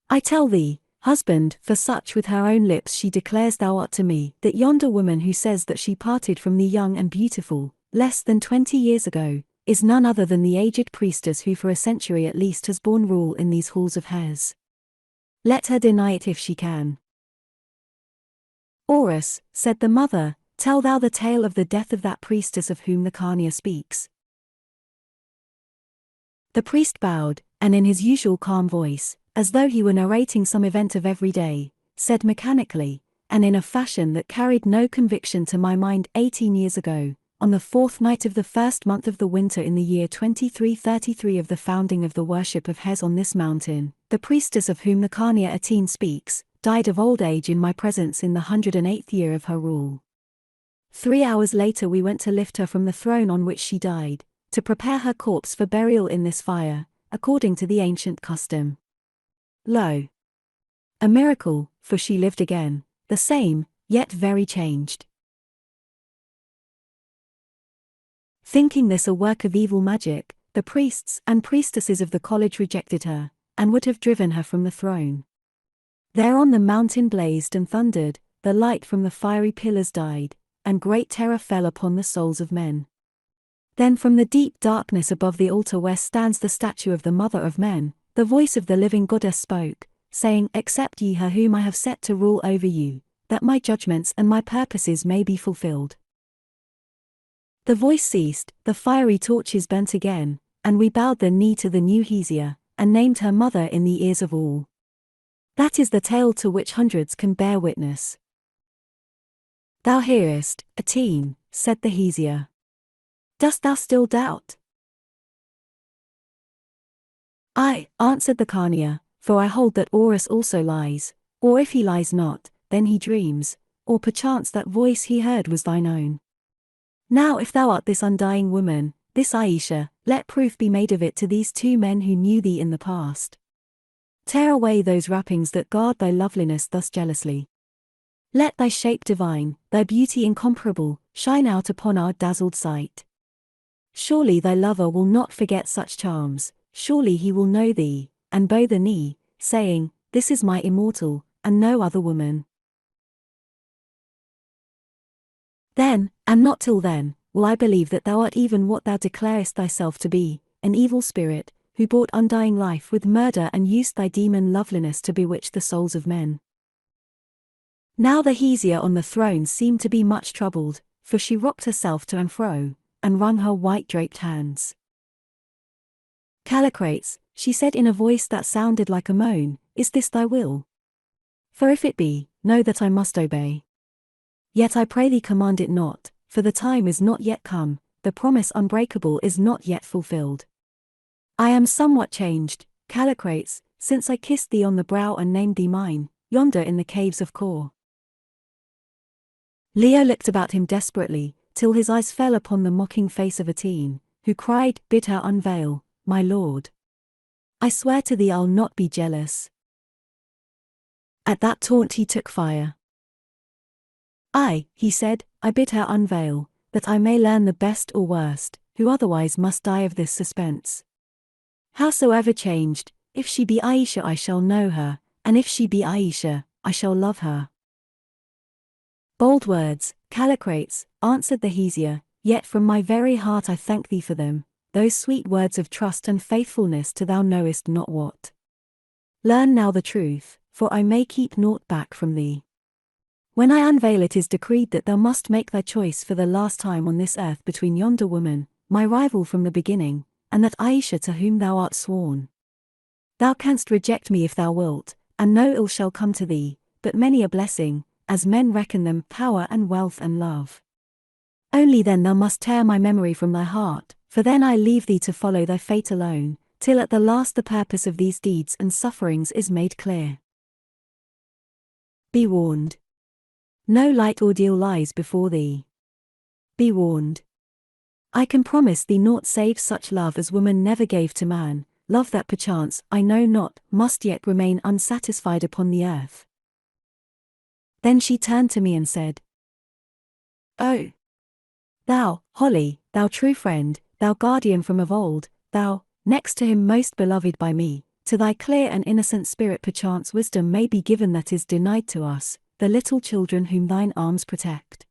I tell thee, husband, for such with her own lips she declares thou art to me, that yonder woman who says that she parted from thee young and beautiful, less than 20 years ago, is none other than the aged priestess who for a century at least has borne rule in these halls of Hes. Let her deny it if she can. Horace, said the mother, tell thou the tale of the death of that priestess of whom the Khania speaks. The priest bowed, and in his usual calm voice, as though he were narrating some event of every day, said mechanically, and in a fashion that carried no conviction to my mind, 18 years ago, on the 4th night of the 1st month of the winter in the year 2333 of the founding of the worship of Hes on this mountain, the priestess of whom the Khania Atene speaks, died of old age in my presence in the 108th year of her rule. 3 hours later we went to lift her from the throne on which she died, to prepare her corpse for burial in this fire, according to the ancient custom. Lo! A miracle, for she lived again, the same, yet very changed. Thinking this a work of evil magic, the priests and priestesses of the college rejected her, and would have driven her from the throne. Thereon the mountain blazed and thundered, the light from the fiery pillars died, and great terror fell upon the souls of men. Then from the deep darkness above the altar where stands the statue of the Mother of Men, the voice of the living goddess spoke, saying, accept ye her whom I have set to rule over you, that my judgments and my purposes may be fulfilled. The voice ceased, the fiery torches burnt again, and we bowed the knee to the new Hesia, and named her mother in the ears of all. That is the tale to which hundreds can bear witness. Thou hearest, Atene, said the Hesia. Dost thou still doubt? I, answered the Khania, for I hold that Horus also lies, or if he lies not, then he dreams, or perchance that voice he heard was thine own. Now if thou art this undying woman, this Ayesha, let proof be made of it to these two men who knew thee in the past. Tear away those wrappings that guard thy loveliness thus jealously. Let thy shape divine, thy beauty incomparable, shine out upon our dazzled sight. Surely thy lover will not forget such charms, surely he will know thee, and bow the knee, saying, this is my immortal, and no other woman. Then, and not till then, will I believe that thou art even what thou declarest thyself to be, an evil spirit, who bought undying life with murder and used thy demon loveliness to bewitch the souls of men. Now the Hesia on the throne seemed to be much troubled, for she rocked herself to and fro, and wrung her white draped hands. Callicrates, she said in a voice that sounded like a moan, is this thy will? For if it be, know that I must obey. Yet I pray thee command it not, for the time is not yet come, the promise unbreakable is not yet fulfilled. I am somewhat changed, Callicrates, since I kissed thee on the brow and named thee mine, yonder in the caves of Kor. Leo looked about him desperately, till his eyes fell upon the mocking face of a teen, who cried, "Bid her unveil, my lord. I swear to thee I'll not be jealous." At that taunt he took fire. "Aye," he said, "I bid her unveil, that I may learn the best or worst, who otherwise must die of this suspense. Howsoever changed, if she be Ayesha I shall know her, and if she be Ayesha, I shall love her." "Bold words, Callicrates," answered the Hesier, "yet from my very heart I thank thee for them, those sweet words of trust and faithfulness to thou knowest not what. Learn now the truth, for I may keep naught back from thee. When I unveil it is decreed that thou must make thy choice for the last time on this earth between yonder woman, my rival from the beginning, and that Ayesha to whom thou art sworn. Thou canst reject me if thou wilt, and no ill shall come to thee, but many a blessing, as men reckon them, power and wealth and love. Only then thou must tear my memory from thy heart, for then I leave thee to follow thy fate alone, till at the last the purpose of these deeds and sufferings is made clear. Be warned. No light ordeal lies before thee. Be warned. I can promise thee naught save such love as woman never gave to man, love that perchance, I know not, must yet remain unsatisfied upon the earth." Then she turned to me and said, "Oh! Thou, Holly, thou true friend, thou guardian from of old, thou, next to him most beloved by me, to thy clear and innocent spirit perchance wisdom may be given that is denied to us, the little children whom thine arms protect.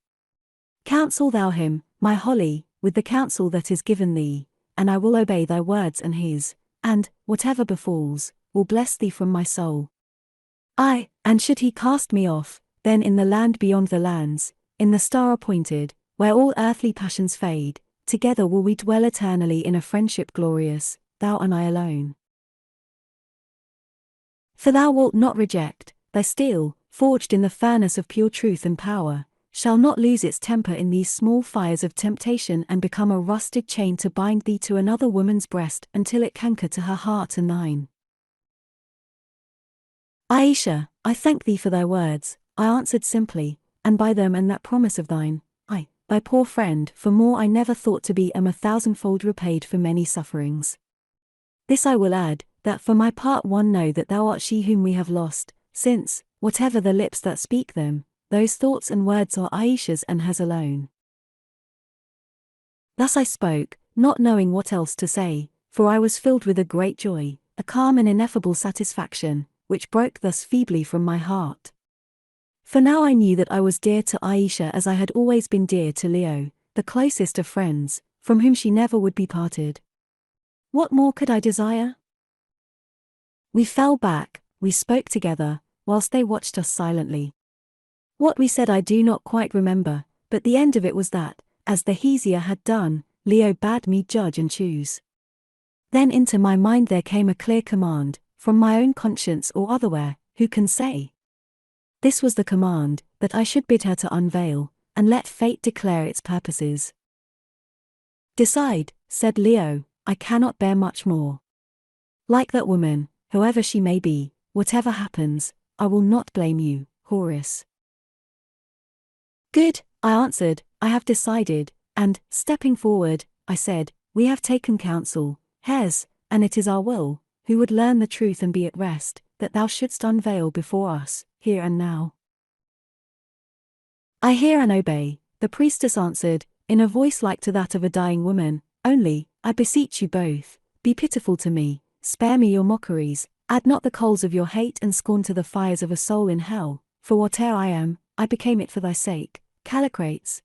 Counsel thou him, my Holly, with the counsel that is given thee, and I will obey thy words and his, and, whatever befalls, will bless thee from my soul. Aye, and should he cast me off, then in the land beyond the lands, in the star appointed, where all earthly passions fade, together will we dwell eternally in a friendship glorious, thou and I alone. For thou wilt not reject, thy steel, forged in the furnace of pure truth and power, shall not lose its temper in these small fires of temptation and become a rusted chain to bind thee to another woman's breast until it canker to her heart and thine. Ayesha, I thank thee for thy words, I answered simply, and by them and that promise of thine, I, thy poor friend, for more I never thought to be am 1,000-fold repaid for many sufferings. This I will add, that for my part one know that thou art she whom we have lost, since, whatever the lips that speak them, those thoughts and words are Ayesha's and hers alone." Thus I spoke, not knowing what else to say, for I was filled with a great joy, a calm and ineffable satisfaction, which broke thus feebly from my heart. For now I knew that I was dear to Ayesha as I had always been dear to Leo, the closest of friends, from whom she never would be parted. What more could I desire? We fell back, we spoke together, whilst they watched us silently. What we said I do not quite remember, but the end of it was that, as the Hesier had done, Leo bade me judge and choose. Then into my mind there came a clear command, from my own conscience or otherwhere, who can say? This was the command, that I should bid her to unveil, and let fate declare its purposes. "Decide," said Leo, "I cannot bear much more. Like that woman, whoever she may be, whatever happens, I will not blame you, Horace." "Good," I answered, "I have decided," and, stepping forward, I said, "We have taken counsel, Hes, and it is our will, who would learn the truth and be at rest, that thou shouldst unveil before us, here and now." "I hear and obey," the priestess answered, in a voice like to that of a dying woman, "only, I beseech you both, be pitiful to me, spare me your mockeries, add not the coals of your hate and scorn to the fires of a soul in hell, for whate'er I am, I became it for thy sake, Callicrates.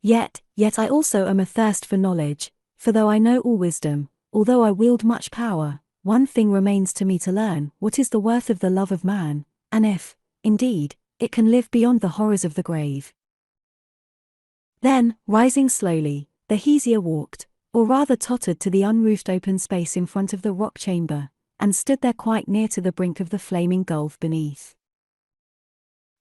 Yet I also am athirst for knowledge, for though I know all wisdom, although I wield much power, one thing remains to me to learn, what is the worth of the love of man, and if, indeed, it can live beyond the horrors of the grave." Then, rising slowly, the Hesier walked, or rather tottered to the unroofed open space in front of the rock chamber, and stood there quite near to the brink of the flaming gulf beneath.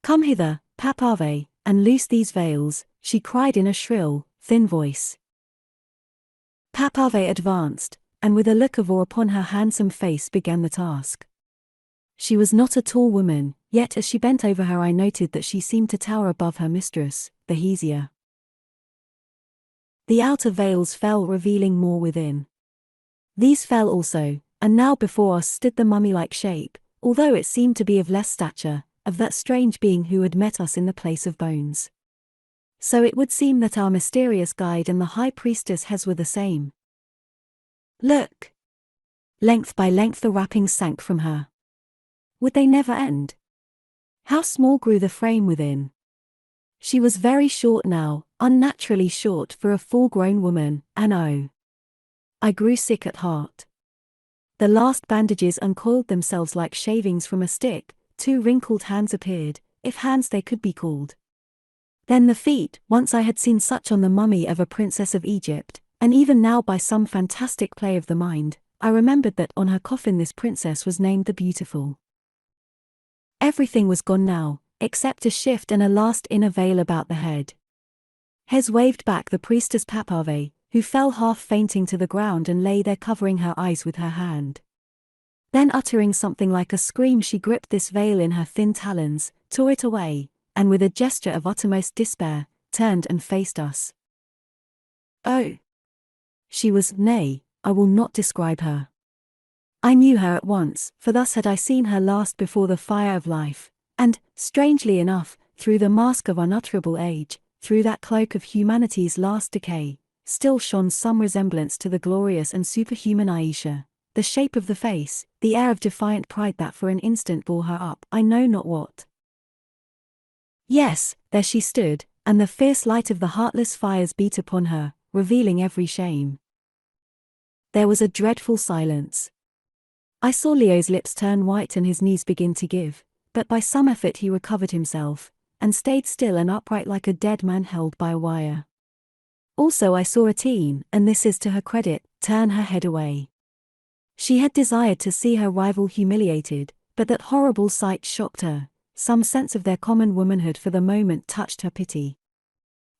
"Come hither, Papave, and loose these veils," she cried in a shrill, thin voice. Papave advanced, and with a look of awe upon her handsome face began the task. She was not a tall woman, yet as she bent over her I noted that she seemed to tower above her mistress, the Hesea. The outer veils fell, revealing more within. These fell also, and now before us stood the mummy-like shape, although it seemed to be of less stature, of that strange being who had met us in the place of bones. So it would seem that our mysterious guide and the high priestess Hes were the same. Look! Length by length the wrappings sank from her. Would they never end? How small grew the frame within. She was very short now, unnaturally short for a full-grown woman, and oh! I grew sick at heart. The last bandages uncoiled themselves like shavings from a stick, 2 wrinkled hands appeared, if hands they could be called. Then the feet, once I had seen such on the mummy of a princess of Egypt, and even now by some fantastic play of the mind, I remembered that on her coffin this princess was named the Beautiful. Everything was gone now, except a shift and a last inner veil about the head. Hes waved back the priestess Papave, who fell half fainting to the ground and lay there covering her eyes with her hand. Then uttering something like a scream she gripped this veil in her thin talons, tore it away, and with a gesture of uttermost despair, turned and faced us. Oh! She was, nay, I will not describe her. I knew her at once, for thus had I seen her last before the fire of life, and, strangely enough, through the mask of unutterable age, through that cloak of humanity's last decay, still shone some resemblance to the glorious and superhuman Ayesha, the shape of the face, the air of defiant pride that for an instant bore her up, I know not what. Yes, there she stood, and the fierce light of the heartless fires beat upon her, revealing every shame. There was a dreadful silence. I saw Leo's lips turn white and his knees begin to give, but by some effort he recovered himself, and stayed still and upright like a dead man held by a wire. Also I saw Atene, and this is to her credit, turn her head away. She had desired to see her rival humiliated, but that horrible sight shocked her. Some sense of their common womanhood for the moment touched her pity.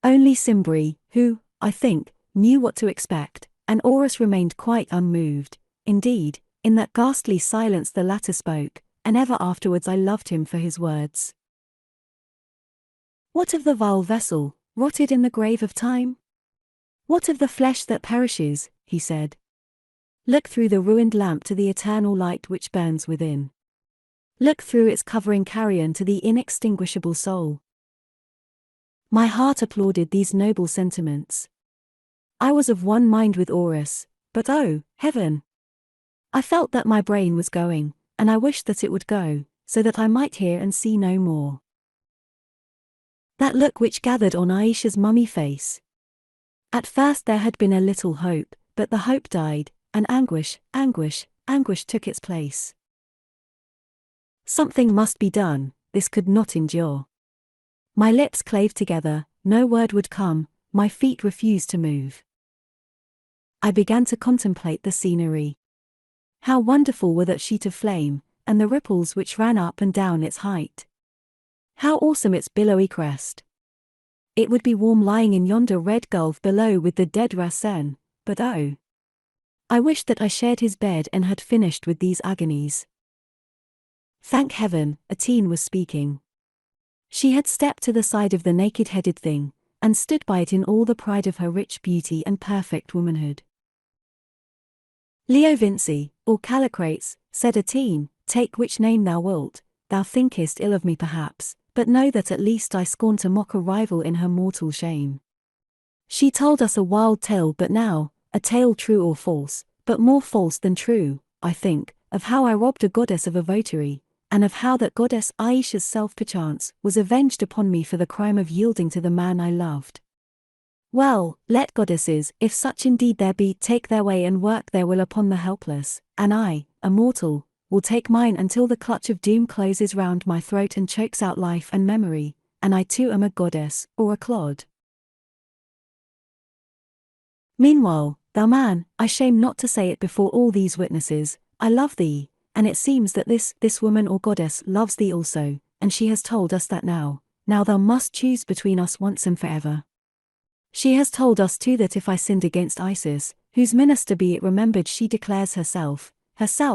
Only Simbri, who, I think, knew what to expect, and Horus remained quite unmoved. Indeed, in that ghastly silence the latter spoke, and ever afterwards I loved him for his words. What of the vile vessel, rotted in the grave of time? What of the flesh that perishes, he said. Look through the ruined lamp to the eternal light which burns within. Look through its covering carrion to the inextinguishable soul. My heart applauded these noble sentiments. I was of one mind with Horus, but oh, heaven! I felt that my brain was going, and I wished that it would go, so that I might hear and see no more. That look which gathered on Ayesha's mummy face. At first there had been a little hope, but the hope died, and anguish took its place. Something must be done, this could not endure. My lips clave together, no word would come, my feet refused to move. I began to contemplate the scenery. How wonderful were that sheet of flame, and the ripples which ran up and down its height. How awesome its billowy crest. It would be warm lying in yonder red gulf below with the dead Rasen, but oh! I wished that I shared his bed and had finished with these agonies. Thank heaven, Atene was speaking. She had stepped to the side of the naked-headed thing, and stood by it in all the pride of her rich beauty and perfect womanhood. Leo Vinci, or Callicrates, said Atene, take which name thou wilt, thou thinkest ill of me perhaps, but know that at least I scorn to mock a rival in her mortal shame. She told us a wild tale but now, a tale true or false, but more false than true, I think, of how I robbed a goddess of a votary, and of how that goddess Ayesha's self perchance was avenged upon me for the crime of yielding to the man I loved. Well, let goddesses, if such indeed there be, take their way and work their will upon the helpless, and I, a mortal, will take mine until the clutch of doom closes round my throat and chokes out life and memory, and I too am a goddess, or a clod. Meanwhile, thou man, I shame not to say it before all these witnesses, I love thee, and it seems that this woman or goddess loves thee also, and she has told us that now thou must choose between us once and forever. She has told us too that if I sinned against Isis, whose minister be it remembered she declares herself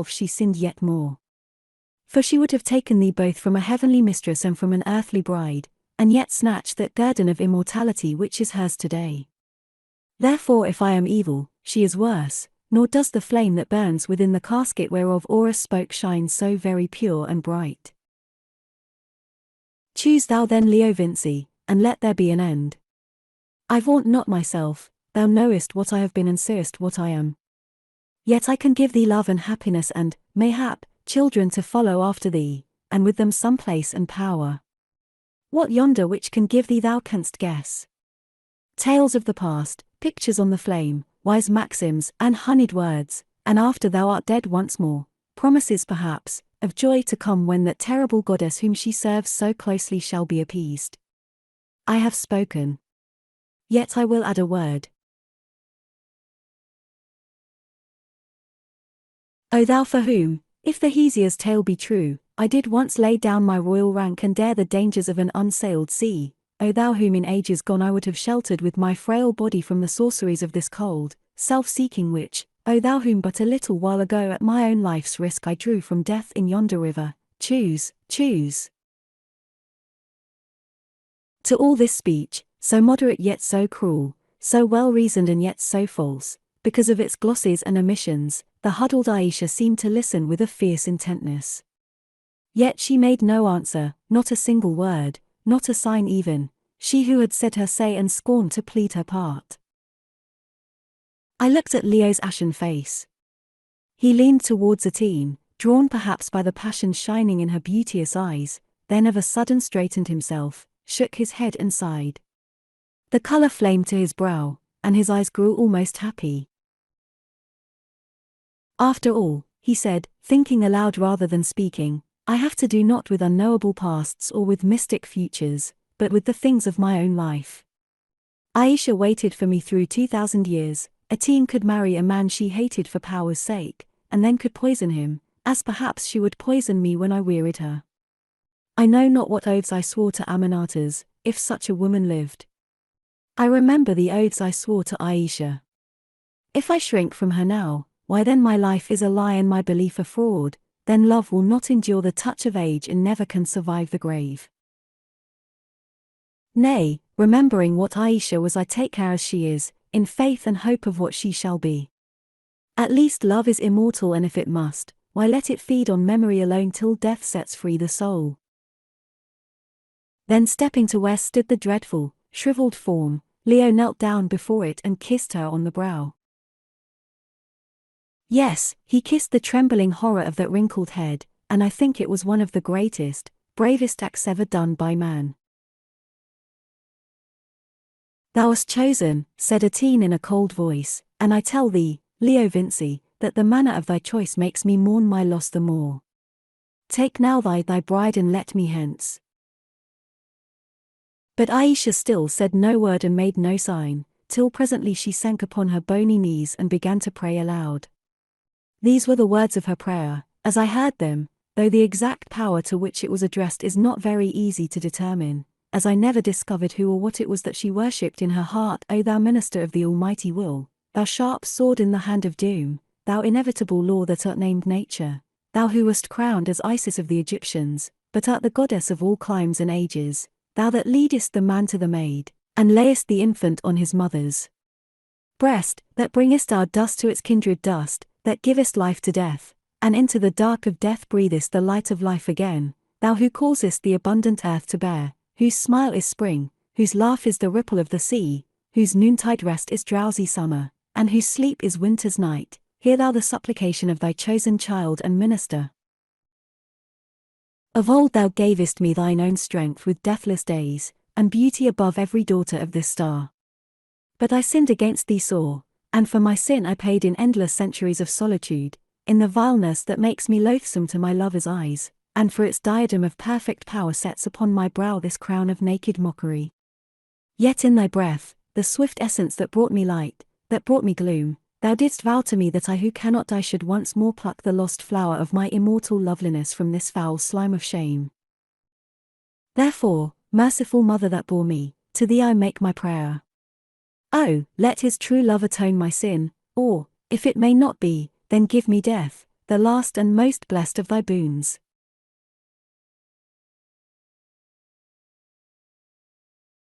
she sinned yet more. For she would have taken thee both from a heavenly mistress and from an earthly bride, and yet snatched that guerdon of immortality which is hers today. Therefore if I am evil, she is worse, nor does the flame that burns within the casket whereof Horace spoke shine so very pure and bright. Choose thou then Leo Vinci, and let there be an end. I vaunt not myself, thou knowest what I have been and seest what I am. Yet I can give thee love and happiness and, mayhap, children to follow after thee, and with them some place and power. What yonder which can give thee thou canst guess. Tales of the past, pictures on the flame, wise maxims and honeyed words, and after thou art dead once more, promises perhaps, of joy to come when that terrible goddess whom she serves so closely shall be appeased. I have spoken. Yet I will add a word. O thou for whom, if the Hesiod's tale be true, I did once lay down my royal rank and dare the dangers of an unsailed sea, O thou whom in ages gone I would have sheltered with my frail body from the sorceries of this cold, self-seeking witch, O thou whom but a little while ago at my own life's risk I drew from death in yonder river, choose, choose. To all this speech, so moderate yet so cruel, so well reasoned and yet so false, because of its glosses and omissions, the huddled Ayesha seemed to listen with a fierce intentness. Yet she made no answer, not a single word, not a sign even, she who had said her say and scorned to plead her part. I looked at Leo's ashen face. He leaned towards Atene, drawn perhaps by the passion shining in her beauteous eyes, then of a sudden straightened himself, shook his head and sighed. The color flamed to his brow, and his eyes grew almost happy. After all, he said, thinking aloud rather than speaking, I have to do not with unknowable pasts or with mystic futures, but with the things of my own life. Ayesha waited for me through 2,000 years, Atene could marry a man she hated for power's sake, and then could poison him, as perhaps she would poison me when I wearied her. I know not what oaths I swore to Aminatas, if such a woman lived. I remember the oaths I swore to Ayesha. If I shrink from her now, why then my life is a lie and my belief a fraud, then love will not endure the touch of age and never can survive the grave. Nay, remembering what Ayesha was I take her as she is, in faith and hope of what she shall be. At least love is immortal and if it must, why let it feed on memory alone till death sets free the soul. Then stepping to where stood the dreadful, shriveled form, Leo knelt down before it and kissed her on the brow. Yes, he kissed the trembling horror of that wrinkled head, and I think it was one of the greatest, bravest acts ever done by man. Thou hast chosen, said Atene in a cold voice, and I tell thee, Leo Vinci, that the manner of thy choice makes me mourn my loss the more. Take now thy bride and let me hence. But Ayesha still said no word and made no sign, till presently she sank upon her bony knees and began to pray aloud. These were the words of her prayer, as I heard them, though the exact power to which it was addressed is not very easy to determine, as I never discovered who or what it was that she worshipped in her heart. O thou minister of the almighty will, thou sharp sword in the hand of doom, thou inevitable law that art named nature, thou who wast crowned as Isis of the Egyptians, but art the goddess of all climes and ages, thou that leadest the man to the maid, and layest the infant on his mother's breast, that bringest our dust to its kindred dust, that givest life to death, and into the dark of death breathest the light of life again, thou who causest the abundant earth to bear, whose smile is spring, whose laugh is the ripple of the sea, whose noontide rest is drowsy summer, and whose sleep is winter's night, hear thou the supplication of thy chosen child and minister. Of old thou gavest me thine own strength with deathless days, and beauty above every daughter of this star. But I sinned against thee sore, and for my sin I paid in endless centuries of solitude, in the vileness that makes me loathsome to my lover's eyes, and for its diadem of perfect power sets upon my brow this crown of naked mockery. Yet in thy breath, the swift essence that brought me light, that brought me gloom, thou didst vow to me that I who cannot die should once more pluck the lost flower of my immortal loveliness from this foul slime of shame. Therefore, merciful mother that bore me, to thee I make my prayer. Oh, let his true love atone my sin, Or, if it may not be, then give me death, the last and most blessed of thy boons.